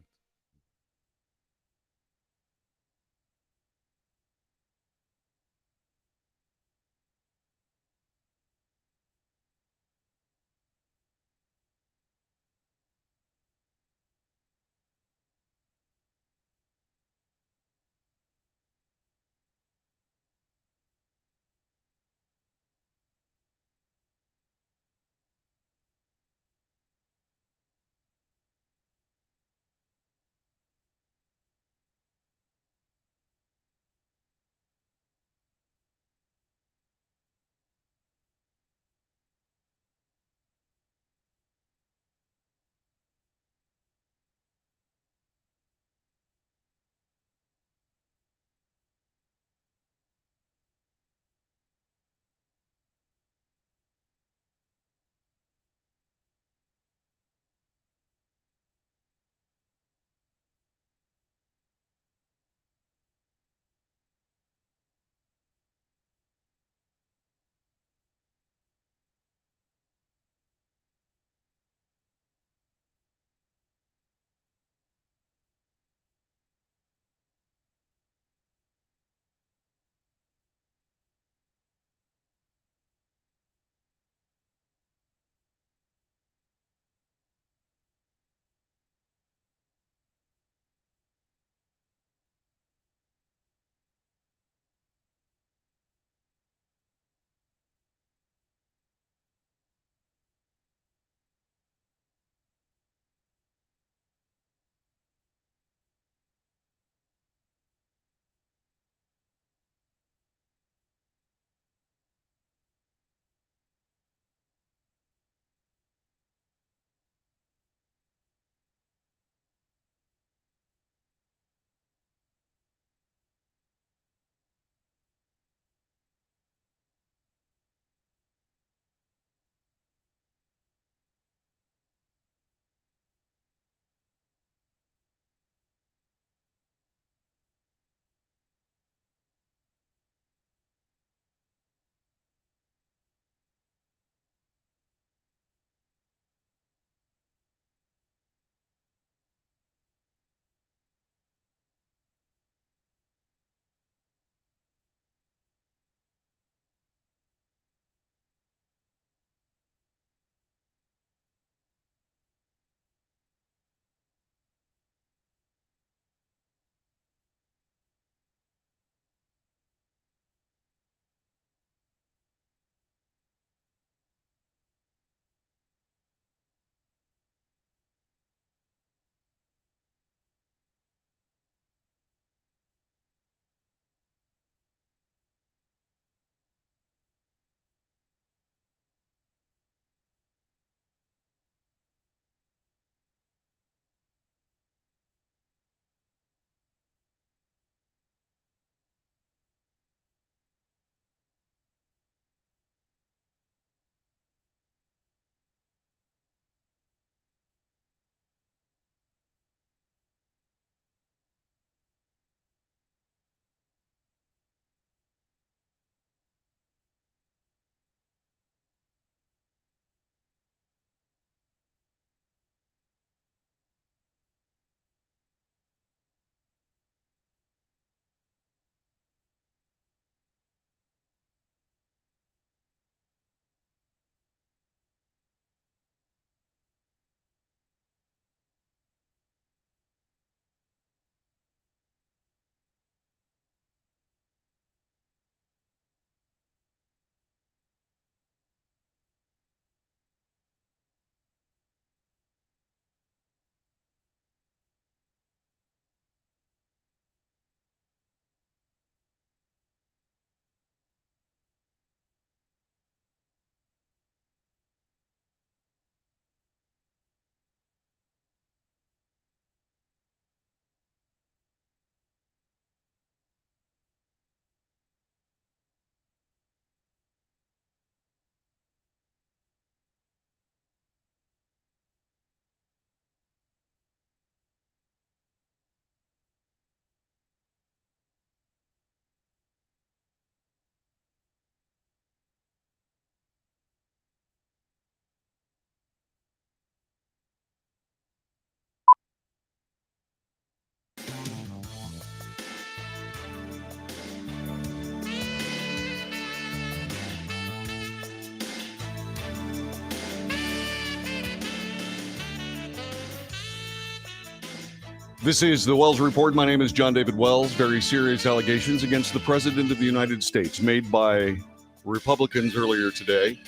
This is the Wells Report. My name is John David Wells. Very serious allegations against the President of the United States made by Republicans earlier today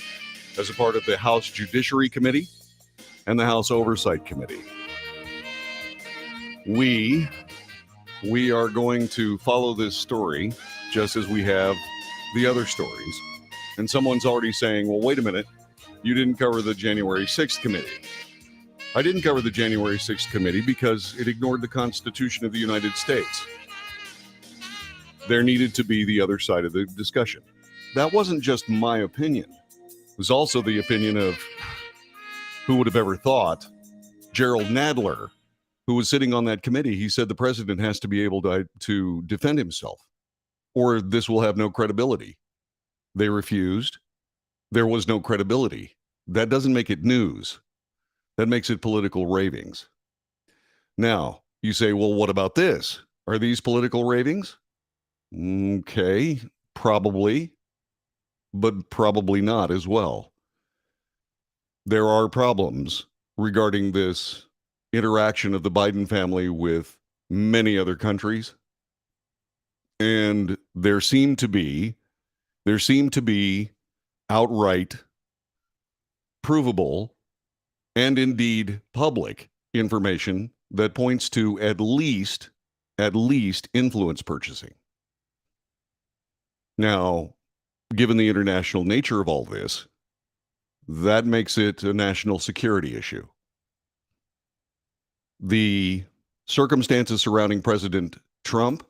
as a part of the House Judiciary Committee and the House Oversight Committee. We are going to follow this story just as we have the other stories. And someone's already saying, well, wait a minute, you didn't cover the January 6th committee. I didn't cover the January 6th committee because it ignored the Constitution of the United States. There needed to be the other side of the discussion. That wasn't just my opinion. It was also the opinion of, who would have ever thought, Gerald Nadler, who was sitting on that committee. He said the president has to be able to defend himself, or this will have no credibility. They refused. There was no credibility. That doesn't make it news. That makes it political ravings. Now, you say, well, what about this? Are these political ravings? Okay, probably, but probably not as well. There are problems regarding this interaction of the Biden family with many other countries. And there seem to be outright provable and indeed public information that points to at least influence purchasing. Now, given the international nature of all this, that makes it a national security issue. The circumstances surrounding President Trump,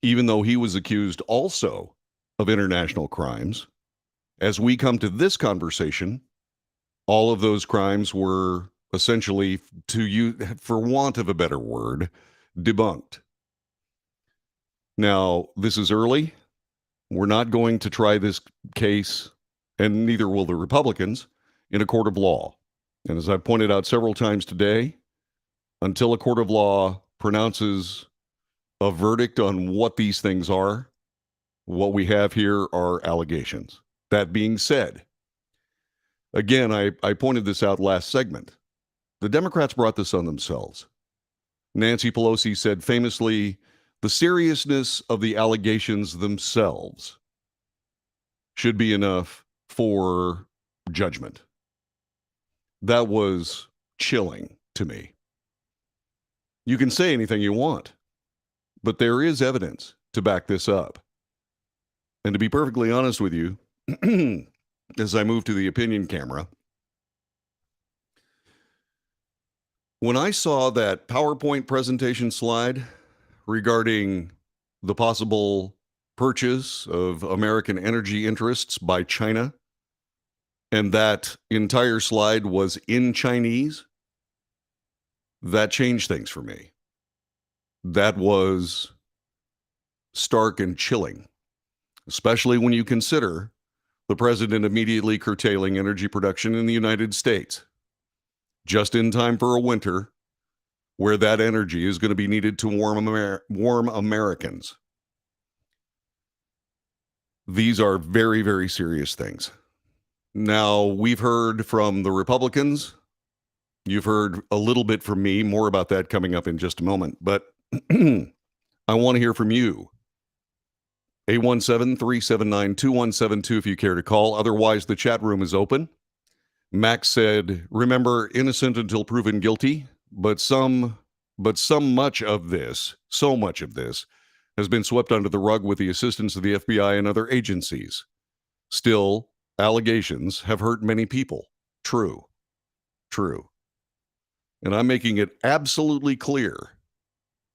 even though he was accused also of international crimes, as we come to this conversation, all of those crimes were essentially, for want of a better word, debunked. Now, this is early. We're not going to try this case, and neither will the Republicans, in a court of law. And as I've pointed out several times today, until a court of law pronounces a verdict on what these things are, what we have here are allegations. That being said, again, I pointed this out last segment. The Democrats brought this on themselves. Nancy Pelosi said famously, the seriousness of the allegations themselves should be enough for judgment. That was chilling to me. You can say anything you want, but there is evidence to back this up. And to be perfectly honest with you, as I move to the opinion camera, when I saw that PowerPoint presentation slide regarding the possible purchase of American energy interests by China, and that entire slide was in Chinese, that changed things for me. That was stark and chilling, especially when you consider the president immediately curtailing energy production in the United States, just in time for a winter where that energy is going to be needed to warm Americans. These are very, very serious things. Now, we've heard from the Republicans. You've heard a little bit from me, more about that coming up in just a moment, but I want to hear from you. 817-379-2172 if you care to call. Otherwise, the chat room is open. Max said, remember, innocent until proven guilty, but so much of this has been swept under the rug with the assistance of the FBI and other agencies. Still, allegations have hurt many people. True. And I'm making it absolutely clear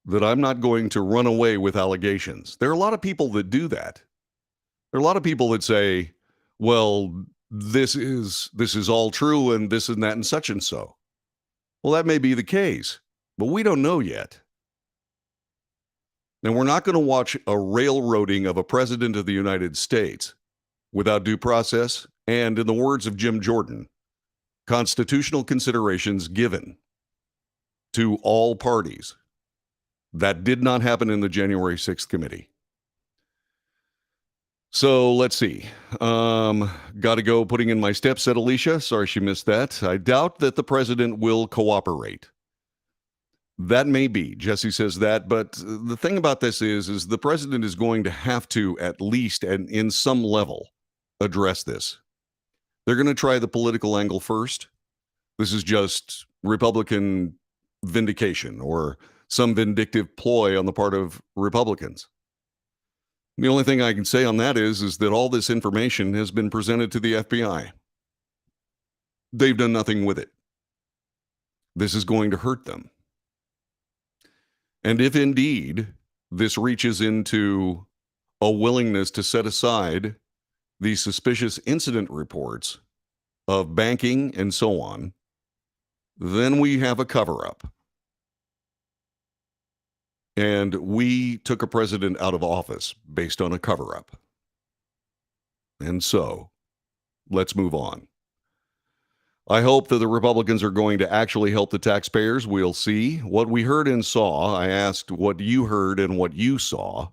that I'm not going to run away with allegations. There are a lot of people that do that. There are a lot of people that say, well, this is all true and this and that and such and so. Well, that may be the case, but we don't know yet. And we're not going to watch a railroading of a president of the United States without due process and, in the words of Jim Jordan, constitutional considerations given to all parties. That did not happen in the January 6th committee. So let's see. Got to go putting in my steps, said Alicia. Sorry she missed that. I doubt that the president will cooperate. That may be. Jesse says that. But the thing about this is the president is going to have to, at least and in some level, address this. They're going to try the political angle first. This is just Republican vindication or some vindictive ploy on the part of Republicans. The only thing I can say on that is that all this information has been presented to the FBI. They've done nothing with it. This is going to hurt them. And if indeed this reaches into a willingness to set aside the suspicious incident reports of banking and so on, then we have a cover-up. And we took a president out of office based on a cover-up. And so, let's move on. I hope that the Republicans are going to actually help the taxpayers. We'll see. What we heard and saw, I asked what you heard and what you saw.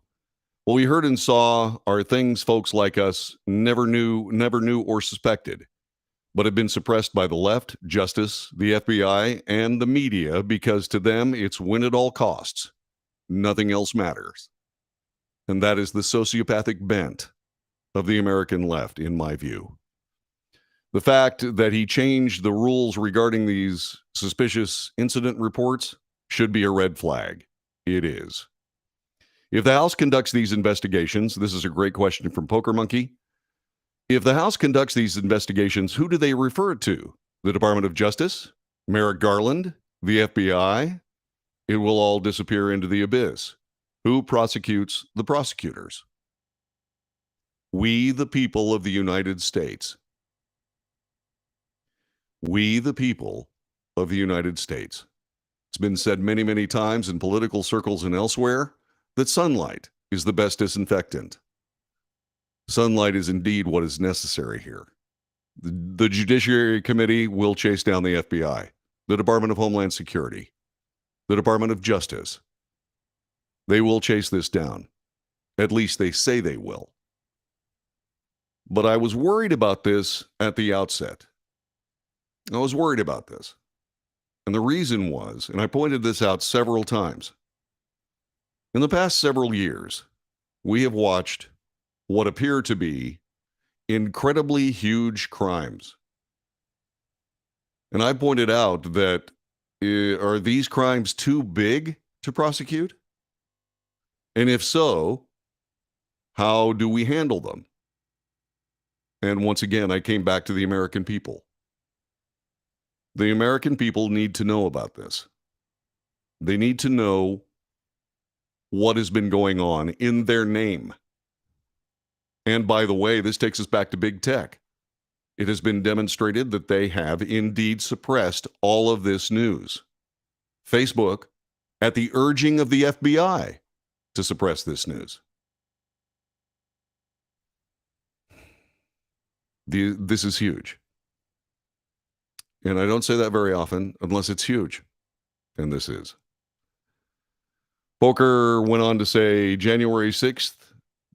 What we heard and saw are things folks like us never knew or suspected, but have been suppressed by the left, justice, the FBI, and the media because to them it's win at all costs. Nothing else matters. And that is the sociopathic bent of the American left, in my view. The fact that he changed the rules regarding these suspicious incident reports should be a red flag. It is. If the House conducts these investigations, this is a great question from Poker Monkey. If the House conducts these investigations, who do they refer it to? The Department of Justice? Merrick Garland? The FBI? It will all disappear into the abyss. Who prosecutes the prosecutors? We, the people of the United States. We, the people of the United States. It's been said many, many times in political circles and elsewhere that sunlight is the best disinfectant. Sunlight is indeed what is necessary here. The Judiciary Committee will chase down the FBI, the Department of Homeland Security, the Department of Justice. They will chase this down. At least they say they will. But I was worried about this at the outset. I was worried about this. And the reason was, and I pointed this out several times, in the past several years, we have watched what appear to be incredibly huge crimes. And I pointed out that are these crimes too big to prosecute? And if so, how do we handle them? And once again, I came back to the American people. The American people need to know about this. They need to know what has been going on in their name. And by the way, this takes us back to big tech. It has been demonstrated that they have indeed suppressed all of this news. Facebook, at the urging of the FBI, to suppress this news. This is huge. And I don't say that very often unless it's huge. And this is. Poker went on to say, January 6th,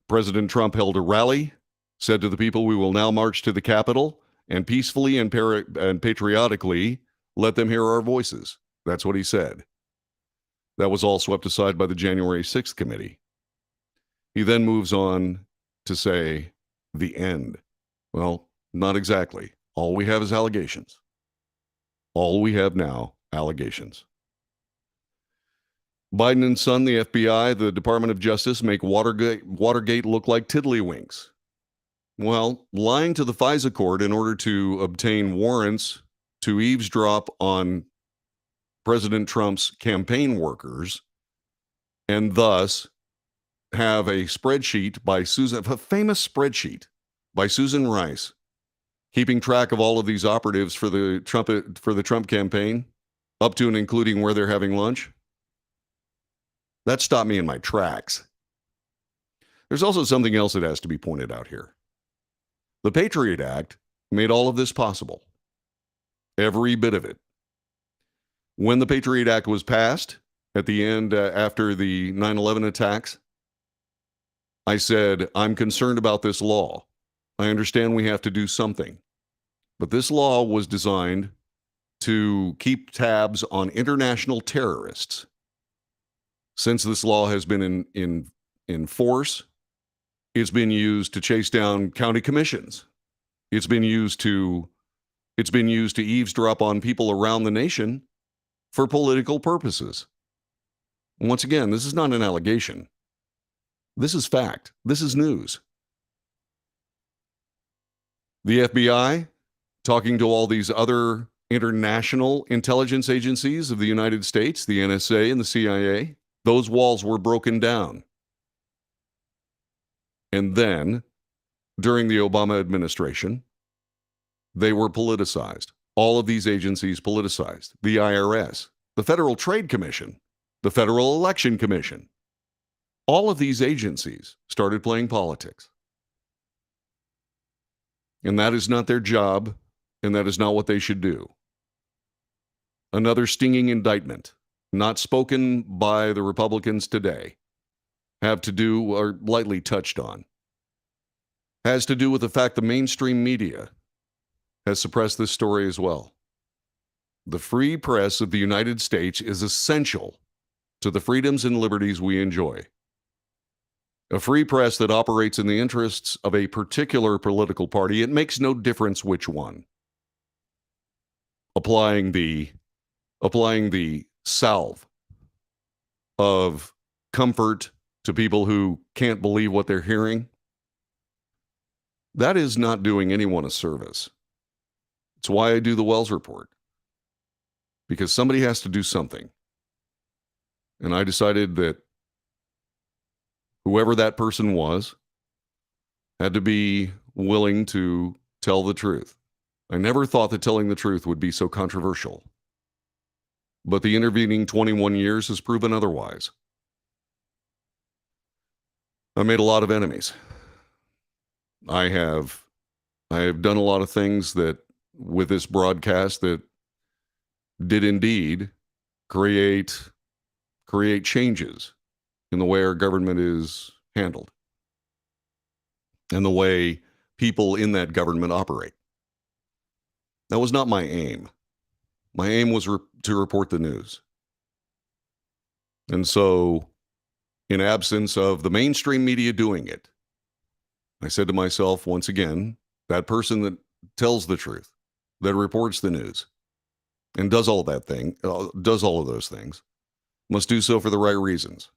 President Trump held a rally, said to the people, we will now march to the Capitol and peacefully and patriotically let them hear our voices. That's what he said. That was all swept aside by the January 6th committee. He then moves on to say, the end. Well, not exactly. All we have is allegations. All we have now, allegations. Biden and son, the FBI, the Department of Justice make Watergate look like tiddlywinks. Well, lying to the FISA court in order to obtain warrants to eavesdrop on President Trump's campaign workers and thus have a spreadsheet by a famous spreadsheet by Susan Rice, keeping track of all of these operatives for the Trump campaign, up to and including where they're having lunch. That stopped me in my tracks. There's also something else that has to be pointed out here. The Patriot Act made all of this possible. Every bit of it. When the Patriot Act was passed at the end after the 9/11 attacks, I said, I'm concerned about this law. I understand we have to do something. But this law was designed to keep tabs on international terrorists. Since this law has been in force, it's been used to chase down county commissions. It's been used to eavesdrop on people around the nation for political purposes. Once again, this is not an allegation. This is fact. This is news. The FBI, talking to all these other international intelligence agencies of the United States, the NSA and the CIA, those walls were broken down. And then, during the Obama administration, they were politicized. All of these agencies politicized. The IRS, the Federal Trade Commission, the Federal Election Commission. All of these agencies started playing politics. And that is not their job, and that is not what they should do. Another stinging indictment, not spoken by the Republicans today, have to do, or lightly touched on, has to do with the fact the mainstream media has suppressed this story as well. The free press of the United States is essential to the freedoms and liberties we enjoy. A free press that operates in the interests of a particular political party, it makes no difference which one. Applying the salve of comfort to people who can't believe what they're hearing, that is not doing anyone a service. It's why I do the Wells Report. Because somebody has to do something. And I decided that whoever that person was had to be willing to tell the truth. I never thought that telling the truth would be so controversial. But the intervening 21 years has proven otherwise. I made a lot of enemies. I have done a lot of things that with this broadcast that did indeed create changes in the way our government is handled and the way people in that government operate. That was not my aim. My aim was to report the news. And so, in absence of the mainstream media doing it, I said to myself, once again, that person that tells the truth, that reports the news, and does all of those things, must do so for the right reasons.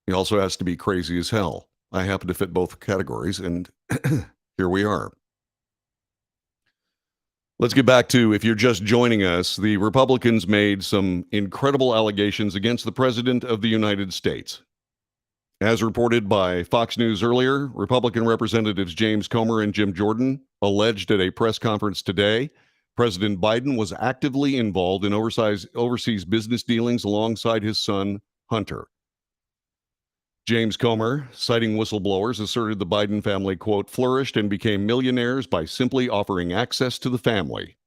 He also has to be crazy as hell. I happen to fit both categories, and here we are. Let's get back to, if you're just joining us, the Republicans made some incredible allegations against the President of the United States. As reported by Fox News earlier, Republican Representatives James Comer and Jim Jordan alleged at a press conference today President Biden was actively involved in overseas business dealings alongside his son, Hunter. James Comer, citing whistleblowers, asserted the Biden family, quote, flourished and became millionaires by simply offering access to the family.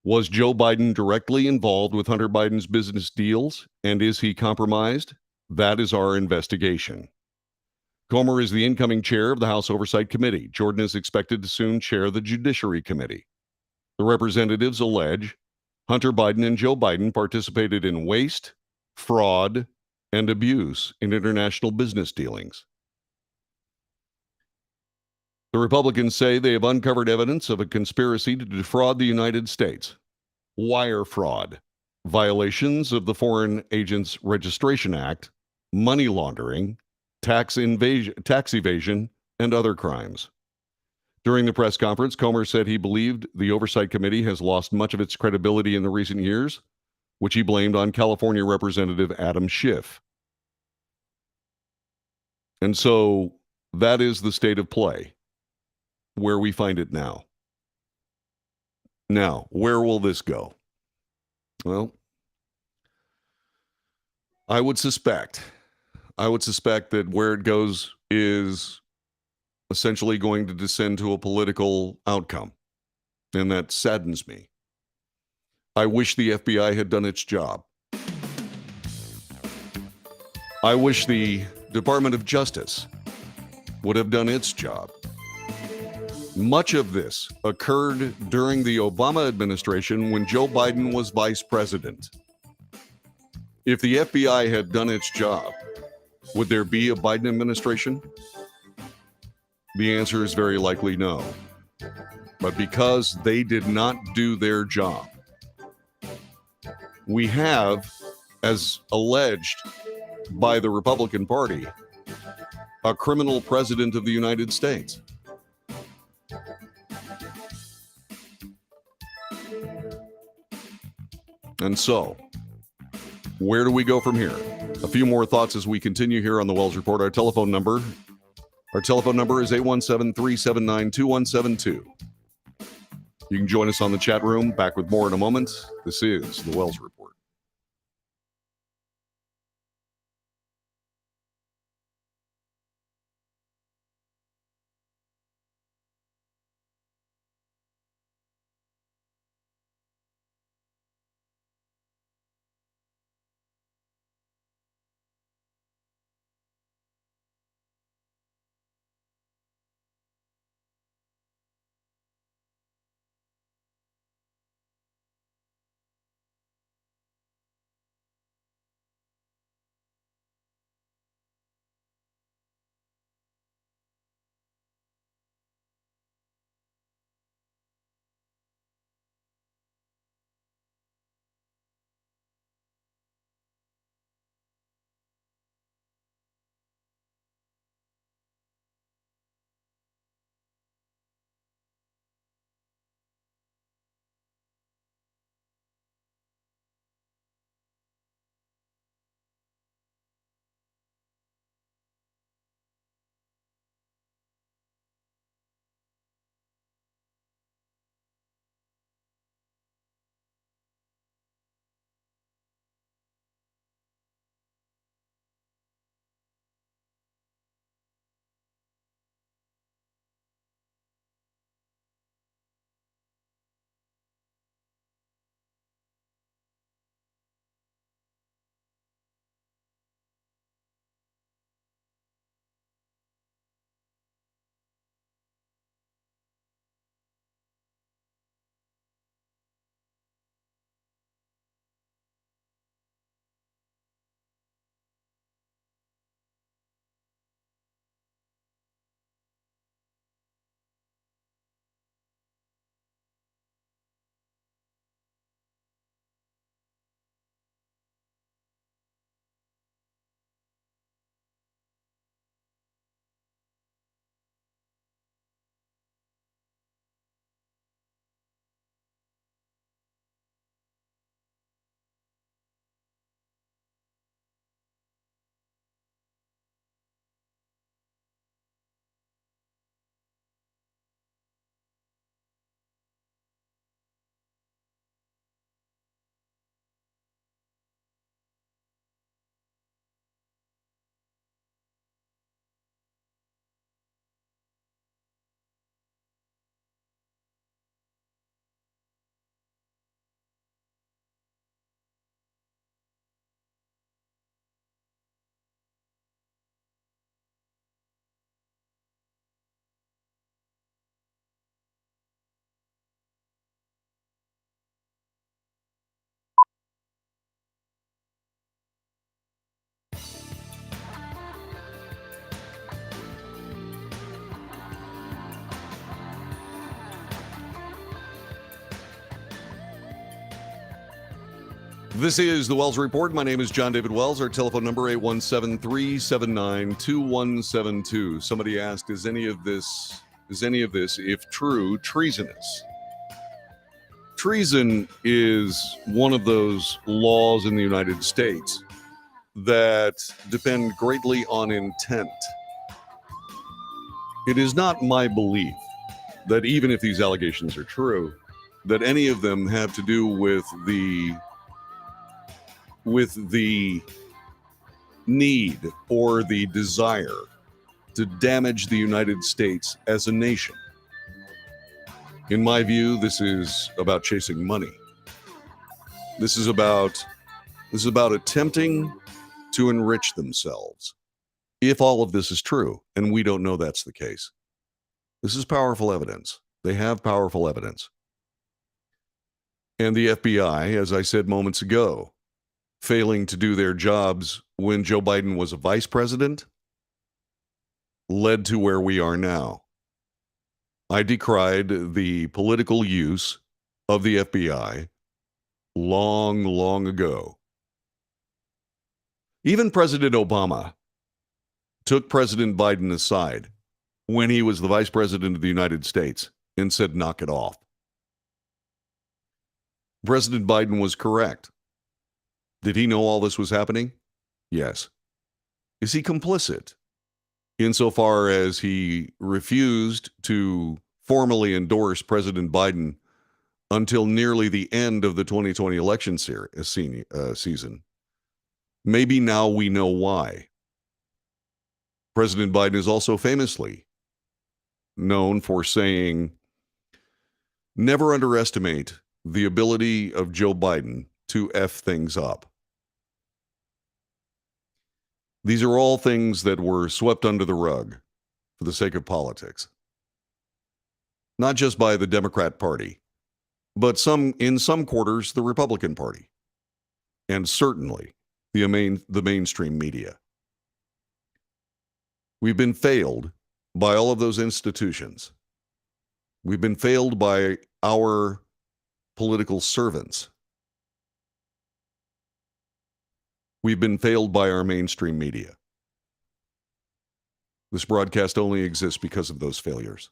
Was Joe Biden directly involved with Hunter Biden's business deals, and is he compromised? That is our investigation. Comer is the incoming chair of the House Oversight Committee. Jordan is expected to soon chair the Judiciary Committee. The representatives allege Hunter Biden and Joe Biden participated in waste, fraud, and abuse in international business dealings. The Republicans say they have uncovered evidence of a conspiracy to defraud the United States, wire fraud, violations of the Foreign Agents Registration Act, money laundering, tax evasion, and other crimes. During the press conference, Comer said he believed the Oversight Committee has lost much of its credibility in the recent years, which he blamed on California Representative Adam Schiff. And so that is the state of play, where we find it now. Now, where will this go? Well, I would suspect that where it goes is essentially going to descend to a political outcome, and that saddens me. I wish the FBI had done its job. I wish the Department of Justice would have done its job. Much of this occurred during the Obama administration when Joe Biden was vice president. If the FBI had done its job, would there be a Biden administration? The answer is very likely no. But because they did not do their job, we have, as alleged by the Republican Party, a criminal president of the United States. And so, where do we go from here? A few more thoughts as we continue here on the Wells Report. Our telephone number is 817-379-2172. You can join us on the chat room. Back with more in a moment. This is the Wells Report. This is the Wells Report. My name is John David Wells. Our telephone number 817-379-2172. Somebody asked, is any of this, if true, treasonous? Treason is one of those laws in the United States that depend greatly on intent. It is not my belief that even if these allegations are true, that any of them have to do with the need or the desire to damage the United States as a nation. In my view, this is about chasing money. This is about attempting to enrich themselves. If all of this is true, and we don't know that's the case. This is powerful evidence. They have powerful evidence. And the FBI, as I said moments ago, failing to do their jobs when Joe Biden was a vice president, led to where we are now. I decried the political use of the FBI long, long ago. Even President Obama took President Biden aside when he was the vice president of the United States and said, knock it off. President Biden was correct. Did he know all this was happening? Yes. Is he complicit insofar as he refused to formally endorse President Biden until nearly the end of the 2020 election season? Maybe now we know why. President Biden is also famously known for saying, never underestimate the ability of Joe Biden to F things up. These are all things that were swept under the rug for the sake of politics. Not just by the Democrat Party, but in some quarters, the Republican Party, and certainly the mainstream media. We've been failed by all of those institutions. We've been failed by our political servants. We've been failed by our mainstream media. This broadcast only exists because of those failures.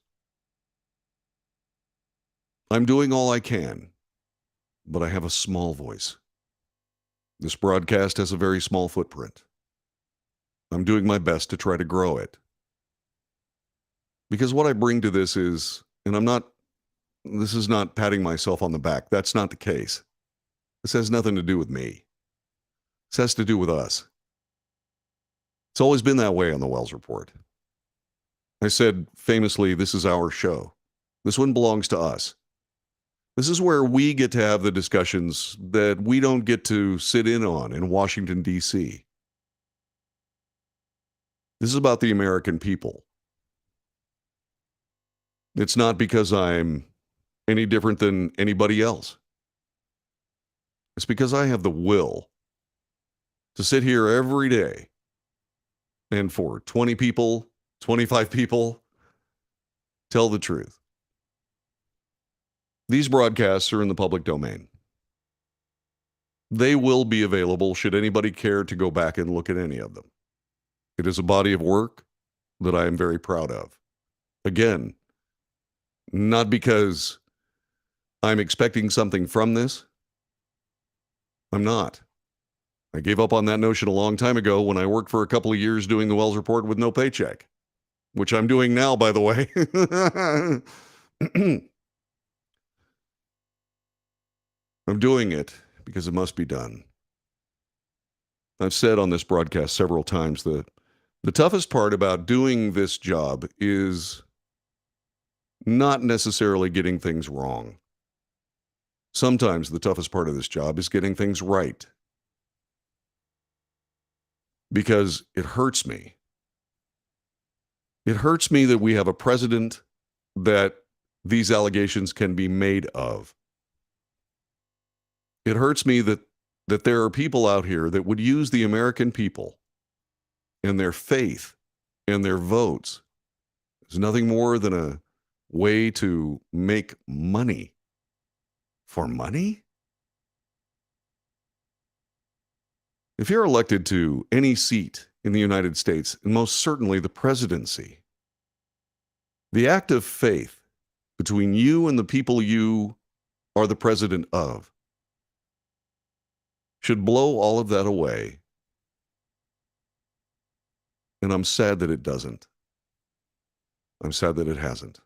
I'm doing all I can, but I have a small voice. This broadcast has a very small footprint. I'm doing my best to try to grow it. Because what I bring to this is, and this is not patting myself on the back. That's not the case. This has nothing to do with me. This has to do with us. It's always been that way on the Wells Report. I said famously, this is our show. This one belongs to us. This is where we get to have the discussions that we don't get to sit in on in Washington, D.C. This is about the American people. It's not because I'm any different than anybody else. It's because I have the will to sit here every day and for 20 people, 25 people, tell the truth. These broadcasts are in the public domain. They will be available should anybody care to go back and look at any of them. It is a body of work that I am very proud of. Again, not because I'm expecting something from this. I'm not. I gave up on that notion a long time ago when I worked for a couple of years doing the Wells Report with no paycheck, which I'm doing now, by the way. I'm doing it because it must be done. I've said on this broadcast several times that the toughest part about doing this job is not necessarily getting things wrong. Sometimes the toughest part of this job is getting things right. Because it hurts me. It hurts me that we have a president that these allegations can be made of. It hurts me that there are people out here that would use the American people and their faith and their votes as nothing more than a way to make money. For money? If you're elected to any seat in the United States, and most certainly the presidency, the act of faith between you and the people you are the president of should blow all of that away. And I'm sad that it doesn't. I'm sad that it hasn't.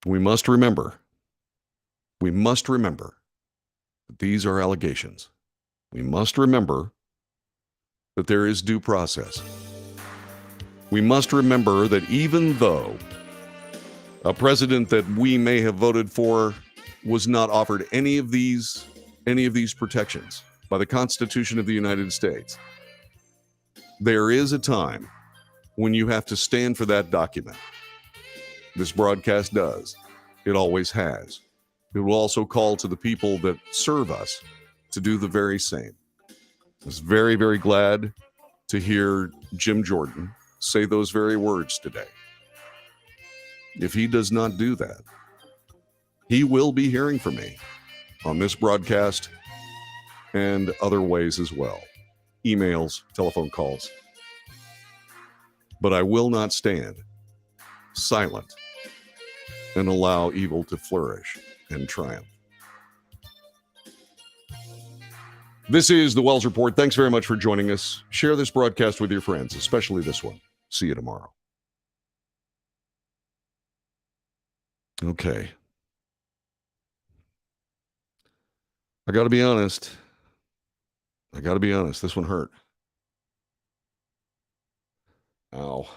We must remember that these are allegations. We must remember that there is due process. We must remember that even though a president that we may have voted for was not offered any of these protections by the Constitution of the United States, there is a time when you have to stand for that document. This broadcast does. It always has. It will also call to the people that serve us to do the very same. I was very, very glad to hear Jim Jordan say those very words today. If he does not do that, he will be hearing from me on this broadcast and other ways as well. Emails, telephone calls. But I will not stand silent and allow evil to flourish and triumph. This is the Wells Report. Thanks very much for joining us. Share this broadcast with your friends, especially this one. See you tomorrow. Okay. I got to be honest. This one hurt. Ow.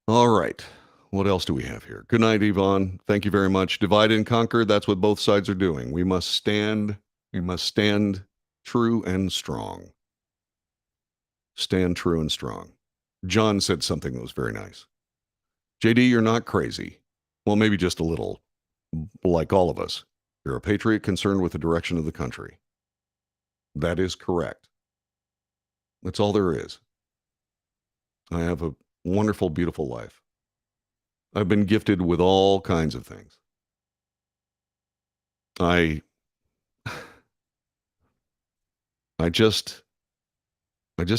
All right. What else do we have here? Good night, Yvonne. Thank you very much. Divide and conquer. That's what both sides are doing. We must stand true and strong. Stand true and strong. John said something that was very nice. JD, you're not crazy. Well, maybe just a little, like all of us. You're a patriot concerned with the direction of the country. That is correct. That's all there is. I have a wonderful, beautiful life. I've been gifted with all kinds of things. I just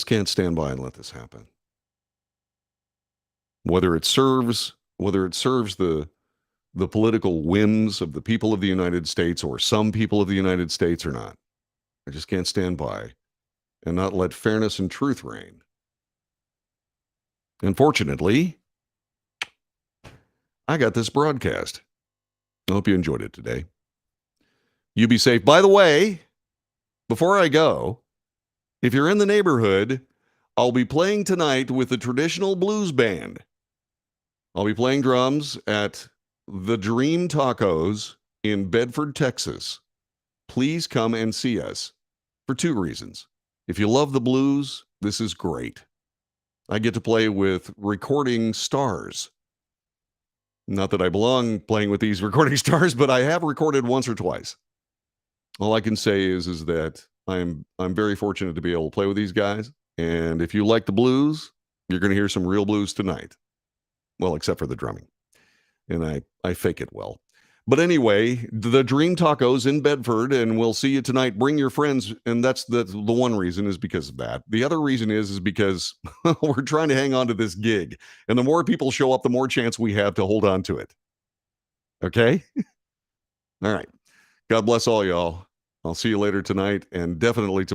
can't stand by and let this happen. Whether it serves the political whims of the people of the United States or some people of the United States or not, I just can't stand by and not let fairness and truth reign. Unfortunately, I got this broadcast. I hope you enjoyed it today. You be safe. By the way, before I go, if you're in the neighborhood, I'll be playing tonight with the traditional blues band. I'll be playing drums at the Dream Tacos in Bedford, Texas. Please come and see us for two reasons. If you love the blues, this is great. I get to play with recording stars. Not that I belong playing with these recording stars, but I have recorded once or twice. All I can say is that I'm very fortunate to be able to play with these guys. And if you like the blues, you're going to hear some real blues tonight. Well, except for the drumming. And I fake it well. But anyway, the Dream Tacos in Bedford, and we'll see you tonight. Bring your friends, and that's the one reason is because of that. The other reason is because we're trying to hang on to this gig. And the more people show up, the more chance we have to hold on to it. Okay? All right. God bless all y'all. I'll see you later tonight and definitely tomorrow.